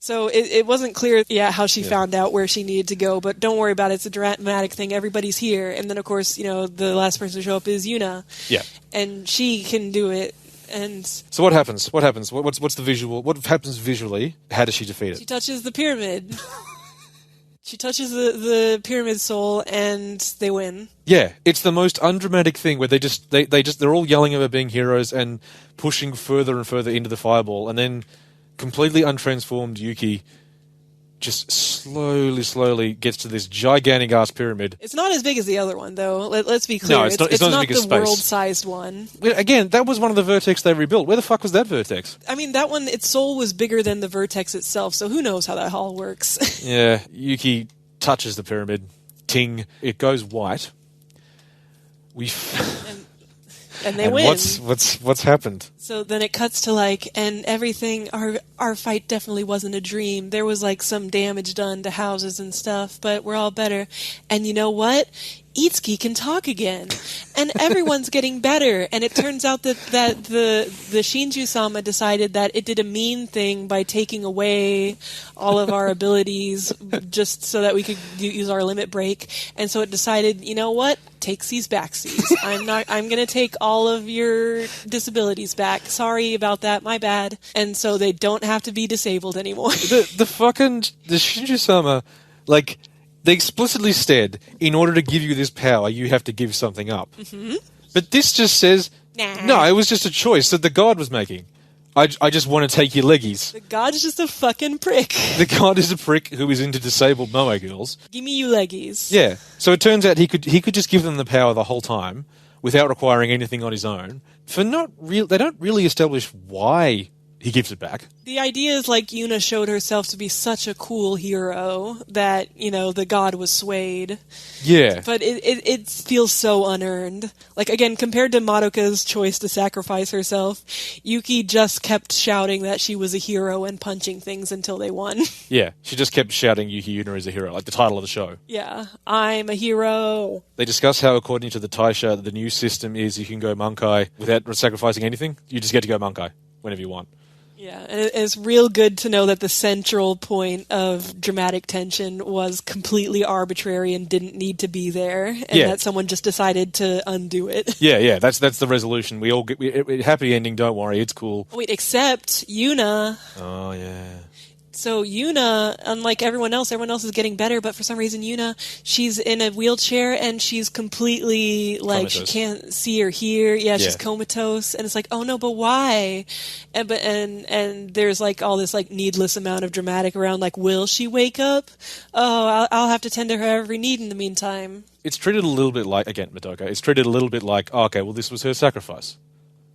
Speaker 1: So it wasn't clear, how she found out where she needed to go, but don't worry about it. It's a dramatic thing. Everybody's here. And then, of course, the last person to show up is Yuna.
Speaker 2: Yeah.
Speaker 1: And she can do it. And
Speaker 2: so what happens? What's the visual? What happens visually? How does she defeat it?
Speaker 1: She touches the pyramid. She touches the pyramid soul, and they win.
Speaker 2: Yeah, it's the most undramatic thing where they're all yelling about being heroes and pushing further and further into the fireball, and then completely untransformed Yuki just slowly gets to this gigantic ass pyramid.
Speaker 1: It's not as big as the other one, though. Let's be clear.
Speaker 2: No, it's not as big as
Speaker 1: the
Speaker 2: space.
Speaker 1: World-sized one.
Speaker 2: Again, that was one of the vertex they rebuilt. Where the fuck was that vertex?
Speaker 1: I mean, that one, its soul was bigger than the vertex itself, so who knows how that all works.
Speaker 2: Yeah, Yuki touches the pyramid. Ting. It goes white.
Speaker 1: And they win.
Speaker 2: What's happened?
Speaker 1: So then it cuts to and everything. Our fight definitely wasn't a dream. There was some damage done to houses and stuff, but we're all better. And you know what? Itsuki can talk again, and everyone's getting better. And it turns out that the Shinju-sama decided that it did a mean thing by taking away all of our abilities just so that we could use our limit break. And so it decided, you know what? Takesies backsies. I'm going to take all of your disabilities back. Sorry about that. My bad. And so they don't have to be disabled anymore.
Speaker 2: The Shinju-sama, they explicitly said, in order to give you this power, you have to give something up. Mm-hmm. But this just says, no, it was just a choice that the god was making. I just want to take your leggies.
Speaker 1: The god's just a fucking prick.
Speaker 2: The god is a prick who is into disabled moe girls.
Speaker 1: Give me you leggies.
Speaker 2: Yeah. So it turns out he could just give them the power the whole time without requiring anything on his own. They don't really establish why he gives it back.
Speaker 1: The idea is Yuna showed herself to be such a cool hero that, the god was swayed.
Speaker 2: Yeah.
Speaker 1: But it feels so unearned. Again, compared to Madoka's choice to sacrifice herself, Yuki just kept shouting that she was a hero and punching things until they won.
Speaker 2: Yeah, she just kept shouting Yuki Yuna is a hero, like the title of the show.
Speaker 1: Yeah, I'm a hero.
Speaker 2: They discuss how, according to the Taisha, the new system is you can go Mankai without sacrificing anything. You just get to go Mankai whenever you want.
Speaker 1: Yeah, and it's real good to know that the central point of dramatic tension was completely arbitrary and didn't need to be there, and that someone just decided to undo it.
Speaker 2: Yeah, that's the resolution. We all get happy ending. Don't worry, it's cool.
Speaker 1: Wait, except Yuna.
Speaker 2: Oh yeah.
Speaker 1: So Yuna, unlike everyone else is getting better, but for some reason Yuna, she's in a wheelchair and she's completely
Speaker 2: comatose.
Speaker 1: She can't see or hear. Yeah, she's comatose, and it's oh no, but why? And there's all this needless amount of dramatic around will she wake up? Oh, I'll have to tend to her every need in the meantime.
Speaker 2: It's treated a little bit like, again, Madoka. It's treated a little bit like, oh, okay, well this was her sacrifice.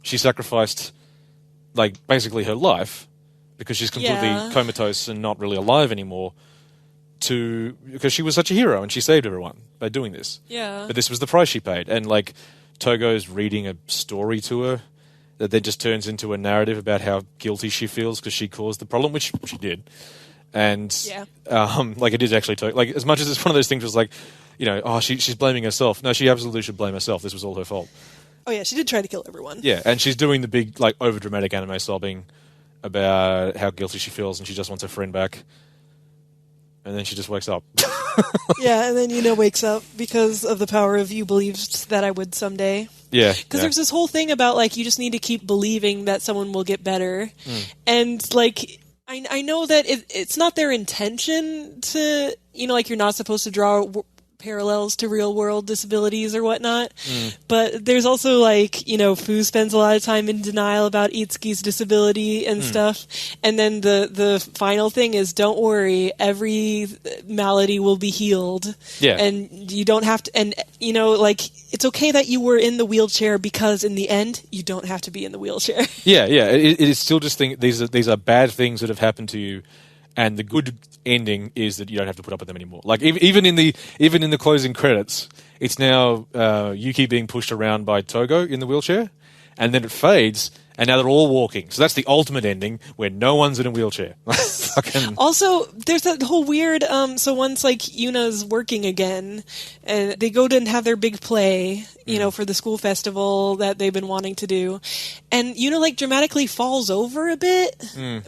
Speaker 2: She sacrificed basically her life, because she's completely comatose and not really alive anymore, because she was such a hero and she saved everyone by doing this.
Speaker 1: Yeah.
Speaker 2: But this was the price she paid. And Togo's reading a story to her that then just turns into a narrative about how guilty she feels because she caused the problem, which she did. And it is actually as much as it's one of those things was she's blaming herself. No, she absolutely should blame herself. This was all her fault.
Speaker 1: Oh yeah, she did try to kill everyone.
Speaker 2: Yeah, and she's doing the big over dramatic anime sobbing about how guilty she feels and she just wants her friend back. And then she just wakes up.
Speaker 1: Yeah, and then Yuna wakes up because of the power of you believed that I would someday.
Speaker 2: Yeah.
Speaker 1: Because there's this whole thing about you just need to keep believing that someone will get better. And I know that it's not their intention to, you're not supposed to draw parallels to real world disabilities or whatnot. But there's also Fu spends a lot of time in denial about Itsuki's disability and stuff. And then the final thing is, don't worry, every malady will be healed.
Speaker 2: Yeah.
Speaker 1: And you don't have to, and it's okay that you were in the wheelchair because in the end, you don't have to be in the wheelchair.
Speaker 2: Yeah. It is still just these are bad things that have happened to you. And the good ending is that you don't have to put up with them anymore. Even in the closing credits, it's now Yuki being pushed around by Togo in the wheelchair, and then it fades, and now they're all walking. So that's the ultimate ending where no one's in a wheelchair. fucking...
Speaker 1: Also, there's that whole weird, so once, like, Yuna's working again, and they go to and have their big play, you know, for the school festival that they've been wanting to do, and Yuna, like, dramatically falls over a bit,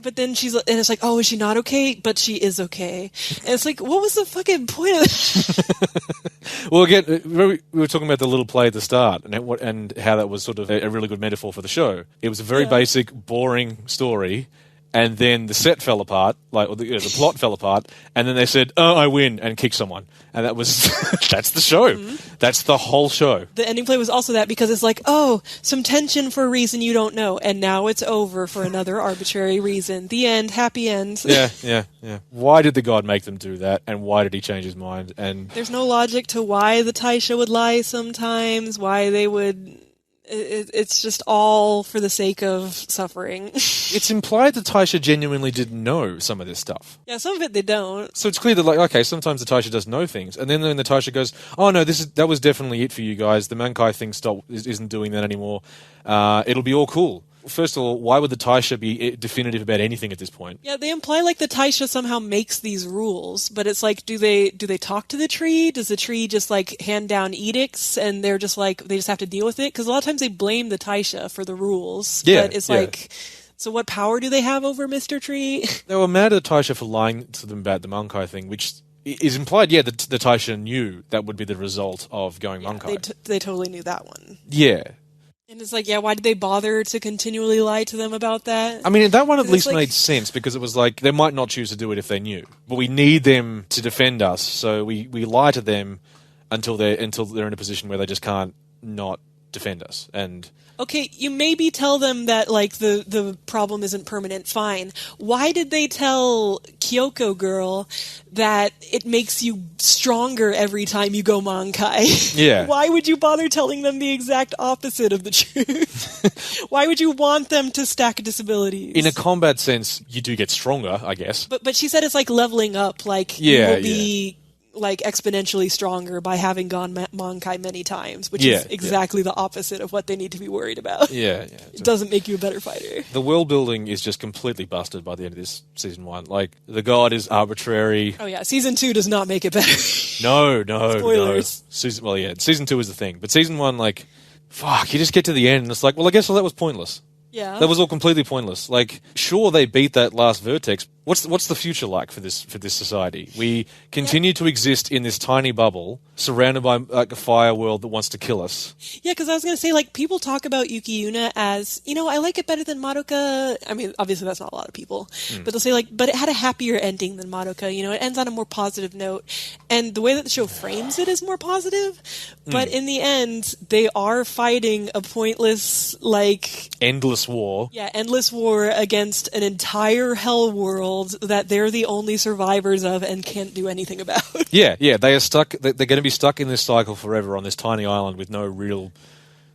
Speaker 1: but then and it's like, oh, is she not okay? But she is okay. And it's like, what was the fucking point of that?
Speaker 2: Well, again, we were talking about the little play at the start, and how that was sort of a really good metaphor for the show. It was a very basic, boring story, and then the set fell apart, or the plot fell apart, and then they said, "Oh, I win," and kick someone, and that was that's the show. That's the whole show.
Speaker 1: The ending play was also that, because it's like, oh, some tension for a reason you don't know, and now it's over for another arbitrary reason. The end, happy end.
Speaker 2: Yeah. Why did the god make them do that, and why did he change his mind? And
Speaker 1: there's no logic to why the Taisha would lie sometimes, why they would... It's just all for the sake of suffering.
Speaker 2: It's implied that Taisha genuinely didn't know some of this stuff.
Speaker 1: Yeah, some of it they don't.
Speaker 2: So it's clear that, like, okay, sometimes the Taisha does know things, and then the Taisha goes, "Oh no, that was definitely it for you guys. The Mankai thing isn't doing that anymore. It'll be all cool." First of all, why would the Taisha be definitive about anything at this point?
Speaker 1: Yeah, they imply like the Taisha somehow makes these rules, but it's like, do they talk to the tree? Does the tree just like hand down edicts, and they're just like, they just have to deal with it? Because a lot of times they blame the Taisha for the rules.
Speaker 2: Yeah,
Speaker 1: but it's like, so what power do they have over Mr. Tree?
Speaker 2: They were mad at Taisha for lying to them about the Mankai thing, which is implied. Yeah, the Taisha knew that would be the result of going Mankai.
Speaker 1: They totally knew that one.
Speaker 2: Yeah.
Speaker 1: And it's like, yeah, why did they bother to continually lie to them about that?
Speaker 2: I mean, that one at least
Speaker 1: like...
Speaker 2: made sense, because it was like, they might not choose to do it if they knew. But we need them to defend us, so we lie to them until they're in a position where they just can't not defend us. And
Speaker 1: okay, you maybe tell them that, like, the problem isn't permanent, fine. Why did they tell Kyoko Girl that it makes you stronger every time you go Mankai?
Speaker 2: Yeah.
Speaker 1: Why would you bother telling them the exact opposite of the truth? Why would you want them to stack disabilities?
Speaker 2: In a combat sense, you do get stronger, I guess.
Speaker 1: But she said it's like leveling up, like, you will be... like exponentially stronger by having gone Mankai many times, which is exactly the opposite of what they need to be worried about.
Speaker 2: Yeah.
Speaker 1: It doesn't make you a better fighter.
Speaker 2: The world building is just completely busted by the end of this season 1. Like, the god is arbitrary.
Speaker 1: Oh yeah, season 2 does not make it better.
Speaker 2: No.
Speaker 1: Spoilers.
Speaker 2: Season 2 is the thing, but season 1, like, fuck, you just get to the end and it's like, well, I guess that was pointless.
Speaker 1: Yeah.
Speaker 2: That was all completely pointless. Like, sure, they beat that last vertex. What's the future like for this society? We continue to exist in this tiny bubble, surrounded by like a fire world that wants to kill us.
Speaker 1: Yeah, because I was going to say, like, people talk about Yuki Yuna as, you know, I like it better than Madoka. I mean, obviously that's not a lot of people. But they'll say, like, but it had a happier ending than Madoka. You know, it ends on a more positive note. And the way that the show frames it is more positive. But in the end, they are fighting a pointless, like...
Speaker 2: endless war.
Speaker 1: Yeah, endless war against an entire hell world that they're the only survivors of and can't do anything about. Yeah,
Speaker 2: they are stuck. They're going to be stuck in this cycle forever on this tiny island with no real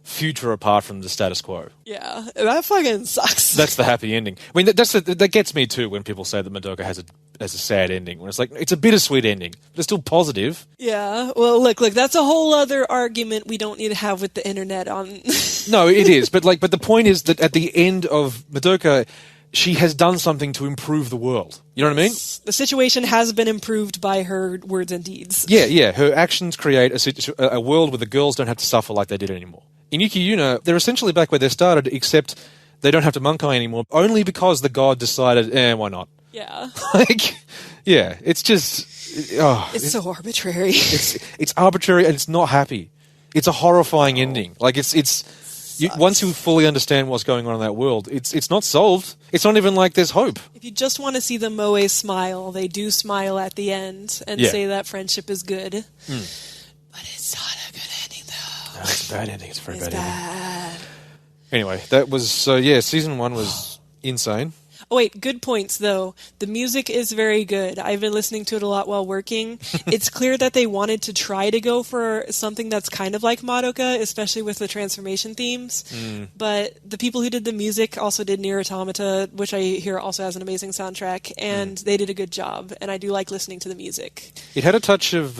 Speaker 2: future apart from the status quo.
Speaker 1: Yeah, that fucking sucks.
Speaker 2: That's the happy ending. I mean, that gets me too when people say that Madoka has a sad ending. When it's like, it's a bittersweet ending, but it's still positive.
Speaker 1: Yeah, well, look, that's a whole other argument we don't need to have with the internet on.
Speaker 2: No, it is, but the point is that at the end of Madoka, she has done something to improve the world. You know what I mean?
Speaker 1: The situation has been improved by her words and deeds.
Speaker 2: Yeah. Her actions create a world where the girls don't have to suffer like they did anymore. In Yuki Yuna, they're essentially back where they started, except they don't have to Mankai anymore, only because the god decided, why not?
Speaker 1: Yeah.
Speaker 2: It's just...
Speaker 1: it's so arbitrary.
Speaker 2: It's arbitrary and it's not happy. It's a horrifying ending. Like, once you fully understand what's going on in that world, it's not solved. It's not even like there's hope.
Speaker 1: If you just want to see the Moe smile, they do smile at the end and say that friendship is good. But it's not a good ending, though.
Speaker 2: No, it's a bad ending. It's a very bad
Speaker 1: ending.
Speaker 2: Anyway, that was... season 1 was insane.
Speaker 1: Oh, wait, good points, though. The music is very good. I've been listening to it a lot while working. It's clear that they wanted to try to go for something that's kind of like Madoka, especially with the transformation themes. But the people who did the music also did Nier Automata, which I hear also has an amazing soundtrack, and they did a good job, and I do like listening to the music.
Speaker 2: It had a touch of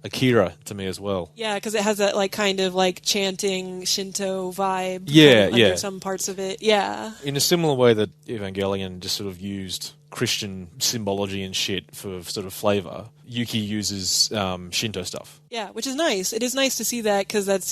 Speaker 2: Akira to me as well.
Speaker 1: Yeah, because it has that like kind of like chanting Shinto vibe
Speaker 2: under
Speaker 1: some parts of it. Yeah.
Speaker 2: In a similar way that Evangelion Italian just sort of used Christian symbology and shit for sort of flavor, Yuki uses Shinto stuff.
Speaker 1: Yeah, which is nice. It is nice to see that because that's,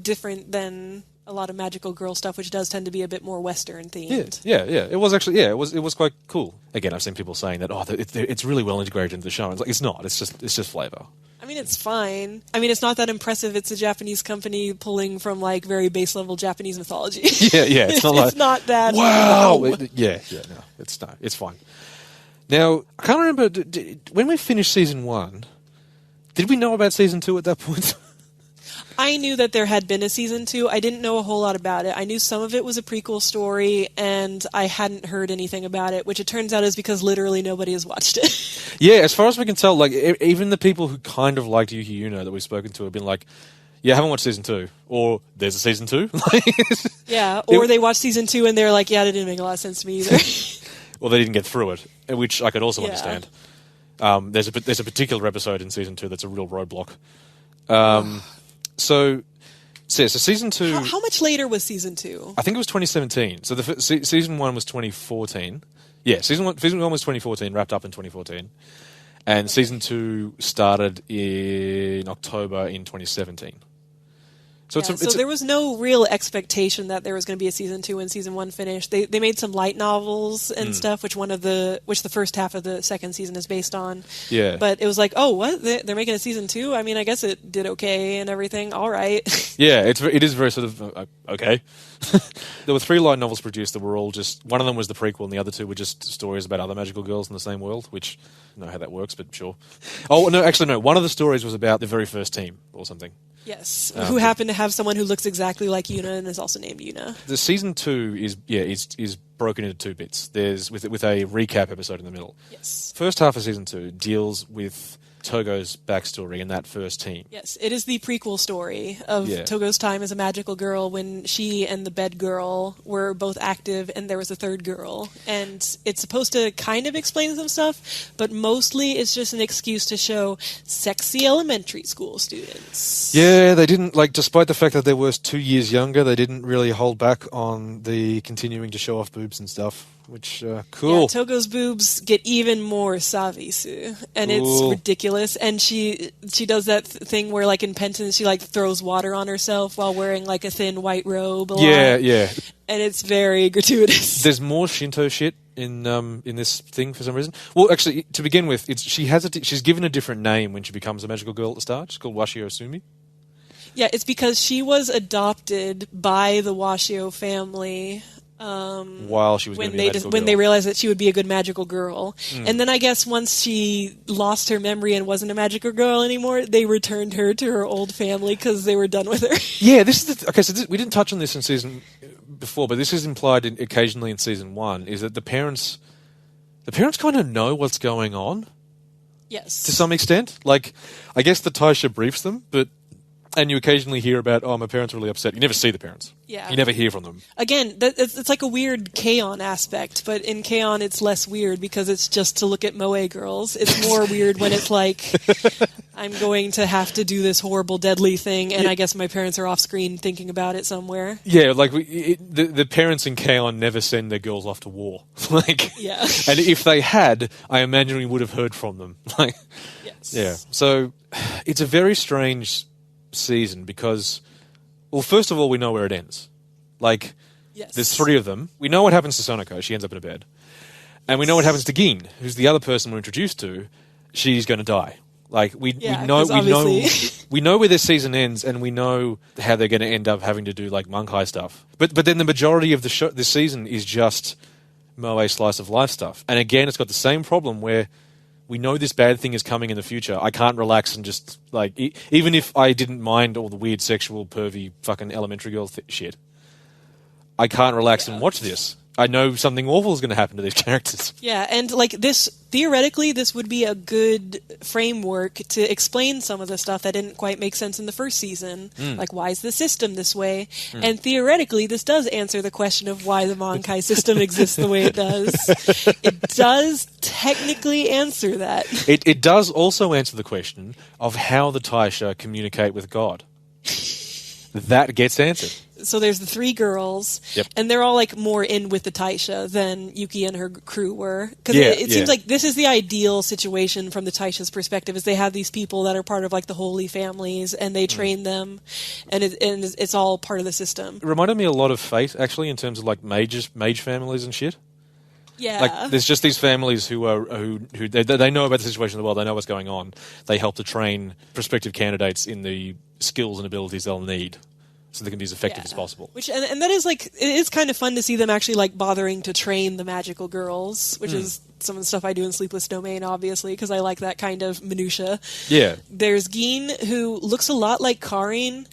Speaker 1: different than a lot of magical girl stuff, which does tend to be a bit more Western themed.
Speaker 2: Yeah. It was actually, it was quite cool. Again, I've seen people saying that, it's really well integrated into the show. It's like, it's not. It's just flavor.
Speaker 1: I mean, it's fine. I mean, it's not that impressive. It's a Japanese company pulling from, very base level Japanese mythology.
Speaker 2: Yeah. It's not like...
Speaker 1: It's not that...
Speaker 2: Wow! No, it's fine. Now, I can't remember, when we finished Season 1, did we know about Season 2 at that point?
Speaker 1: I knew that there had been a Season 2. I didn't know a whole lot about it. I knew some of it was a prequel story, and I hadn't heard anything about it, which it turns out is because literally nobody has watched it.
Speaker 2: Yeah, as far as we can tell, even the people who kind of liked Yuki Yuna that we've spoken to have been like, yeah, I haven't watched Season 2. Or, there's a Season 2.
Speaker 1: Yeah, or they watched Season 2 and they're like, yeah, that didn't make a lot of sense to me either.
Speaker 2: Well, they didn't get through it, which I could also understand. There's a particular episode in Season 2 that's a real roadblock. So Season 2...
Speaker 1: How much later was Season 2?
Speaker 2: I think it was 2017. So Season 1 was 2014. Yeah, Season 1 was 2014, wrapped up in 2014. And Season 2 started in October in 2017. So
Speaker 1: there was no real expectation that there was going to be a Season 2 when Season 1 finished. They made some light novels and stuff, which the first half of the second season is based on.
Speaker 2: Yeah.
Speaker 1: But it was like, oh, what? They're making a Season 2? I mean, I guess it did okay and everything. All right.
Speaker 2: Yeah, it is very sort of, okay. There were 3 light novels produced that were all just... One of them was the prequel, and the other 2 were just stories about other magical girls in the same world, which I don't know how that works, but sure. Oh, no, actually, no. One of the stories was about the very first team or something.
Speaker 1: Yes, who happened to have someone who looks exactly like Yuna and is also named Yuna.
Speaker 2: The Season 2 is broken into 2 bits. There's with a recap episode in the middle.
Speaker 1: Yes.
Speaker 2: First half of Season 2 deals with Togo's backstory and that first team.
Speaker 1: Yes, it is the prequel story of Togo's time as a magical girl when she and the bed girl were both active and there was a third girl. And it's supposed to kind of explain some stuff, but mostly it's just an excuse to show sexy elementary school students.
Speaker 2: Yeah, they didn't, despite the fact that they were 2 years younger, they didn't really hold back on the continuing to show off boobs and stuff. Which, cool.
Speaker 1: Yeah, Togo's boobs get even more savisu, and it's ridiculous. And she does that thing where, in Penance, she, throws water on herself while wearing, a thin white robe a lot.
Speaker 2: Yeah.
Speaker 1: And it's very gratuitous.
Speaker 2: There's more Shinto shit in this thing for some reason. Well, actually, to begin with, she's given a different name when she becomes a magical girl at the start. She's called Washio Sumi.
Speaker 1: Yeah, it's because she was adopted by the Washio family...
Speaker 2: while she was going to be a magical
Speaker 1: when
Speaker 2: girl.
Speaker 1: they realized that she would be a good magical girl. And then I guess once she lost her memory and wasn't a magical girl anymore, they returned her to her old family because they were done with her.
Speaker 2: Yeah, this is so we didn't touch on this in season before, but this is implied occasionally in Season 1, is that the parents kind of know what's going on.
Speaker 1: Yes.
Speaker 2: To some extent. I guess the Taisha briefs them, and you occasionally hear about, my parents are really upset. You never see the parents.
Speaker 1: Yeah.
Speaker 2: You never hear from them.
Speaker 1: Again, it's like a weird Kaon aspect, but in Kaon it's less weird because it's just to look at moe girls. It's more weird when it's I'm going to have to do this horrible, deadly thing, and I guess my parents are off screen thinking about it somewhere.
Speaker 2: Yeah, the parents in Kaon never send their girls off to war.
Speaker 1: Yeah.
Speaker 2: And if they had, I imagine we would have heard from them.
Speaker 1: Yes.
Speaker 2: Yeah. So it's a very strange season because, well, first of all, we know where it ends.
Speaker 1: Yes.
Speaker 2: There's 3 of them. We know what happens to Sonoko. She ends up in a bed. And we know what happens to Gin, who's the other person we're introduced to. She's going to die. We know where their season ends, and we know how they're going to end up having to do Monkai stuff. But then the majority of this season is just moe slice of life stuff. And again, it's got the same problem where we know this bad thing is coming in the future. I can't relax and just, even if I didn't mind all the weird sexual, pervy, fucking elementary girl shit, I can't relax and watch this. I know something awful is going to happen to these characters.
Speaker 1: Yeah, and theoretically, this would be a good framework to explain some of the stuff that didn't quite make sense in the first season. Why is the system this way? And theoretically, this does answer the question of why the Monkai system exists the way it does. It does technically answer that.
Speaker 2: It does also answer the question of how the Taisha communicate with God. That gets answered.
Speaker 1: so there's the three girls, and they're all like more in with the Taisha than Yuki and her crew were. Because it seems like this is the ideal situation from the Taisha's perspective, is they have these people that are part of like the holy families, and they train them, and it's all part of the system.
Speaker 2: It reminded me a lot of Fate, actually, in terms of like mage families and shit.
Speaker 1: Yeah.
Speaker 2: Like, there's just these families who they know about the situation in the world, they know what's going on. They help to train prospective candidates in the skills and abilities they'll need, so they can be as effective as possible.
Speaker 1: Which and that is like, it is kind of fun to see them actually like bothering to train the magical girls, which is some of the stuff I do in Sleepless Domain, obviously, because I like that kind of minutia.
Speaker 2: Yeah.
Speaker 1: There's Gin, who looks a lot like Karin.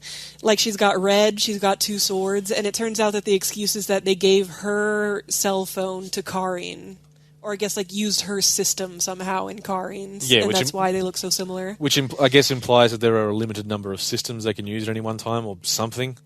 Speaker 1: Like, she's got red, she's got two swords, and it turns out that the excuse is that they gave her cell phone to Karin. Or I guess, like, used her system somehow in Karin's, and that's why they look so similar.
Speaker 2: Which I guess implies that there are a limited number of systems they can use at any one time, or something.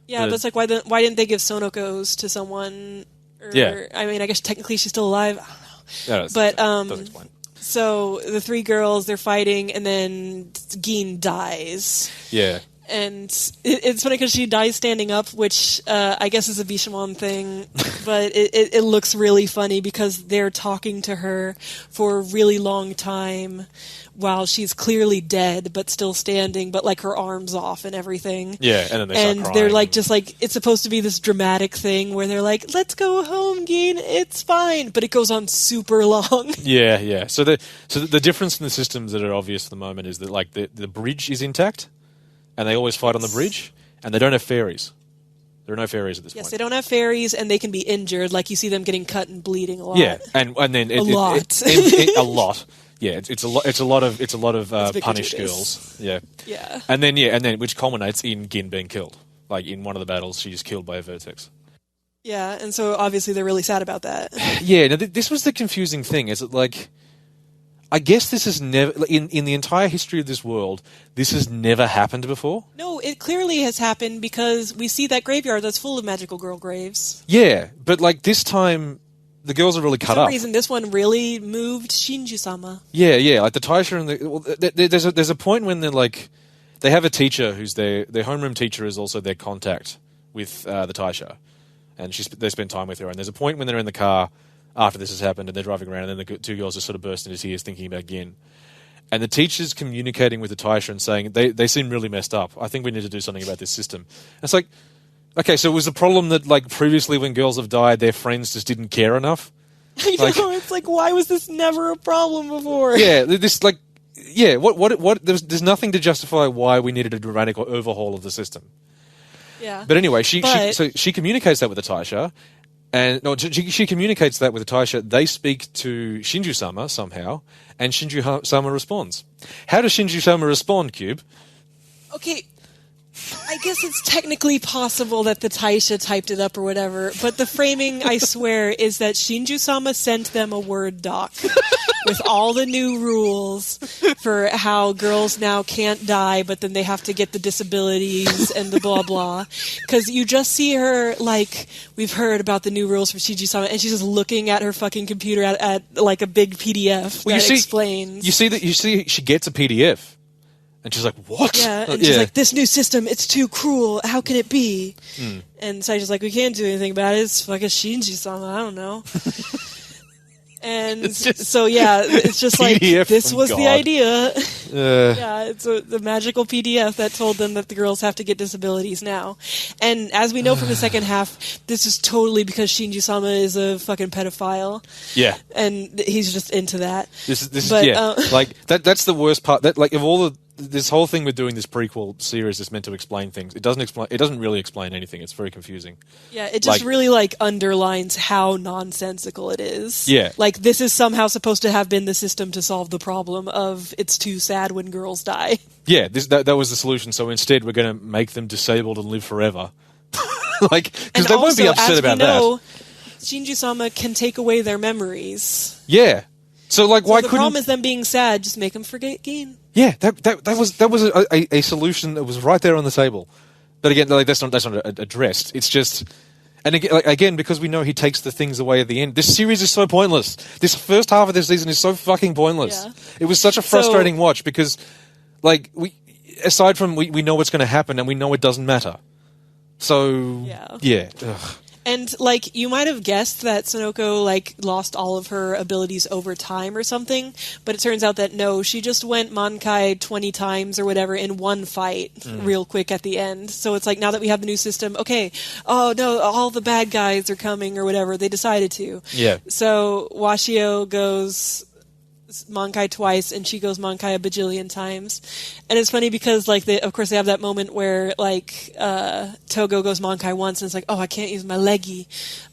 Speaker 1: Yeah, but it's like, why didn't they give Sonoko's to someone? Or, I mean, I guess technically she's still alive. I don't know.
Speaker 2: Yeah,
Speaker 1: but
Speaker 2: doesn't explain.
Speaker 1: So the three girls, they're fighting, and then Gin dies.
Speaker 2: Yeah.
Speaker 1: And it's funny because she dies standing up, which I guess is a Bishamon thing, but it looks really funny because they're talking to her for a really long time while she's clearly dead but still standing, but like her arms off and everything.
Speaker 2: Yeah, and then they start crying.
Speaker 1: They're like, just like, it's supposed to be this dramatic thing where they're like, let's go home, Gin, it's fine, but it goes on super long.
Speaker 2: Yeah. So the difference in the systems that are obvious at the moment is that like the bridge is intact, and they always fight on the bridge, and they don't have fairies. There are no fairies at this point.
Speaker 1: Yes, they don't have fairies, and they can be injured. Like, you see them getting cut and bleeding a lot.
Speaker 2: Yeah, and then
Speaker 1: a lot.
Speaker 2: A lot. Yeah, it's a lot of punished girls. Yeah.
Speaker 1: Yeah.
Speaker 2: And then which culminates in Gin being killed. Like, in one of the battles, she's killed by a vertex.
Speaker 1: Yeah, and so obviously they're really sad about that.
Speaker 2: Yeah. Now this was the confusing thing. Is it like, I guess this has never, in the entire history of this world, this has never happened before.
Speaker 1: No, it clearly has happened because we see that graveyard that's full of magical girl graves.
Speaker 2: Yeah, but like this time, the girls are really cut up.
Speaker 1: For some reason, this one really moved Shinju-sama.
Speaker 2: Yeah, like the Taisha and there's a point when they're like, they have a teacher who's their homeroom teacher is also their contact with the Taisha, and they spend time with her. And there's a point when they're in the car after this has happened, and they're driving around, and then the two girls just sort of burst into tears thinking about Gin. And the teacher's communicating with the Taisha and saying, they seem really messed up. I think we need to do something about this system. And it's like, okay, so was the problem that, like, previously when girls have died, their friends just didn't care enough?
Speaker 1: I know, it's like, why was this never a problem before?
Speaker 2: Yeah, there's nothing to justify why we needed a dramatic overhaul of the system.
Speaker 1: Yeah.
Speaker 2: But anyway, she communicates that with the Taisha. And no, she communicates that with the Taisha. They speak to Shinju-sama somehow, and Shinju-sama responds. How does Shinju-sama respond, Cube?
Speaker 1: Okay, I guess it's technically possible that the Taisha typed it up or whatever, but the framing, I swear, is that Shinju-sama sent them a Word doc with all the new rules for how girls now can't die, but then they have to get the disabilities and the blah blah. Because you just see her, like, we've heard about the new rules for Shinju-sama, and she's just looking at her fucking computer at like a big PDF explains.
Speaker 2: You see, she gets a PDF. And she's like, what?
Speaker 1: Yeah, and she's like, this new system, it's too cruel. How can it be? And Taisha's like, we can't do anything about it. It's fucking Shinji-sama. I don't know. And it's just like, this was the idea. Yeah, it's the magical PDF that told them that the girls have to get disabilities now. And as we know from the second half, this is totally because Shinji-sama is a fucking pedophile.
Speaker 2: Yeah.
Speaker 1: And he's just into that.
Speaker 2: That's the worst part. That, like, of all this whole thing with doing this prequel series is meant to explain things. It doesn't really explain anything. It's very confusing.
Speaker 1: Yeah, it just really, like, underlines how nonsensical it is.
Speaker 2: Yeah.
Speaker 1: Like, this is somehow supposed to have been the system to solve the problem of it's too sad when girls die. Yeah,
Speaker 2: that was the solution. So instead we're going to make them disabled and live forever. Because they won't be upset about that.
Speaker 1: Shinju-sama can take away their memories.
Speaker 2: Yeah. So, like, why couldn't...
Speaker 1: the problem is them being sad, just make them forget Gin.
Speaker 2: Yeah, that was a solution that was right there on the table. But again, like, that's not addressed. It's just... And again, because we know he takes the things away at the end, this series is so pointless. This first half of this season is so fucking pointless. Yeah. It was such a frustrating watch because, like, aside from we know what's going to happen and we know it doesn't matter. So, yeah. Ugh.
Speaker 1: And, like, you might have guessed that Sonoko, like, lost all of her abilities over time or something, but it turns out that no, she just went Mankai 20 times or whatever in one fight real quick at the end. So it's like, now that we have the new system, okay, oh no, all the bad guys are coming or whatever, they decided to.
Speaker 2: Yeah.
Speaker 1: So Washio goes Mankai twice, and she goes Mankai a bajillion times. And it's funny because, like, of course they have that moment where, like, Togo goes Mankai once, and it's like, oh, I can't use my leggy.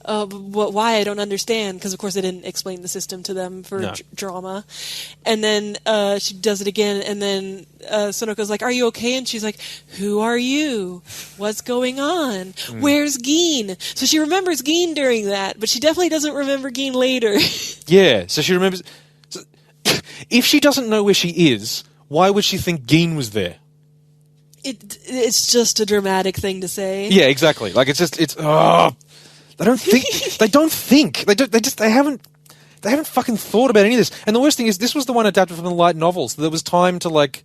Speaker 1: But why? I don't understand. Because, of course, they didn't explain the system to them for drama. And then she does it again, and then Sonoko's like, are you okay? And she's like, who are you? What's going on? Where's Gin? So she remembers Gin during that, but she definitely doesn't remember Gin later.
Speaker 2: Yeah, so she remembers... If she doesn't know where she is, why would she think Gin was there?
Speaker 1: It's just a dramatic thing to say.
Speaker 2: Yeah, exactly. Like, it's just, they don't think. They haven't fucking thought about any of this. And the worst thing is, this was the one adapted from the light novel, so there was time to, like,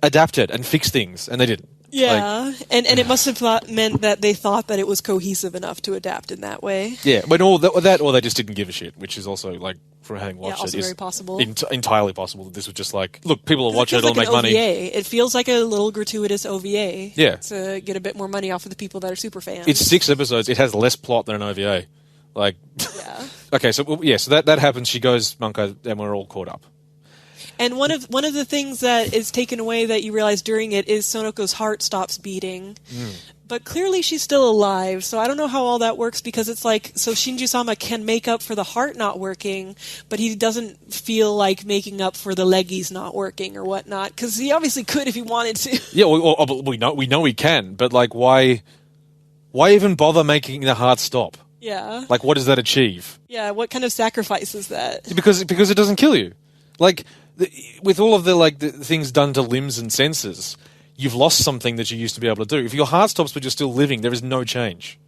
Speaker 2: adapt it and fix things, and they didn't.
Speaker 1: Yeah, like, and it must have meant that they thought that it was cohesive enough to adapt in that way.
Speaker 2: Yeah, but or they just didn't give a shit, which is also, like, from having watched
Speaker 1: also
Speaker 2: it, is
Speaker 1: very possible.
Speaker 2: Entirely possible that this was just like, look, people will watch it, it'll
Speaker 1: like
Speaker 2: make money.
Speaker 1: OVA. It feels like a little gratuitous OVA.
Speaker 2: Yeah.
Speaker 1: To get a bit more money off of the people that are super fans.
Speaker 2: It's 6 episodes. It has less plot than an OVA. Like,
Speaker 1: yeah.
Speaker 2: Okay, so that happens. She goes Mankai, and we're all caught up.
Speaker 1: And one of the things that is taken away that you realize during it is Sonoko's heart stops beating. But clearly she's still alive, so I don't know how all that works, because it's like, so Shinju-sama can make up for the heart not working, but he doesn't feel like making up for the leggies not working or whatnot, because he obviously could if he wanted to. Yeah,
Speaker 2: we know he can, but like, why even bother making the heart stop?
Speaker 1: Yeah.
Speaker 2: Like, what does that achieve?
Speaker 1: Yeah, what kind of sacrifice is that?
Speaker 2: Because it doesn't kill you. Like, with all of the things done to limbs and senses, you've lost something that you used to be able to do. If your heart stops but you're still living, there is no change.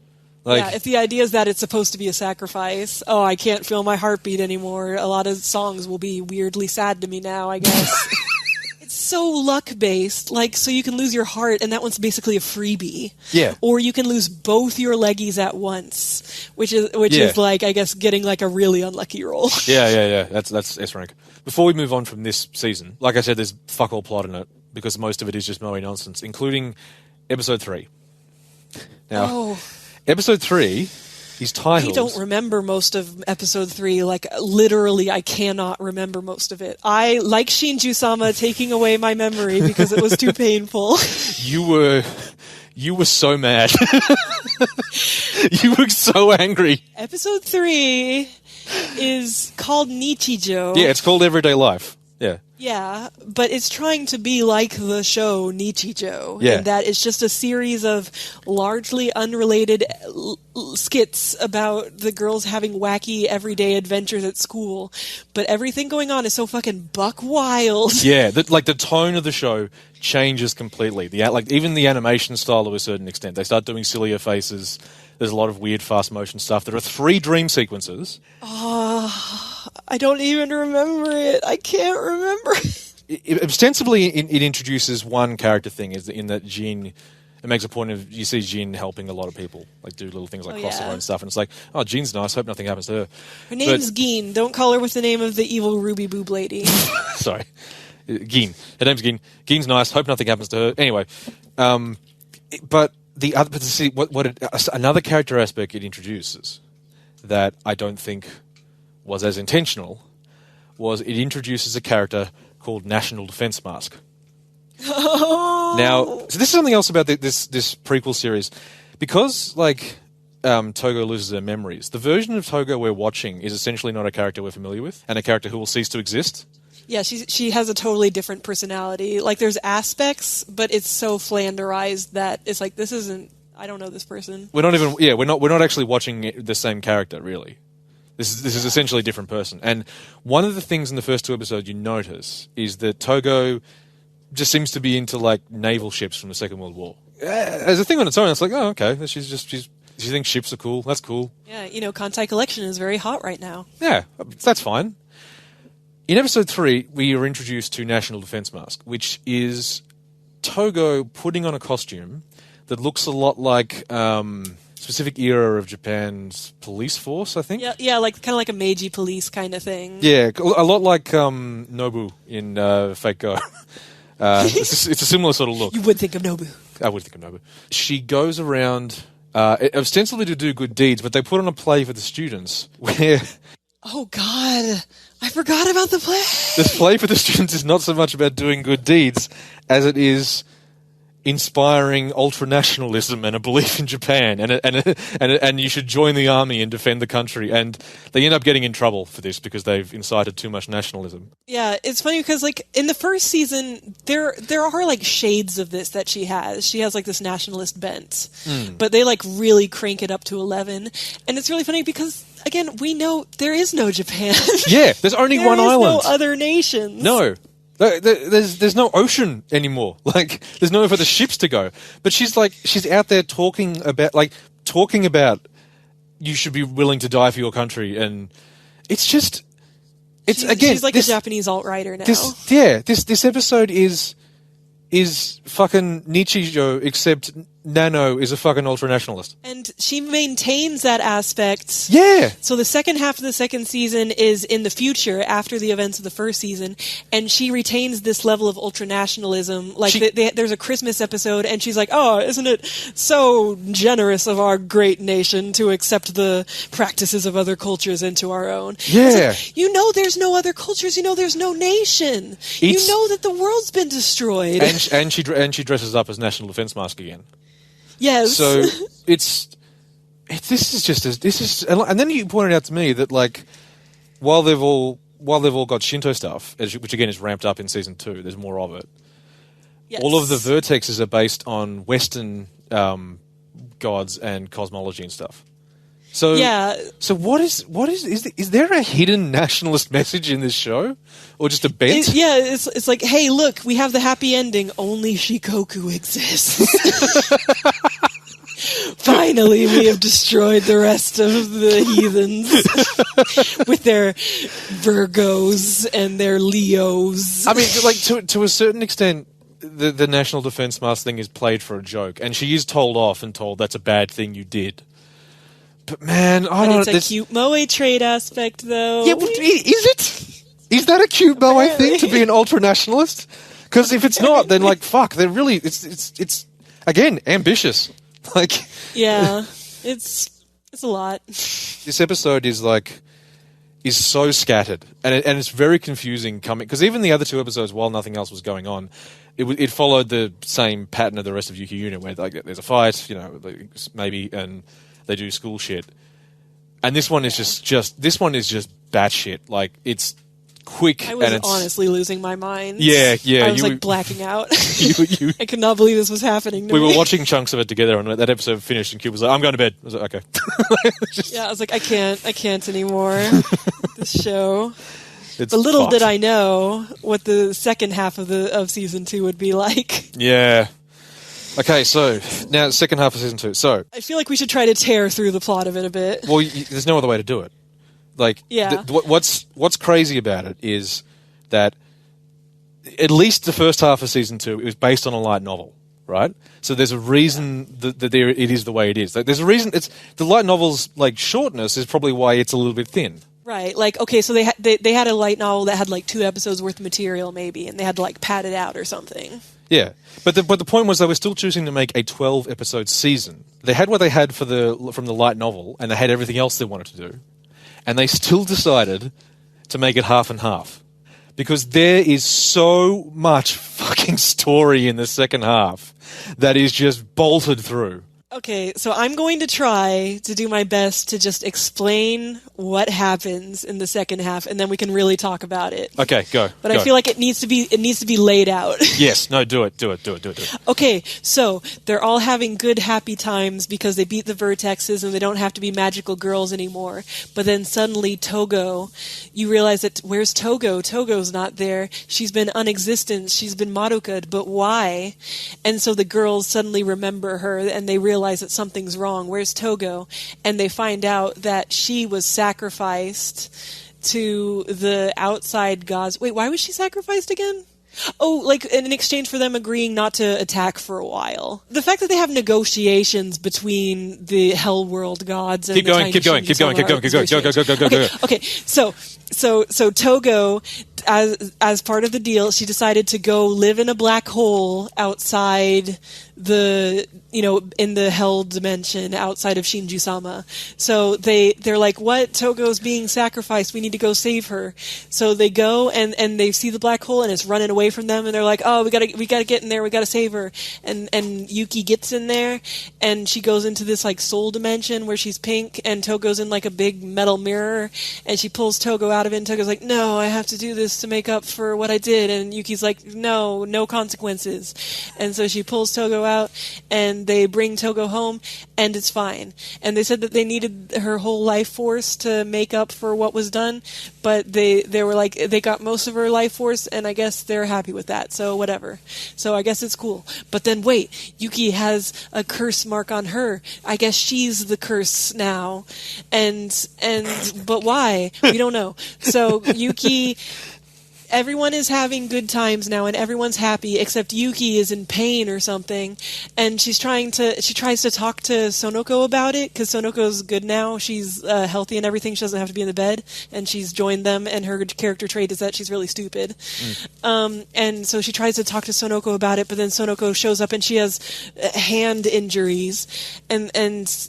Speaker 2: Like,
Speaker 1: yeah, if the idea is that it's supposed to be a sacrifice, oh, I can't feel my heartbeat anymore, a lot of songs will be weirdly sad to me now, I guess. It's so luck-based, like, so you can lose your heart, and that one's basically a freebie.
Speaker 2: Yeah.
Speaker 1: Or you can lose both your leggies at once, which is like, I guess, getting like a really unlucky roll.
Speaker 2: Yeah. That's S rank. Before we move on from this season, like I said, there's fuck all plot in it, because most of it is just moe nonsense, including episode 3. Now, episode 3 is titled...
Speaker 1: I don't remember most of episode 3. Like, literally, I cannot remember most of it. I, like Shinju-sama, taking away my memory because it was too painful.
Speaker 2: You were so mad. You were so angry.
Speaker 1: Episode 3 is called Nichijo.
Speaker 2: Yeah, it's called Everyday Life. Yeah.
Speaker 1: Yeah, but it's trying to be like the show Nichijo,
Speaker 2: in
Speaker 1: that it's just a series of largely unrelated skits about the girls having wacky everyday adventures at school, but everything going on is so fucking buck wild. Yeah,
Speaker 2: the tone of the show changes completely. Even the animation style to a certain extent. They start doing sillier faces. There's a lot of weird fast motion stuff. There are 3 dream sequences.
Speaker 1: I don't even remember it. I can't remember.
Speaker 2: Ostensibly, it introduces one character thing, is in that Jin... It makes a point of, you see Jin helping a lot of people, like do little things like cross the road and stuff, and it's like, oh, Jin's nice, hope nothing happens to her.
Speaker 1: Her name's Gin. Don't call her with the name of the evil Ruby Boob lady.
Speaker 2: Sorry. Gin. Her name's Gin. Gin's nice, hope nothing happens to her. Anyway, another character aspect it introduces that I don't think was as intentional was it introduces a character called National Defense Mask.
Speaker 1: Oh.
Speaker 2: Now, so this is something else about this prequel series. Because, Togo loses her memories, the version of Togo we're watching is essentially not a character we're familiar with, and a character who will cease to exist.
Speaker 1: Yeah, she has a totally different personality. Like, there's aspects, but it's so flanderized that it's like, this isn't... I don't know this person.
Speaker 2: We're not actually watching the same character, really. This is essentially a different person. And one of the things in the first 2 episodes you notice is that Togo just seems to be into, naval ships from the Second World War. As a thing on its own, it's like, oh, okay, she thinks ships are cool. That's cool.
Speaker 1: Yeah, Kantai Collection is very hot right now.
Speaker 2: Yeah, that's fine. In episode 3, we are introduced to National Defense Mask, which is Togo putting on a costume, that looks a lot like specific era of Japan's police force, I think.
Speaker 1: Yeah, like kind of like a Meiji police kind of thing.
Speaker 2: Yeah, a lot like Nobu in Fake Go. It's a similar sort of look.
Speaker 1: You would think of Nobu.
Speaker 2: I would think of Nobu. She goes around ostensibly to do good deeds, but they put on a play for the students where...
Speaker 1: Oh, God. I forgot about the play.
Speaker 2: This play for the students is not so much about doing good deeds as it is inspiring ultranationalism and a belief in Japan, and you should join the army and defend the country. And they end up getting in trouble for this because they've incited too much nationalism.
Speaker 1: Yeah, it's funny because like in the first season, there are like shades of this that she has. She has like this nationalist bent, but they like really crank it up to 11, and it's really funny because again we know there is no Japan.
Speaker 2: Yeah, there's only one island.
Speaker 1: There is no other nations.
Speaker 2: No. There's no ocean anymore. Like, there's nowhere for the ships to go. But she's out there talking about you should be willing to die for your country, and it's just,
Speaker 1: she's like a Japanese alt-writer now.
Speaker 2: This episode is fucking Nichijou, except Nano is a fucking ultranationalist.
Speaker 1: And she maintains that aspect.
Speaker 2: Yeah.
Speaker 1: So the second half of the second season is in the future, after the events of the first season, and she retains this level of ultranationalism. Like, there's a Christmas episode, and she's like, oh, isn't it so generous of our great nation to accept the practices of other cultures into our own?
Speaker 2: Yeah.
Speaker 1: Like, you know there's no other cultures, you know there's no nation. You know that the world's been destroyed.
Speaker 2: And she dresses up as National Defense Mask again.
Speaker 1: Yes.
Speaker 2: So and then you pointed out to me that like while they've all got Shinto stuff, which again is ramped up in season 2, there's more of it.
Speaker 1: Yes.
Speaker 2: All of the vertexes are based on Western gods and cosmology and stuff. So
Speaker 1: yeah.
Speaker 2: So is there a hidden nationalist message in this show, or just a bent?
Speaker 1: It's like, hey, look, we have the happy ending. Only Shikoku exists. Finally, we have destroyed the rest of the heathens with their Virgos and their Leos.
Speaker 2: I mean, like to a certain extent, the National Defense Mask thing is played for a joke, and she is told off and told that's a bad thing you did. But man, I don't know.
Speaker 1: It's a cute moe trait aspect, though.
Speaker 2: Yeah, but is it? Is that a cute moe thing to be an ultranationalist? Because if it's not, then like fuck, they're really it's again ambitious. Like
Speaker 1: yeah, it's a lot.
Speaker 2: This episode is so scattered, and it's very confusing coming because even the other 2 episodes, while nothing else was going on, it followed the same pattern of the rest of Yuki Yuna, where like there's a fight, maybe, and they do school shit, and this one is just batshit. Like it's quick.
Speaker 1: I was
Speaker 2: and it's
Speaker 1: honestly losing my mind.
Speaker 2: Yeah.
Speaker 1: I was blacking out. I could not believe this was happening to me.
Speaker 2: We were watching chunks of it together, and that episode finished, and Cube was like, "I'm going to bed." I was like, "Okay."
Speaker 1: Yeah, I was like, I can't anymore. This show.
Speaker 2: It's
Speaker 1: but little
Speaker 2: fucked.
Speaker 1: did I know what the second half of season 2 would be like.
Speaker 2: Yeah. Okay, so now second half of season 2. So
Speaker 1: I feel like we should try to tear through the plot of it a bit.
Speaker 2: well, there's no other way to do it. Like,
Speaker 1: yeah.
Speaker 2: What's crazy about it is that at least the first half of season 2 it was based on a light novel, right? So there's a reason that it is the way it is. Like, there's a reason. It's the light novel's like shortness is probably why it's a little bit thin.
Speaker 1: Right, like, okay, so they had a light novel that had like 2 episodes worth of material maybe, and they had to like pad it out or something.
Speaker 2: Yeah, but the point was they were still choosing to make a 12-episode season. They had what they had from the light novel, and they had everything else they wanted to do, and they still decided to make it half and half because there is so much fucking story in the second half that is just bolted through.
Speaker 1: Okay, so I'm going to try to do my best to just explain what happens in the second half, and then we can really talk about it.
Speaker 2: Okay, go.
Speaker 1: But I feel like it needs to be laid out.
Speaker 2: Yes, no, do it.
Speaker 1: Okay, so they're all having good, happy times because they beat the vertexes and they don't have to be magical girls anymore. But then suddenly Togo, you realize that where's Togo? Togo's not there. She's been unexistent. She's been Madoka'd, but why? And so the girls suddenly remember her and they realize that something's wrong. Where's Togo? And they find out that she was sacrificed to the outside gods. Wait, why was she sacrificed again? Oh, like in exchange for them agreeing not to attack for a while. The fact that they have negotiations between the Hell World gods and
Speaker 2: Keep going. Go.
Speaker 1: Okay. So Togo, as part of the deal, she decided to go live in a black hole outside in the hell dimension outside of Shinju-sama. So they're like, what? Togo's being sacrificed. We need to go save her. So they go and they see the black hole and it's running away from them and they're like, oh, we gotta get in there. We gotta save her. And Yuki gets in there and she goes into this like soul dimension where she's pink and Togo's in like a big metal mirror and she pulls Togo out of it and Togo's like, no, I have to do this to make up for what I did. And Yuki's like, no consequences. And so she pulls Togo out and they bring Togo home and it's fine. And they said that they needed her whole life force to make up for what was done, but they were like, they got most of her life force and I guess they're happy with that, so whatever. So I guess it's cool. But then wait, Yuki has a curse mark on her. I guess she's the curse now. But why? We don't know. So Yuki, everyone is having good times now and everyone's happy except Yuki is in pain or something, and she tries to talk to Sonoko about it because Sonoko's good now. She's healthy and everything. She doesn't have to be in the bed and she's joined them, and her character trait is that she's really stupid. And so she tries to talk to Sonoko about it, but then Sonoko shows up and she has hand injuries and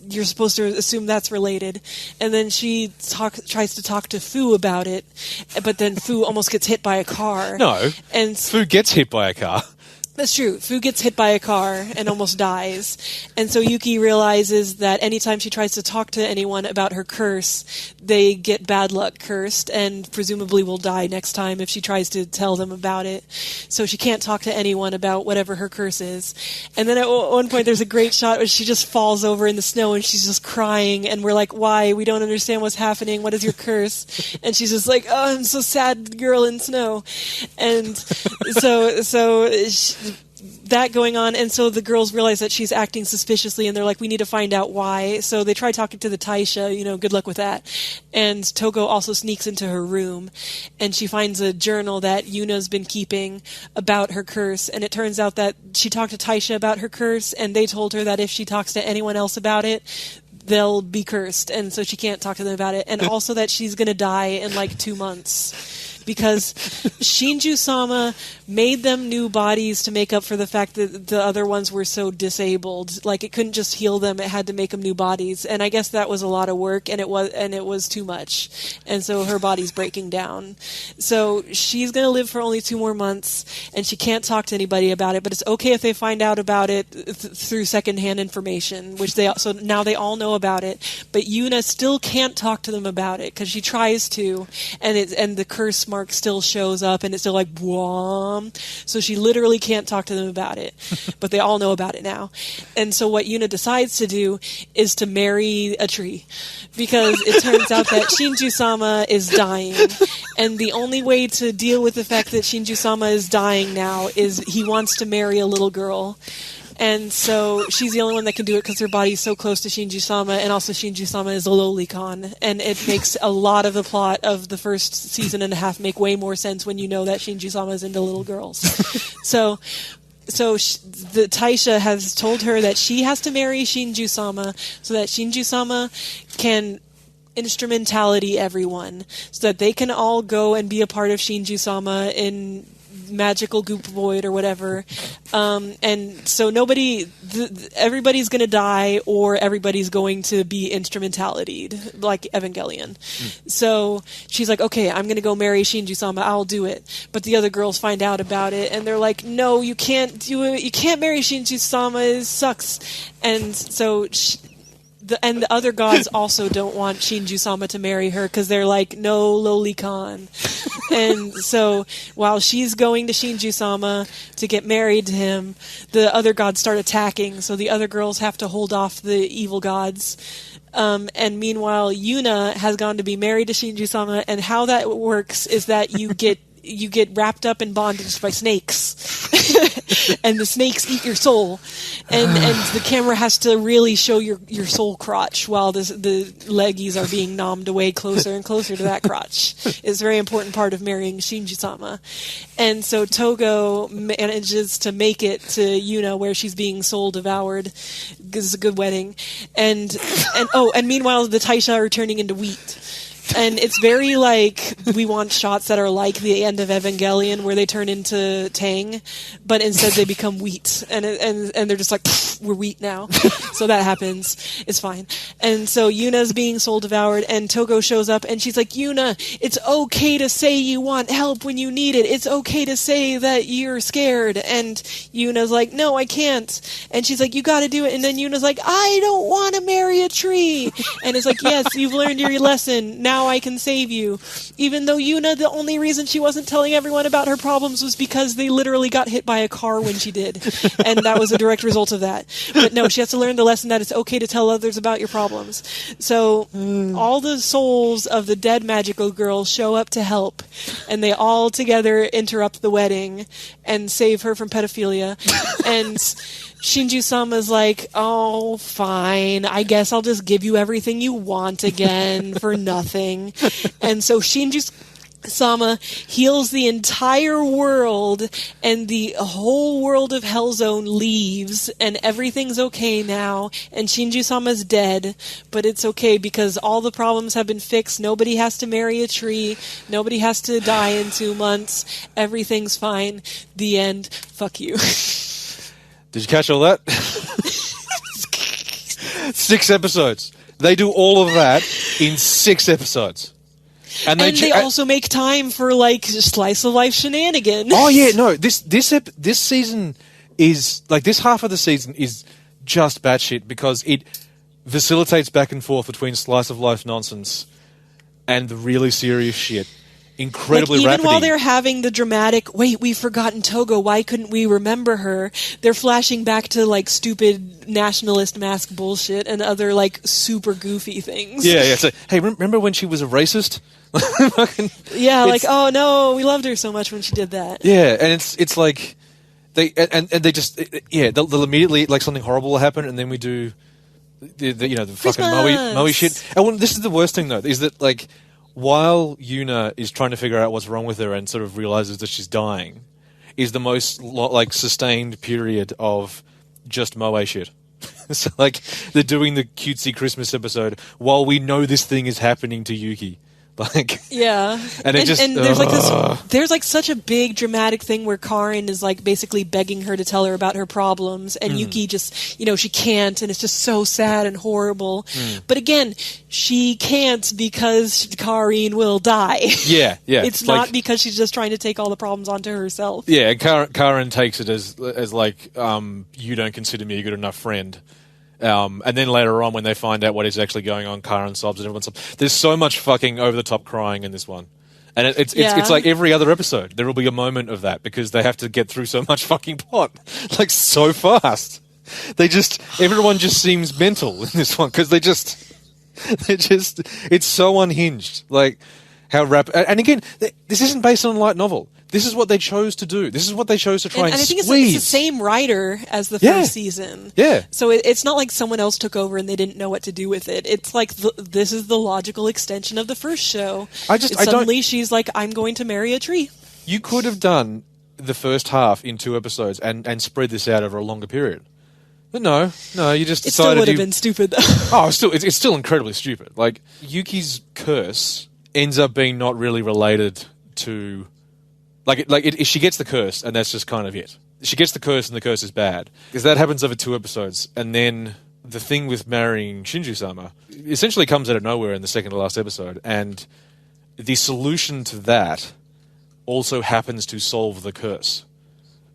Speaker 1: you're supposed to assume that's related. And then she tries to talk to Fu about it, but then Fu almost gets hit by a car.
Speaker 2: No,
Speaker 1: and
Speaker 2: Fu gets hit by a car.
Speaker 1: That's true. Fu gets hit by a car and almost dies. And so Yuki realizes that anytime she tries to talk to anyone about her curse, they get bad luck cursed and presumably will die next time if she tries to tell them about it. So she can't talk to anyone about whatever her curse is. And then at one point there's a great shot where she just falls over in the snow and she's just crying and we're like, why? We don't understand what's happening. What is your curse? And she's just like, oh, I'm so sad, girl in snow. And that going on, and so the girls realize that she's acting suspiciously, and they're like, we need to find out why. So they try talking to the Taisha, good luck with that. And Togo also sneaks into her room, and she finds a journal that Yuna's been keeping about her curse, and it turns out that she talked to Taisha about her curse, and they told her that if she talks to anyone else about it, they'll be cursed, and so she can't talk to them about it, and also that she's going to die in like 2 months. Because Shinju-sama made them new bodies to make up for the fact that the other ones were so disabled. Like, it couldn't just heal them, it had to make them new bodies. And I guess that was a lot of work, and it was too much. And so her body's breaking down. So she's going to live for only 2 more months, and she can't talk to anybody about it, but it's okay if they find out about it through secondhand information, so now they all know about it. But Yuna still can't talk to them about it, because she tries to, and the curse mark still shows up and it's still like whom. So she literally can't talk to them about it, but they all know about it now. And so what Yuna decides to do is to marry a tree, because it turns out that Shinju-sama is dying, and the only way to deal with the fact that Shinju-sama is dying now is he wants to marry a little girl. And so she's the only one that can do it because her body's so close to Shinju-sama, and also Shinju-sama is a lolicon. And it makes a lot of the plot of the first season and a half make way more sense when you know that Shinju-sama is into little girls. So the Taisha has told her that she has to marry Shinju-sama so that Shinju-sama can instrumentality everyone, so that they can all go and be a part of Shinju-sama in magical goop void or whatever, and so everybody's going to die, or everybody's going to be instrumentality'd like Evangelion. So she's like, okay, I'm going to go marry Shinju-sama, I'll do it. But the other girls find out about it and they're like, no, you can't do it, you can't marry Shinju-sama, it sucks. And so the other gods also don't want Shinju-sama to marry her because they're like, no, lolicon. And so while she's going to Shinju-sama to get married to him, the other gods start attacking, so the other girls have to hold off the evil gods. And meanwhile, Yuna has gone to be married to Shinju-sama, and how that works is that you get you get wrapped up in bondage by snakes. And the snakes eat your soul. And the camera has to really show your soul crotch while the leggies are being nommed away closer and closer to that crotch. It's a very important part of marrying Shinji-sama. And so Togo manages to make it to Yuna where she's being soul devoured. It's a good wedding. And meanwhile the Taisha are turning into wheat. And it's very like, we want shots that are like the end of Evangelion where they turn into Tang, but instead they become wheat. And they're just like, we're wheat now. So that happens. It's fine. And so Yuna's being soul devoured, and Togo shows up, and she's like, Yuna, it's okay to say you want help when you need it. It's okay to say that you're scared. And Yuna's like, no, I can't. And she's like, you gotta do it. And then Yuna's like, I don't want to marry a tree. And it's like, yes, you've learned your lesson. Now I can save you. Even though Yuna, the only reason she wasn't telling everyone about her problems was because they literally got hit by a car when she did. And that was a direct result of that. But no, she has to learn the lesson that it's okay to tell others about your problems. So all the souls of the dead magical girls show up to help, and they all together interrupt the wedding and save her from pedophilia. And Shinji-sama's like, oh, fine, I guess I'll just give you everything you want again for nothing. And so Shinji-sama heals the entire world, and the whole world of Hellzone leaves, and everything's okay now, and Shinji-sama's dead, but it's okay because all the problems have been fixed. Nobody has to marry a tree. Nobody has to die in 2 months. Everything's fine. The end. Fuck you.
Speaker 2: Did you catch all that? 6 episodes. They do all of that in 6 episodes. And they
Speaker 1: also make time for, like, slice of life shenanigans.
Speaker 2: Oh, yeah, no. This season is, like, this half of the season is just batshit because it facilitates back and forth between slice of life nonsense and the really serious shit. Incredibly
Speaker 1: even
Speaker 2: rapidly.
Speaker 1: While they're having the dramatic, wait, we've forgotten Togo, why couldn't we remember her? They're flashing back to, like, stupid nationalist mask bullshit and other, like, super goofy things.
Speaker 2: Yeah. So, hey, remember when she was a racist?
Speaker 1: Oh no, we loved her so much when she did that.
Speaker 2: Yeah, and it's like they just they'll immediately, like, something horrible will happen, and then we do the fucking Maui shit. And this is the worst thing though, is that, like, while Yuna is trying to figure out what's wrong with her and sort of realizes that she's dying, is the most, like, sustained period of just moe shit. So, like, they're doing the cutesy Christmas episode while we know this thing is happening to Yuki. Like, yeah, and
Speaker 1: there's like such a big dramatic thing where Karin is, like, basically begging her to tell her about her problems, and Yuki just, she can't, and it's just so sad and horrible. But again, she can't because Karin will die. Yeah. It's not because she's just trying to take all the problems onto herself.
Speaker 2: Yeah, and Karin takes it as like, you don't consider me a good enough friend. And then later on, when they find out what is actually going on, Karin sobs and everyone sobs. There's so much fucking over-the-top crying in this one. And it's like every other episode. There will be a moment of that because they have to get through so much fucking plot. Like, so fast. Everyone just seems mental in this one because it's so unhinged. Like, how rapid. And again, this isn't based on a light novel. This is what they chose to do. This is what they chose to try and
Speaker 1: I think
Speaker 2: squeeze.
Speaker 1: It's the same writer as the first season.
Speaker 2: Yeah.
Speaker 1: So it's not like someone else took over and they didn't know what to do with it. It's like this is the logical extension of the first show. Suddenly she's like, I'm going to marry a tree.
Speaker 2: You could have done the first half in 2 episodes and spread this out over a longer period. But no, you just decided... It
Speaker 1: still would have been stupid, though.
Speaker 2: It's still incredibly stupid. Like, Yuki's curse ends up being not really related to... she gets the curse, and that's just kind of it. She gets the curse, and the curse is bad. Because that happens over 2 episodes, and then the thing with marrying Shinji-sama essentially comes out of nowhere in the second to last episode, and the solution to that also happens to solve the curse.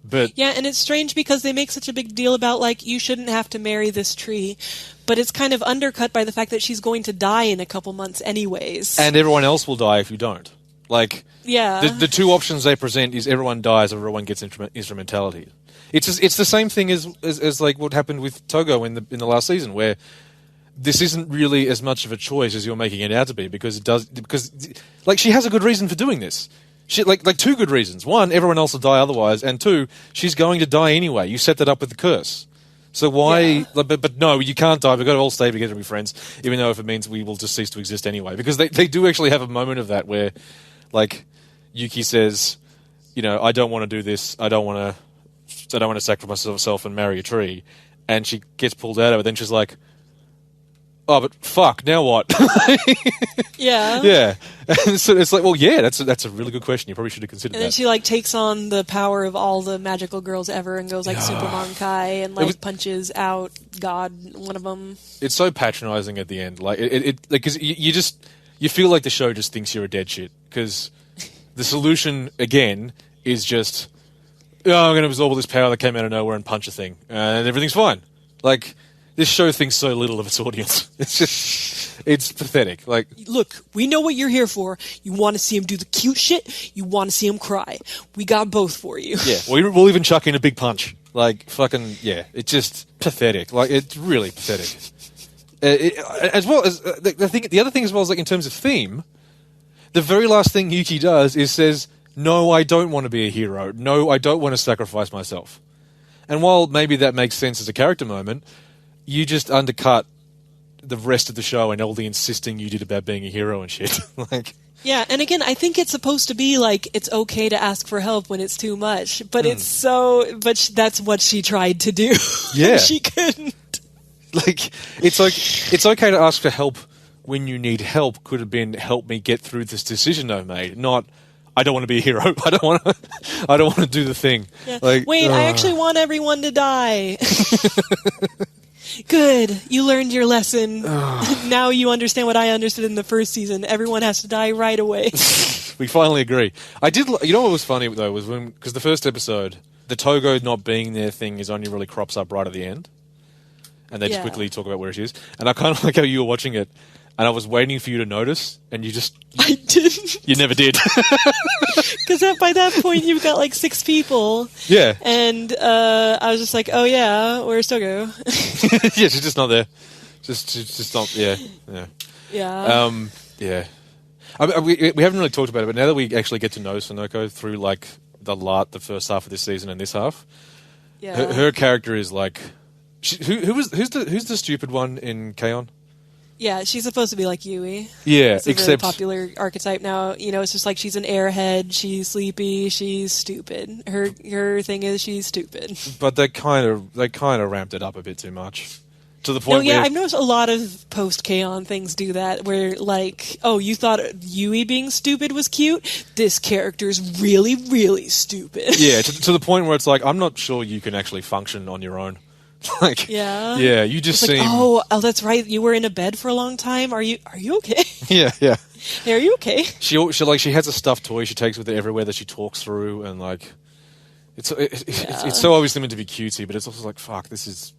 Speaker 2: But
Speaker 1: yeah, and it's strange because they make such a big deal about, like, you shouldn't have to marry this tree, but it's kind of undercut by the fact that she's going to die in a couple months anyways.
Speaker 2: And everyone else will die if you don't. Like,
Speaker 1: yeah.
Speaker 2: The 2 options they present is everyone dies or everyone gets instrumentality. It's the same thing as like what happened with Togo in the last season, where this isn't really as much of a choice as you're making it out to be because like, she has a good reason for doing this. She like two good reasons. One, everyone else will die otherwise, and two, she's going to die anyway. You set that up with the curse. So why?
Speaker 1: Yeah.
Speaker 2: But no, you can't die. We've got to all stay together and be friends, even though if it means we will just cease to exist anyway. Because they do actually have a moment of that where, like, Yuki says, you know, I don't want to do this. I don't want to sacrifice myself and marry a tree. And she gets pulled out of it. Then she's like, oh, but fuck, now what?
Speaker 1: Yeah.
Speaker 2: Yeah. And so it's like, well, yeah, that's a really good question. You probably should have considered
Speaker 1: And then
Speaker 2: that.
Speaker 1: she like takes on the power of all the magical girls ever and goes like Super Monkai and like punches out God, one of them.
Speaker 2: It's so patronizing at the end. Like because you feel like the show just thinks you're a dead shit. Because the solution again is just, oh, I'm going to absorb all this power that came out of nowhere and punch a thing, and everything's fine. Like, this show thinks so little of its audience. It's just, it's pathetic. Like,
Speaker 1: Look, we know what you're here for. You want to see him do the cute shit. You want to see him cry. We got both for you.
Speaker 2: yeah, we'll even chuck in a big punch. Like, fucking, yeah, it's just pathetic. Like, it's really pathetic. As well as the other thing as well is like in terms of theme, the very last thing Yuki does is says, "No, I don't want to be a hero. No, I don't want to sacrifice myself." And while maybe that makes sense as a character moment, you just undercut the rest of the show and all the insisting you did about being a hero and shit. Like,
Speaker 1: Yeah, and again, I think it's supposed to be like it's okay to ask for help when it's too much, but it's so. But that's what she tried to do.
Speaker 2: Yeah.
Speaker 1: She couldn't.
Speaker 2: like it's okay to ask for help when you need help. Could have been, help me get through this decision I've made, not I don't want to be a hero. I don't want to do the thing.
Speaker 1: Yeah.
Speaker 2: Like,
Speaker 1: wait, I actually want everyone to die. Good, you learned your lesson. Now you understand what I understood in the first season. Everyone has to die right away.
Speaker 2: We finally agree. I did. You know what was funny though was when, because the first episode, the Togo not being there thing is only really crops up right at the end, and they just quickly talk about where she is. And I kind of like how you were watching it, and I was waiting for you to notice, and
Speaker 1: I didn't.
Speaker 2: You never did.
Speaker 1: Because by that point you've got like 6 people.
Speaker 2: Yeah.
Speaker 1: And I was just like, oh yeah, where's Togo?
Speaker 2: Yeah, she's just not there. Just not. Yeah. Yeah.
Speaker 1: Yeah.
Speaker 2: Yeah. We haven't really talked about it, but now that we actually get to know Sonoko through like the first half of this season and this half,
Speaker 1: Yeah.
Speaker 2: her character is like, who's the stupid one in Kaon?
Speaker 1: Yeah, she's supposed to be like Yui.
Speaker 2: Yeah,
Speaker 1: it's a very
Speaker 2: except
Speaker 1: popular archetype now. You know, it's just like she's an airhead. She's sleepy. She's stupid. Her thing is she's stupid.
Speaker 2: but they kind of ramped it up a bit too much to the point.
Speaker 1: No, yeah,
Speaker 2: where,
Speaker 1: I've noticed a lot of post-Kaon things do that, where like, oh, you thought Yui being stupid was cute? This character's really, really stupid.
Speaker 2: Yeah, to the point where it's like, I'm not sure you can actually function on your own. Like,
Speaker 1: Yeah.
Speaker 2: Yeah, you just
Speaker 1: It's like,
Speaker 2: seem.
Speaker 1: oh, that's right. You were in a bed for a long time. Are you okay?
Speaker 2: Yeah.
Speaker 1: Hey, are you okay?
Speaker 2: She has a stuffed toy she takes with her everywhere that she talks through, and like, it's so obviously meant to be cutesy, but it's also like, fuck, this is.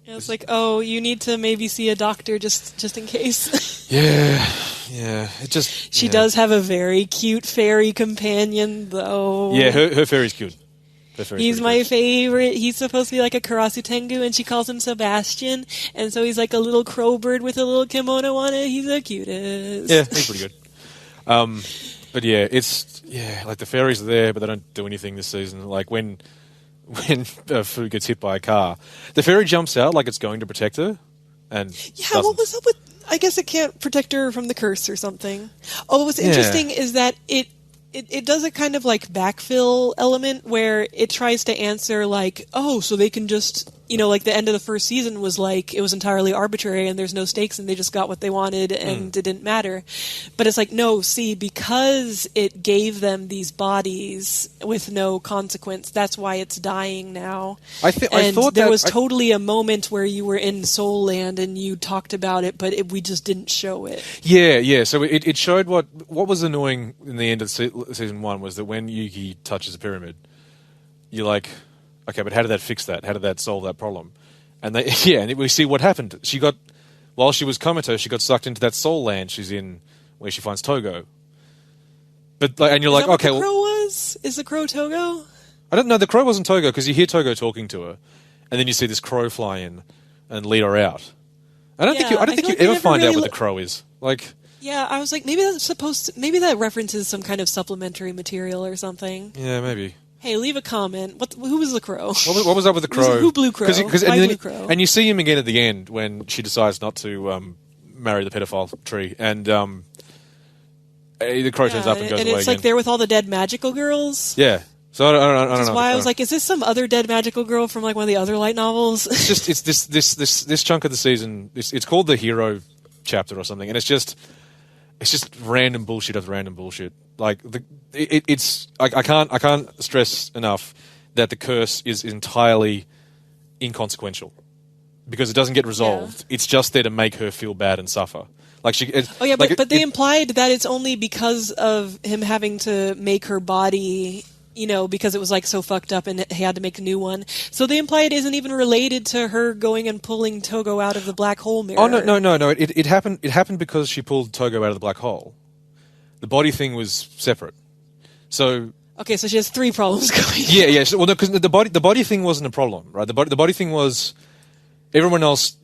Speaker 1: Yeah, it's like, oh, you need to maybe see a doctor just in case.
Speaker 2: Yeah. It just.
Speaker 1: She
Speaker 2: yeah.
Speaker 1: does have a very cute fairy companion, though.
Speaker 2: Yeah, her fairy's cute.
Speaker 1: He's my favorite. He's supposed to be like a Karasu Tengu, and she calls him Sebastian, and so he's like a little crow bird with a little kimono on it. He's the cutest.
Speaker 2: Yeah, he's pretty good. But yeah, like the fairies are there, but they don't do anything this season. Like when Fu gets hit by a car, the fairy jumps out like it's going to protect her, and
Speaker 1: Yeah,
Speaker 2: doesn't.
Speaker 1: what was up with... I guess it can't protect her from the curse or something. Oh, what's interesting is that it does a kind of like backfill element where it tries to answer like, oh, so they can just, you know, like the end of the first season was like, it was entirely arbitrary and there's no stakes and they just got what they wanted and it didn't matter. But it's like, no, see, because it gave them these bodies with no consequence, that's why it's dying now. I thought there was totally a moment where you were in Soul Land and you talked about it, but we just didn't show it.
Speaker 2: Yeah. So it showed what was annoying in the end of season 1 was that when Yuki touches a pyramid, you're like, okay, but how did that fix that? How did that solve that problem? And and we see what happened. While she was comatose, she got sucked into that soul land she's in, where she finds Togo. But and you're like, okay,
Speaker 1: the crow was? Is the crow Togo?
Speaker 2: I don't know. The crow wasn't Togo because you hear Togo talking to her, and then you see this crow fly in and lead her out. I don't think you ever find out what the crow is. Like,
Speaker 1: Yeah, I was like, maybe maybe that references some kind of supplementary material or something.
Speaker 2: Yeah, maybe.
Speaker 1: Hey, leave a comment. Who was the crow?
Speaker 2: What was up with the crow?
Speaker 1: Who blew crow? Why blew crow?
Speaker 2: And you see him again at the end when she decides not to marry the pedophile tree, and the crow turns up and goes away
Speaker 1: and it's like
Speaker 2: again.
Speaker 1: they're with all the dead magical girls.
Speaker 2: Yeah. So I don't know.
Speaker 1: That's why I was like, is this some other dead magical girl from like one of the other light novels?
Speaker 2: It's this chunk of the season. It's called the hero chapter or something, and it's just random bullshit after random bullshit. Like I can't stress enough that the curse is entirely inconsequential because it doesn't get resolved. Yeah. It's just there to make her feel bad and suffer. Like
Speaker 1: but they implied that it's only because of him having to make her body, because it was like so fucked up and he had to make a new one. So they imply it isn't even related to her going and pulling Togo out of the black hole mirror.
Speaker 2: Oh no! It happened. It happened because she pulled Togo out of the black hole. The body thing was separate. So
Speaker 1: okay, so she has three problems going.
Speaker 2: Yeah. Well, no, because the body thing wasn't a problem, right? The body thing was everyone else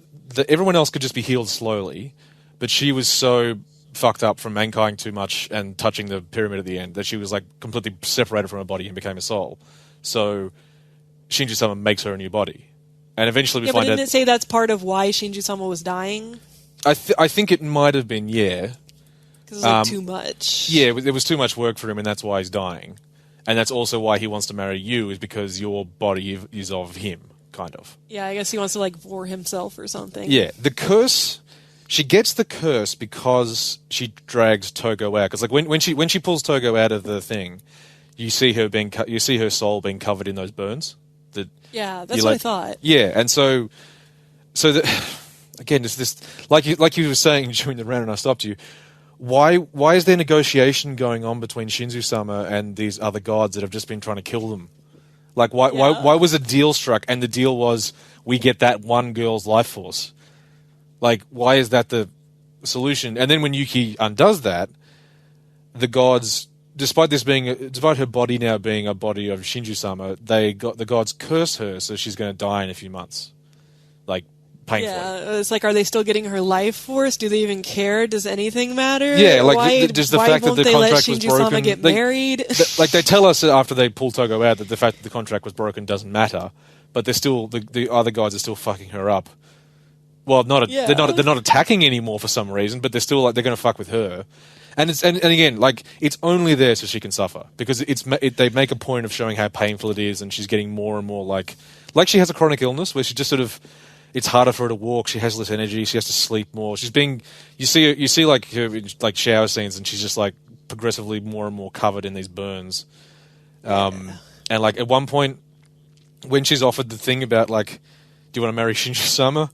Speaker 2: could just be healed slowly, but she was so fucked up from mankinding too much and touching the pyramid at the end that she was like completely separated from her body and became a soul. So Shinji-sama makes her a new body, and eventually we find out.
Speaker 1: Didn't it say that's part of why Shinji-sama was dying?
Speaker 2: I think it might have been, yeah.
Speaker 1: Because it was too much.
Speaker 2: Yeah, it was too much work for him, and that's why he's dying. And that's also why he wants to marry you, is because your body is of him, kind of.
Speaker 1: Yeah, I guess he wants to, like, vor himself or something.
Speaker 2: Yeah, the curse... She gets the curse because she drags Togo out. Because, like, when she pulls Togo out of the thing, you see her soul being covered in those burns.
Speaker 1: Yeah, that's what I thought.
Speaker 2: Yeah, and so again, this like you were saying during the round, and I stopped you. Why is there negotiation going on between Shinzu-sama and these other gods that have just been trying to kill them? Like, why was a deal struck, and the deal was we get that one girl's life force? Like, why is that the solution? And then when Yuki undoes that, the gods, despite her body now being a body of Shinju-sama, the gods curse her, so she's going to die in a few months. Like, painfully.
Speaker 1: Yeah, it's like, are they still getting her life force? Do they even care? Does anything matter?
Speaker 2: Yeah, like, does the fact that the contract was broken...
Speaker 1: Get married?
Speaker 2: They tell us after they pull Togo out that the fact that the contract was broken doesn't matter, but they're still... The other gods are still fucking her up. Well, they're not attacking anymore for some reason, but they're still like they're going to fuck with her, and again like it's only there so she can suffer because they make a point of showing how painful it is, and she's getting more and more like she has a chronic illness where she just sort of it's harder for her to walk, she has less energy, she has to sleep more. You see like her like shower scenes, and she's just like progressively more and more covered in these burns, and like at one point when she's offered the thing about like, do you want to marry Shinji-sama?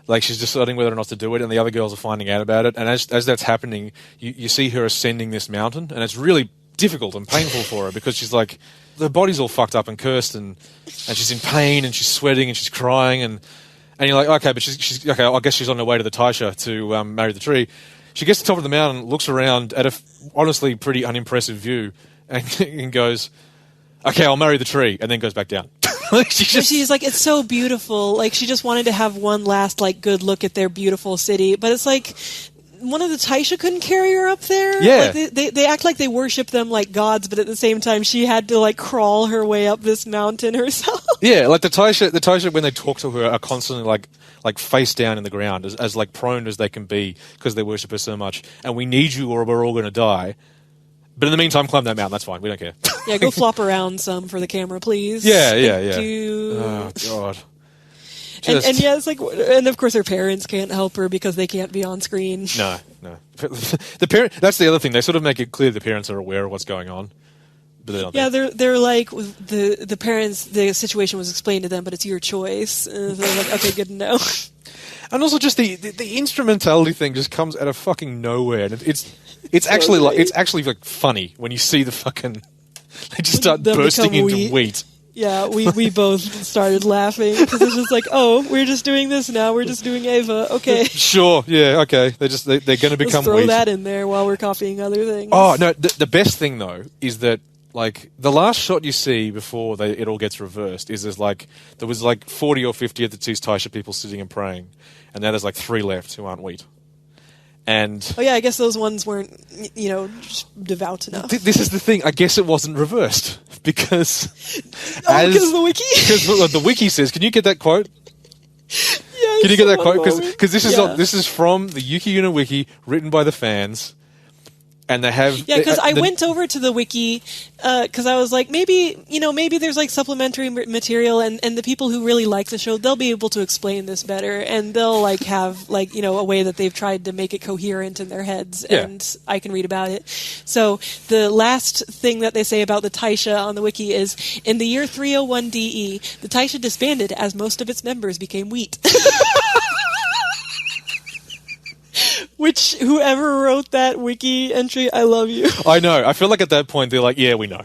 Speaker 2: Like, she's deciding whether or not to do it, and the other girls are finding out about it. And as that's happening, you see her ascending this mountain, and it's really difficult and painful for her because she's like, her body's all fucked up and cursed, and she's in pain, and she's sweating, and she's crying, and you're like, okay, but she's okay. I guess she's on her way to the Taisha to marry the tree. She gets to the top of the mountain, looks around at a honestly pretty unimpressive view, and goes, okay, I'll marry the tree, and then goes back down.
Speaker 1: She's like, it's so beautiful. Like, she just wanted to have one last, like, good look at their beautiful city. But it's like, one of the Taisha couldn't carry her up there.
Speaker 2: Yeah.
Speaker 1: Like, they act like they worship them like gods, but at the same time, she had to, like, crawl her way up this mountain herself.
Speaker 2: Yeah, like the Taisha, when they talk to her, are constantly, like face down in the ground, as like, prone as they can be, because they worship her so much. And we need you, or we're all going to die. But in the meantime, climb that mountain. That's fine. We don't care.
Speaker 1: Yeah, go flop around some for the camera, please.
Speaker 2: Yeah.
Speaker 1: Thank you.
Speaker 2: Oh, God.
Speaker 1: And yeah, it's like, and of course her parents can't help her because they can't be on screen.
Speaker 2: No. That's the other thing. They sort of make it clear the parents are aware of what's going on. But they don't.
Speaker 1: Yeah, they're like, the parents, the situation was explained to them, but it's your choice. And so they're like, okay, good to know.
Speaker 2: And also just the instrumentality thing just comes out of fucking nowhere. And it's actually like funny when you see the fucking they just start bursting into wheat. Yeah,
Speaker 1: we both started laughing because it's just like, oh, we're just doing this now. We're just doing Ava. Okay,
Speaker 2: sure, yeah, okay. They're going to become.
Speaker 1: Let's throw
Speaker 2: wheat.
Speaker 1: that in there while we're copying other things.
Speaker 2: Oh no, the best thing though is that like the last shot you see before it all gets reversed is there was 40 or 50 of these Taisha people sitting and praying, and now there's like 3 left who aren't wheat. And
Speaker 1: oh yeah, I guess those ones weren't, devout enough.
Speaker 2: this is the thing. I guess it wasn't reversed because
Speaker 1: because of the wiki.
Speaker 2: Because the wiki says, "Can you get that quote?
Speaker 1: Yeah,
Speaker 2: Can you get that quote? Because this is from the Yuki Yuna wiki, written by the fans." And they have
Speaker 1: because I went over to the wiki because I was like, maybe there's like supplementary material, and the people who really like the show, they'll be able to explain this better, and they'll like have like a way that they've tried to make it coherent in their heads, and I can read about it. So the last thing that they say about the Taisha on the wiki is, in the year 301 DE, the Taisha disbanded as most of its members became wheat. Which, whoever wrote that wiki entry, I love you.
Speaker 2: I know. I feel like at that point they're like, yeah, we know.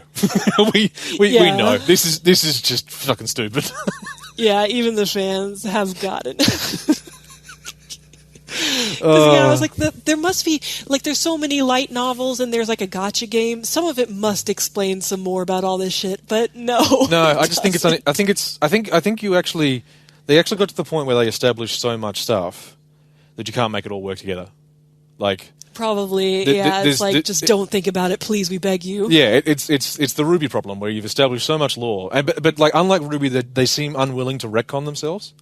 Speaker 2: we know. This is just fucking stupid.
Speaker 1: Yeah, even the fans have gotten. I was like, there must be like, there's so many light novels, and there's like a gacha game. Some of it must explain some more about all this shit, but no.
Speaker 2: No, I just think it's. I think they actually got to the point where they established so much stuff that you can't make it all work together. Like,
Speaker 1: probably, it's like, just don't think about it, please, we beg you.
Speaker 2: Yeah, it's the Ruby problem, where you've established so much lore, but like, unlike Ruby, they seem unwilling to retcon themselves.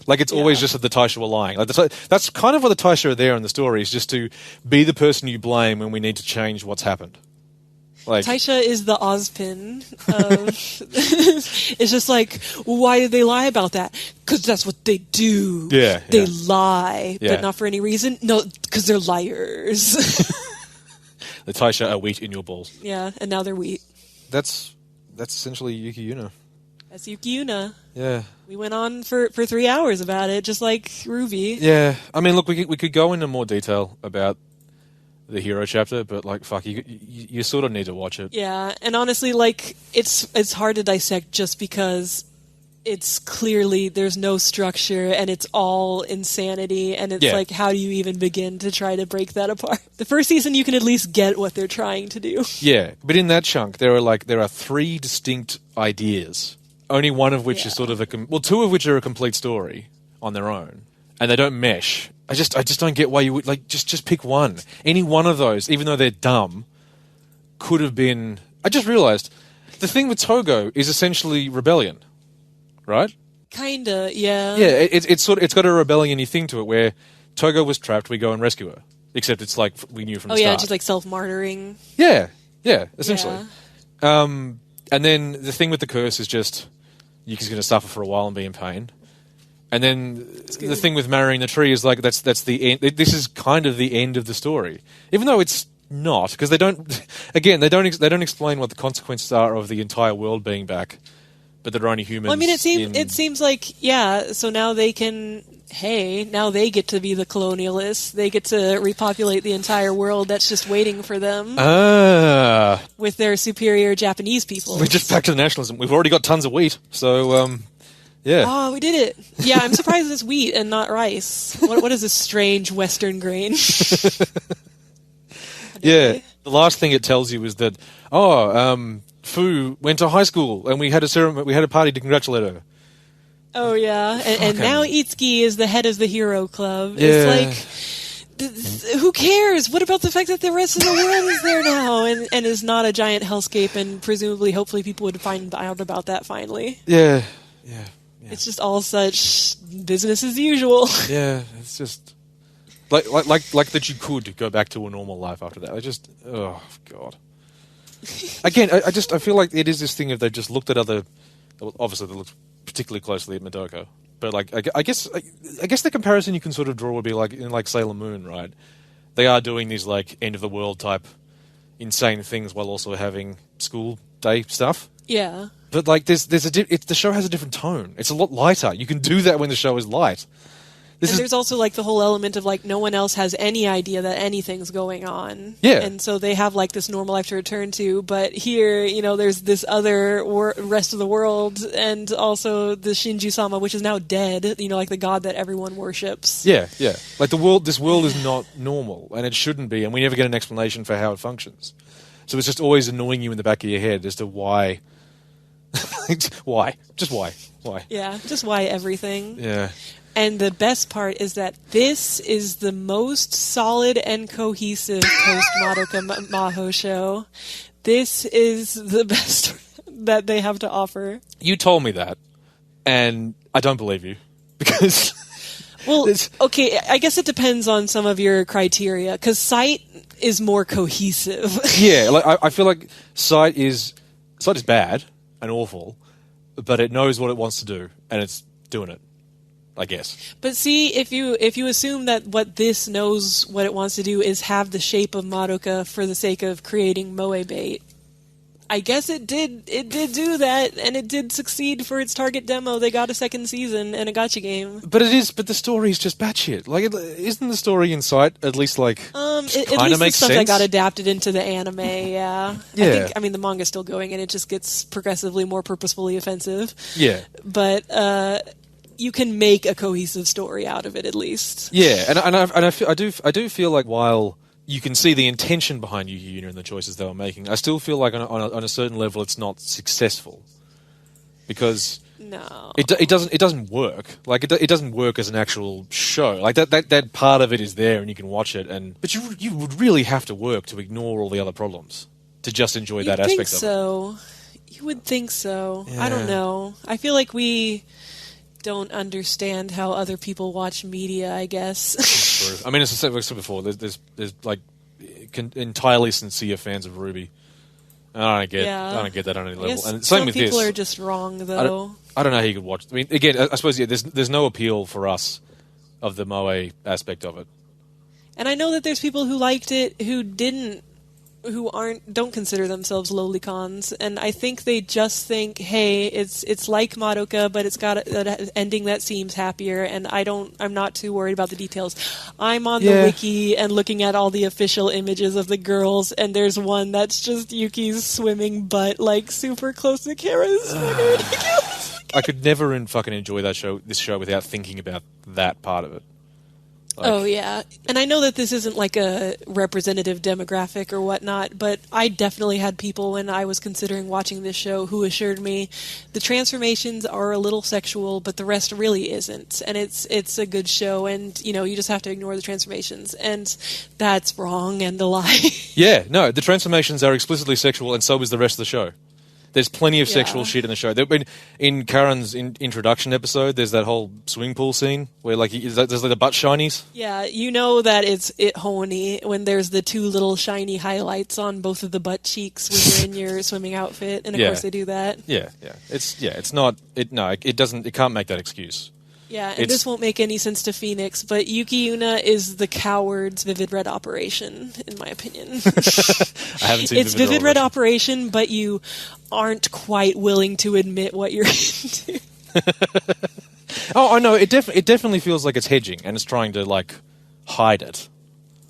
Speaker 2: Like, it's always just that the Taisha were lying. Like, that's kind of what the Taisha are there in the story, is just to be the person you blame when we need to change what's happened. Like,
Speaker 1: Taisha is the Ozpin of... It's just like, why did they lie about that? Because that's what they do.
Speaker 2: Yeah.
Speaker 1: They lie,
Speaker 2: Yeah.
Speaker 1: but not for any reason. No, because they're liars.
Speaker 2: the Taisha are wheat in your balls.
Speaker 1: Yeah, and now they're wheat.
Speaker 2: That's essentially Yuki Yuna.
Speaker 1: That's Yuki Yuna.
Speaker 2: Yeah.
Speaker 1: We went on for 3 hours about it, just like Ruby.
Speaker 2: Yeah. I mean, look, we could go into more detail about the hero chapter, but like, fuck, you sort of need to watch it.
Speaker 1: Yeah, and honestly, like, it's hard to dissect just because it's clearly there's no structure and it's all insanity, and it's like, how do you even begin to try to break that apart? The first season, you can at least get what they're trying to do. Yeah,
Speaker 2: but in that chunk, there are 3 distinct ideas, only one of which is sort of two of which are a complete story on their own, and they don't mesh. I just don't get why you would, like, just pick one. Any one of those, even though they're dumb, could have been... I just realised, the thing with Togo is essentially rebellion, right?
Speaker 1: Kinda, yeah.
Speaker 2: Yeah, it's got a rebellion-y thing to it, where Togo was trapped, we go and rescue her. Except it's like, we knew from the start.
Speaker 1: Oh yeah, just like self-martyring.
Speaker 2: Yeah, essentially. Yeah. And then the thing with the curse is just, Yuki's going to suffer for a while and be in pain. And then the thing with marrying the tree is like, that's the end. This is kind of the end of the story, even though it's not, because they don't explain what the consequences are of the entire world being back, but they're only humans.
Speaker 1: Well, I mean, it seems like so now they can. Hey, now they get to be the colonialists. They get to repopulate the entire world that's just waiting for them. With their superior Japanese people.
Speaker 2: We're just back to the nationalism. We've already got tons of wheat, so. Yeah.
Speaker 1: Oh, we did it. Yeah, I'm surprised it's wheat and not rice. What is this strange Western grain?
Speaker 2: Yeah. The last thing it tells you is that, Fu went to high school and we had a party to congratulate her.
Speaker 1: Oh, yeah. And now Itsuki is the head of the hero club.
Speaker 2: Yeah.
Speaker 1: It's like, who cares? What about the fact that the rest of the world is there now and is not a giant hellscape, and presumably, hopefully, people would find out about that finally.
Speaker 2: Yeah.
Speaker 1: It's just all such business as usual.
Speaker 2: Yeah, it's just like that you could go back to a normal life after that. Oh god. Again, I feel like it is this thing of they've just looked at other. Obviously, they looked particularly closely at Madoka, but like I guess the comparison you can sort of draw would be like in like Sailor Moon, right? They are doing these like end of the world type insane things while also having school day stuff.
Speaker 1: Yeah.
Speaker 2: But like, the show has a different tone. It's a lot lighter. You can do that when the show is light.
Speaker 1: There's also like the whole element of like no one else has any idea that anything's going on.
Speaker 2: Yeah.
Speaker 1: And so they have like this normal life to return to. But here, there's this other rest of the world, and also the Shinju-sama, which is now dead. Like the god that everyone worships.
Speaker 2: Yeah. Like this world is not normal, and it shouldn't be, and we never get an explanation for how it functions. So it's just always annoying you in the back of your head as to why. Why? Just why? Why?
Speaker 1: Yeah, just why everything.
Speaker 2: Yeah.
Speaker 1: And the best part is that this is the most solid and cohesive post-Madoka mahou show. This is the best that they have to offer.
Speaker 2: You told me that, and I don't believe you. Because...
Speaker 1: Well, okay, I guess it depends on some of your criteria, because Sight is more cohesive.
Speaker 2: Yeah, like I feel like Sight is bad and awful, but it knows what it wants to do, and it's doing it, I guess.
Speaker 1: But see, if you assume that what this knows what it wants to do is have the shape of Madoka for the sake of creating moe bait, I guess it did do that, and it did succeed for its target demo. They got a second season and a gacha game.
Speaker 2: But the story is just batshit. Like, isn't the story in Sight at least like
Speaker 1: at least
Speaker 2: makes
Speaker 1: the stuff
Speaker 2: sense?
Speaker 1: that got adapted into the anime, yeah.
Speaker 2: Yeah.
Speaker 1: I mean, the manga's still going, and it just gets progressively more purposefully offensive.
Speaker 2: Yeah.
Speaker 1: But you can make a cohesive story out of it, at least.
Speaker 2: Yeah, and I do feel like while you can see the intention behind Yuki Yuna and the choices they were making, I still feel like on a certain level it's not successful because
Speaker 1: no,
Speaker 2: it doesn't work. Like it doesn't work as an actual show. Like that part of it is there and you can watch it, but you would really have to work to ignore all the other problems to just enjoy that aspect of it.
Speaker 1: You would think so.
Speaker 2: Yeah.
Speaker 1: I don't know. I feel like we don't understand how other people watch media, I guess.
Speaker 2: True. I mean, as I said before, there's like entirely sincere fans of Ruby. I don't get that on any level. And same with this.
Speaker 1: Some people are just wrong, though.
Speaker 2: I don't know how you could watch. I mean, again, I suppose there's no appeal for us of the moe aspect of it.
Speaker 1: And I know that there's people who liked it who don't consider themselves lolicons, and I think they just think, hey, it's like Madoka, but it's got an ending that seems happier, and I'm not too worried about the details. I'm on the wiki and looking at all the official images of the girls, and there's one that's just Yuki's swimming butt, like super close to Kara's.
Speaker 2: I could never fucking enjoy this show without thinking about that part of it. Like,
Speaker 1: oh, yeah. And I know that this isn't like a representative demographic or whatnot, but I definitely had people when I was considering watching this show who assured me the transformations are a little sexual, but the rest really isn't. And it's a good show, and, you just have to ignore the transformations. And that's wrong and a lie.
Speaker 2: Yeah, no, the transformations are explicitly sexual, and so is the rest of the show. There's plenty of sexual shit in the show. In Karin's introduction episode, there's that whole swimming pool scene where there's like the butt shinies.
Speaker 1: Yeah, you know that it's horny when there's the two little shiny highlights on both of the butt cheeks when you're in your swimming outfit, and of course they do that.
Speaker 2: Yeah. It can't make that excuse.
Speaker 1: Yeah, and this won't make any sense to Phoenix, but Yuki Yuna is the coward's Vivid Red Operation, in my opinion.
Speaker 2: I haven't seen
Speaker 1: it's Vivid Red Operation, but you aren't quite willing to admit what you're into.
Speaker 2: Oh, I know. It definitely feels like it's hedging, and it's trying to, hide it.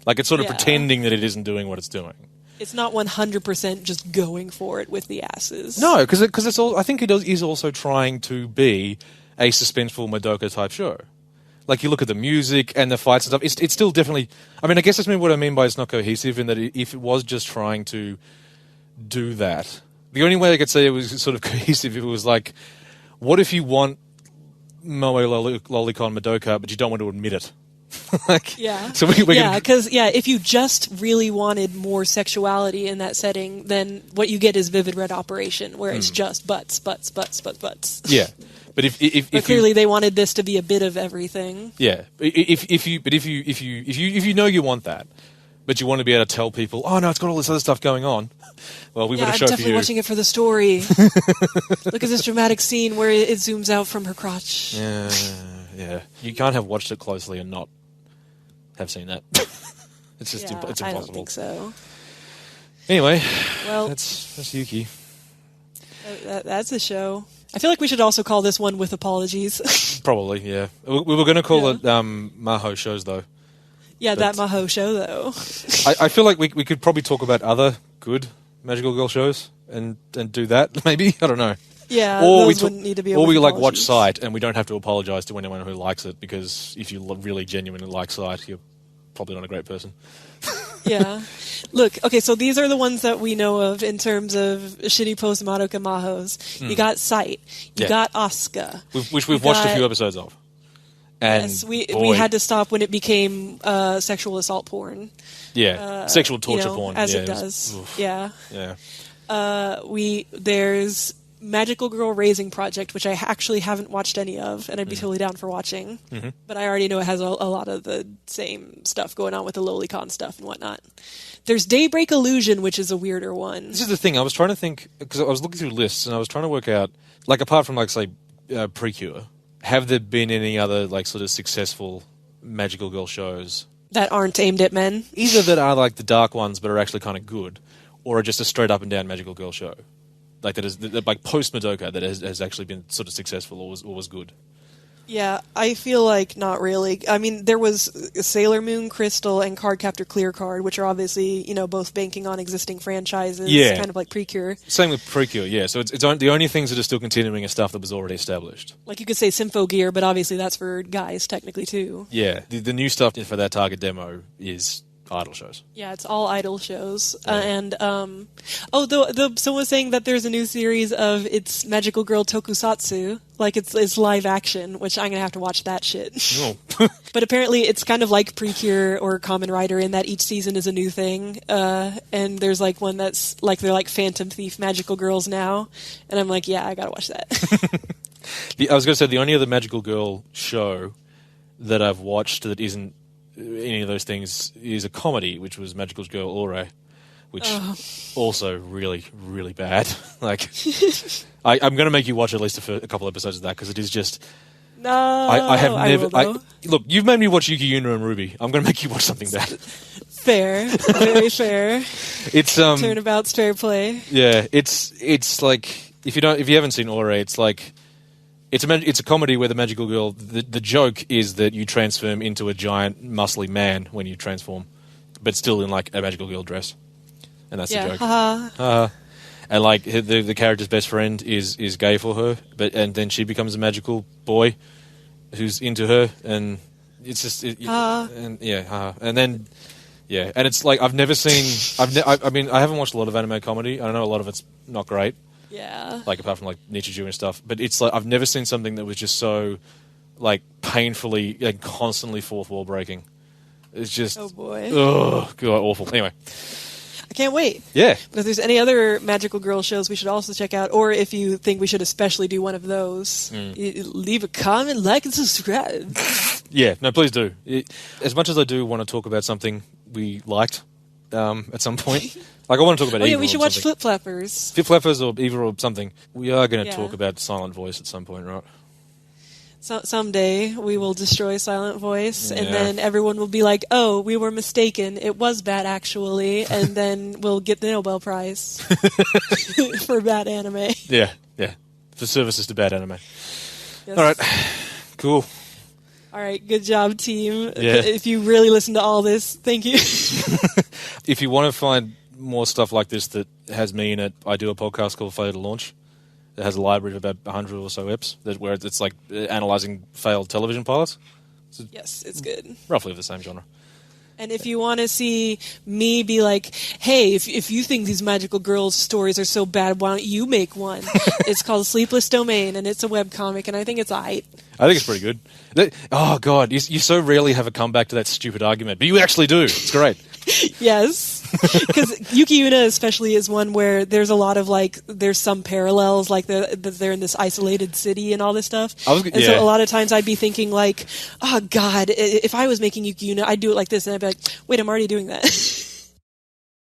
Speaker 2: Like, it's sort of pretending that it isn't doing what it's doing.
Speaker 1: It's not 100% just going for it with the asses.
Speaker 2: No, because it's all. I think it is also trying to be a suspenseful Madoka type show. Like, you look at the music and the fights and stuff, it's still definitely... I mean, I guess that's what I mean by it's not cohesive, in that if it was just trying to do that... The only way I could say it was sort of cohesive if it was like, what if you want moe lolicon Madoka, but you don't want to admit it? So
Speaker 1: because if you just really wanted more sexuality in that setting, then what you get is Vivid Red Operation, where it's just butts.
Speaker 2: Yeah, but if
Speaker 1: clearly they wanted this to be a bit of everything.
Speaker 2: Yeah, if you know you want that, but you want to be able to tell people, oh no, it's got all this other stuff going on. Well, we've got a show for you.
Speaker 1: I'm definitely watching it for the story. Look at this dramatic scene where it zooms out from her crotch.
Speaker 2: Yeah. You can't have watched it closely and not have seen that. It's just it's impossible.
Speaker 1: I don't think so.
Speaker 2: Anyway, that's Yuki.
Speaker 1: That's a show. I feel like we should also call this one with apologies.
Speaker 2: Probably, yeah. We were going to call it mahou shows, though.
Speaker 1: Yeah, that mahou show, though.
Speaker 2: I feel like we could probably talk about other good magical girl shows and do that, maybe? I don't know.
Speaker 1: Yeah, those wouldn't need to be.
Speaker 2: Or we watch Sight, and we don't have to apologise to anyone who likes it, because if you really genuinely like Sight, you're probably not a great person.
Speaker 1: Yeah. Look, okay, so these are the ones that we know of in terms of shitty post-Madoka mahous. You got Sight. You got Asuka.
Speaker 2: Which we've watched a few episodes of. And
Speaker 1: yes, we
Speaker 2: boy,
Speaker 1: had to stop when it became sexual assault porn.
Speaker 2: Yeah, sexual torture porn.
Speaker 1: As
Speaker 2: yeah,
Speaker 1: it does.
Speaker 2: Oof.
Speaker 1: Yeah.
Speaker 2: Yeah.
Speaker 1: There's Magical Girl Raising Project, which I actually haven't watched any of, and I'd be totally down for watching. Mm-hmm. But I already know it has a lot of the same stuff going on with the Lolicon stuff and whatnot. There's Daybreak Illusion, which is a weirder one.
Speaker 2: This is the thing. I was trying to think, because I was looking through lists, and I was trying to work out, like, apart from, like, say, Precure, have there been any other, like, sort of successful Magical Girl shows?
Speaker 1: That aren't aimed at men?
Speaker 2: Either that are, like, the dark ones, but are actually kind of good, or are just a straight up and down Magical Girl show. Like, that is, like, post-Madoka, that has actually been sort of successful or was good.
Speaker 1: Yeah, I feel like not really. I mean, there was Sailor Moon, Crystal, and Cardcaptor Clear Card, which are obviously, both banking on existing franchises, kind of like Precure.
Speaker 2: Same with Precure, yeah. So it's the only things that are still continuing are stuff that was already established.
Speaker 1: Like you could say Symphogear, but obviously that's for guys, technically, too.
Speaker 2: Yeah, the new stuff for that target demo is idol shows.
Speaker 1: Yeah, it's all idol shows.
Speaker 2: Yeah.
Speaker 1: Someone was saying that there's a new series of It's Magical Girl Tokusatsu, like it's live action, which I'm gonna have to watch that shit.
Speaker 2: Oh.
Speaker 1: But apparently it's kind of like Precure or Kamen Rider in that each season is a new thing, and there's like one that's like they're like Phantom Thief Magical Girls now, and I'm like, yeah, I gotta watch that.
Speaker 2: I was gonna say the only other Magical Girl show that I've watched that isn't any of those things is a comedy, which was Magical Girl Ore, which also really, really bad. Like, I'm going to make you watch at least a couple episodes of that because it is just.
Speaker 1: No,
Speaker 2: I have never.
Speaker 1: will,
Speaker 2: look, you've made me watch Yuki Yuna and Ruby. I'm going to make you watch something bad.
Speaker 1: Fair, very fair.
Speaker 2: It's
Speaker 1: turnabout's fair play.
Speaker 2: Yeah, it's like if you haven't seen Ore, it's like. It's a comedy where the magical girl. The joke is that you transform into a giant, muscly man when you transform, but still in like a magical girl dress, and that's the joke. And like the character's best friend is gay for her, and then she becomes a magical boy who's into her, and it's just and then and it's like I've never seen. I mean I haven't watched a lot of anime comedy. I know a lot of it's not great.
Speaker 1: Yeah.
Speaker 2: Like, apart from, like, Nichijou and stuff. But it's like, I've never seen something that was just so, like, painfully and constantly fourth wall breaking. It's just...
Speaker 1: Oh, boy.
Speaker 2: Oh, God, awful. Anyway.
Speaker 1: I can't wait.
Speaker 2: Yeah.
Speaker 1: But if there's any other Magical Girl shows we should also check out, or if you think we should especially do one of those, leave a comment, like, and subscribe.
Speaker 2: Yeah, no, please do. As much as I do want to talk about something we liked at some point... Like, I want to talk about Eva.
Speaker 1: Oh, yeah, we should watch Flip Flappers.
Speaker 2: Flip Flappers or Eva or something. We are going to talk about Silent Voice at some point, right?
Speaker 1: So, someday we will destroy Silent Voice, and then everyone will be like, oh, we were mistaken. It was bad, actually. And then we'll get the Nobel Prize for bad anime.
Speaker 2: Yeah. For services to bad anime.
Speaker 1: Yes.
Speaker 2: All right. Cool.
Speaker 1: All right, good job, team.
Speaker 2: Yeah.
Speaker 1: If you really listen to all this, thank you.
Speaker 2: If you want to find more stuff like this that has me in it, I do a podcast called Failure to Launch. It has a library of about 100 or so eps where it's like analysing failed television pilots.
Speaker 1: Yes, it's good.
Speaker 2: Roughly of the same genre.
Speaker 1: And if you want to see me be like, hey, if you think these Magical Girls stories are so bad, why don't you make one? It's called Sleepless Domain, and it's a webcomic, and I think it's aight.
Speaker 2: I think it's pretty good. Oh, God, you so rarely have a comeback to that stupid argument, but you actually do. It's great.
Speaker 1: Yes. Because Yuki Yuna especially is one where there's a lot of, like, there's some parallels, like they're in this isolated city and all this stuff. So a lot of times I'd be thinking, like, oh, God, if I was making Yuki Yuna, I'd do it like this. And I'd be like, wait, I'm already doing that.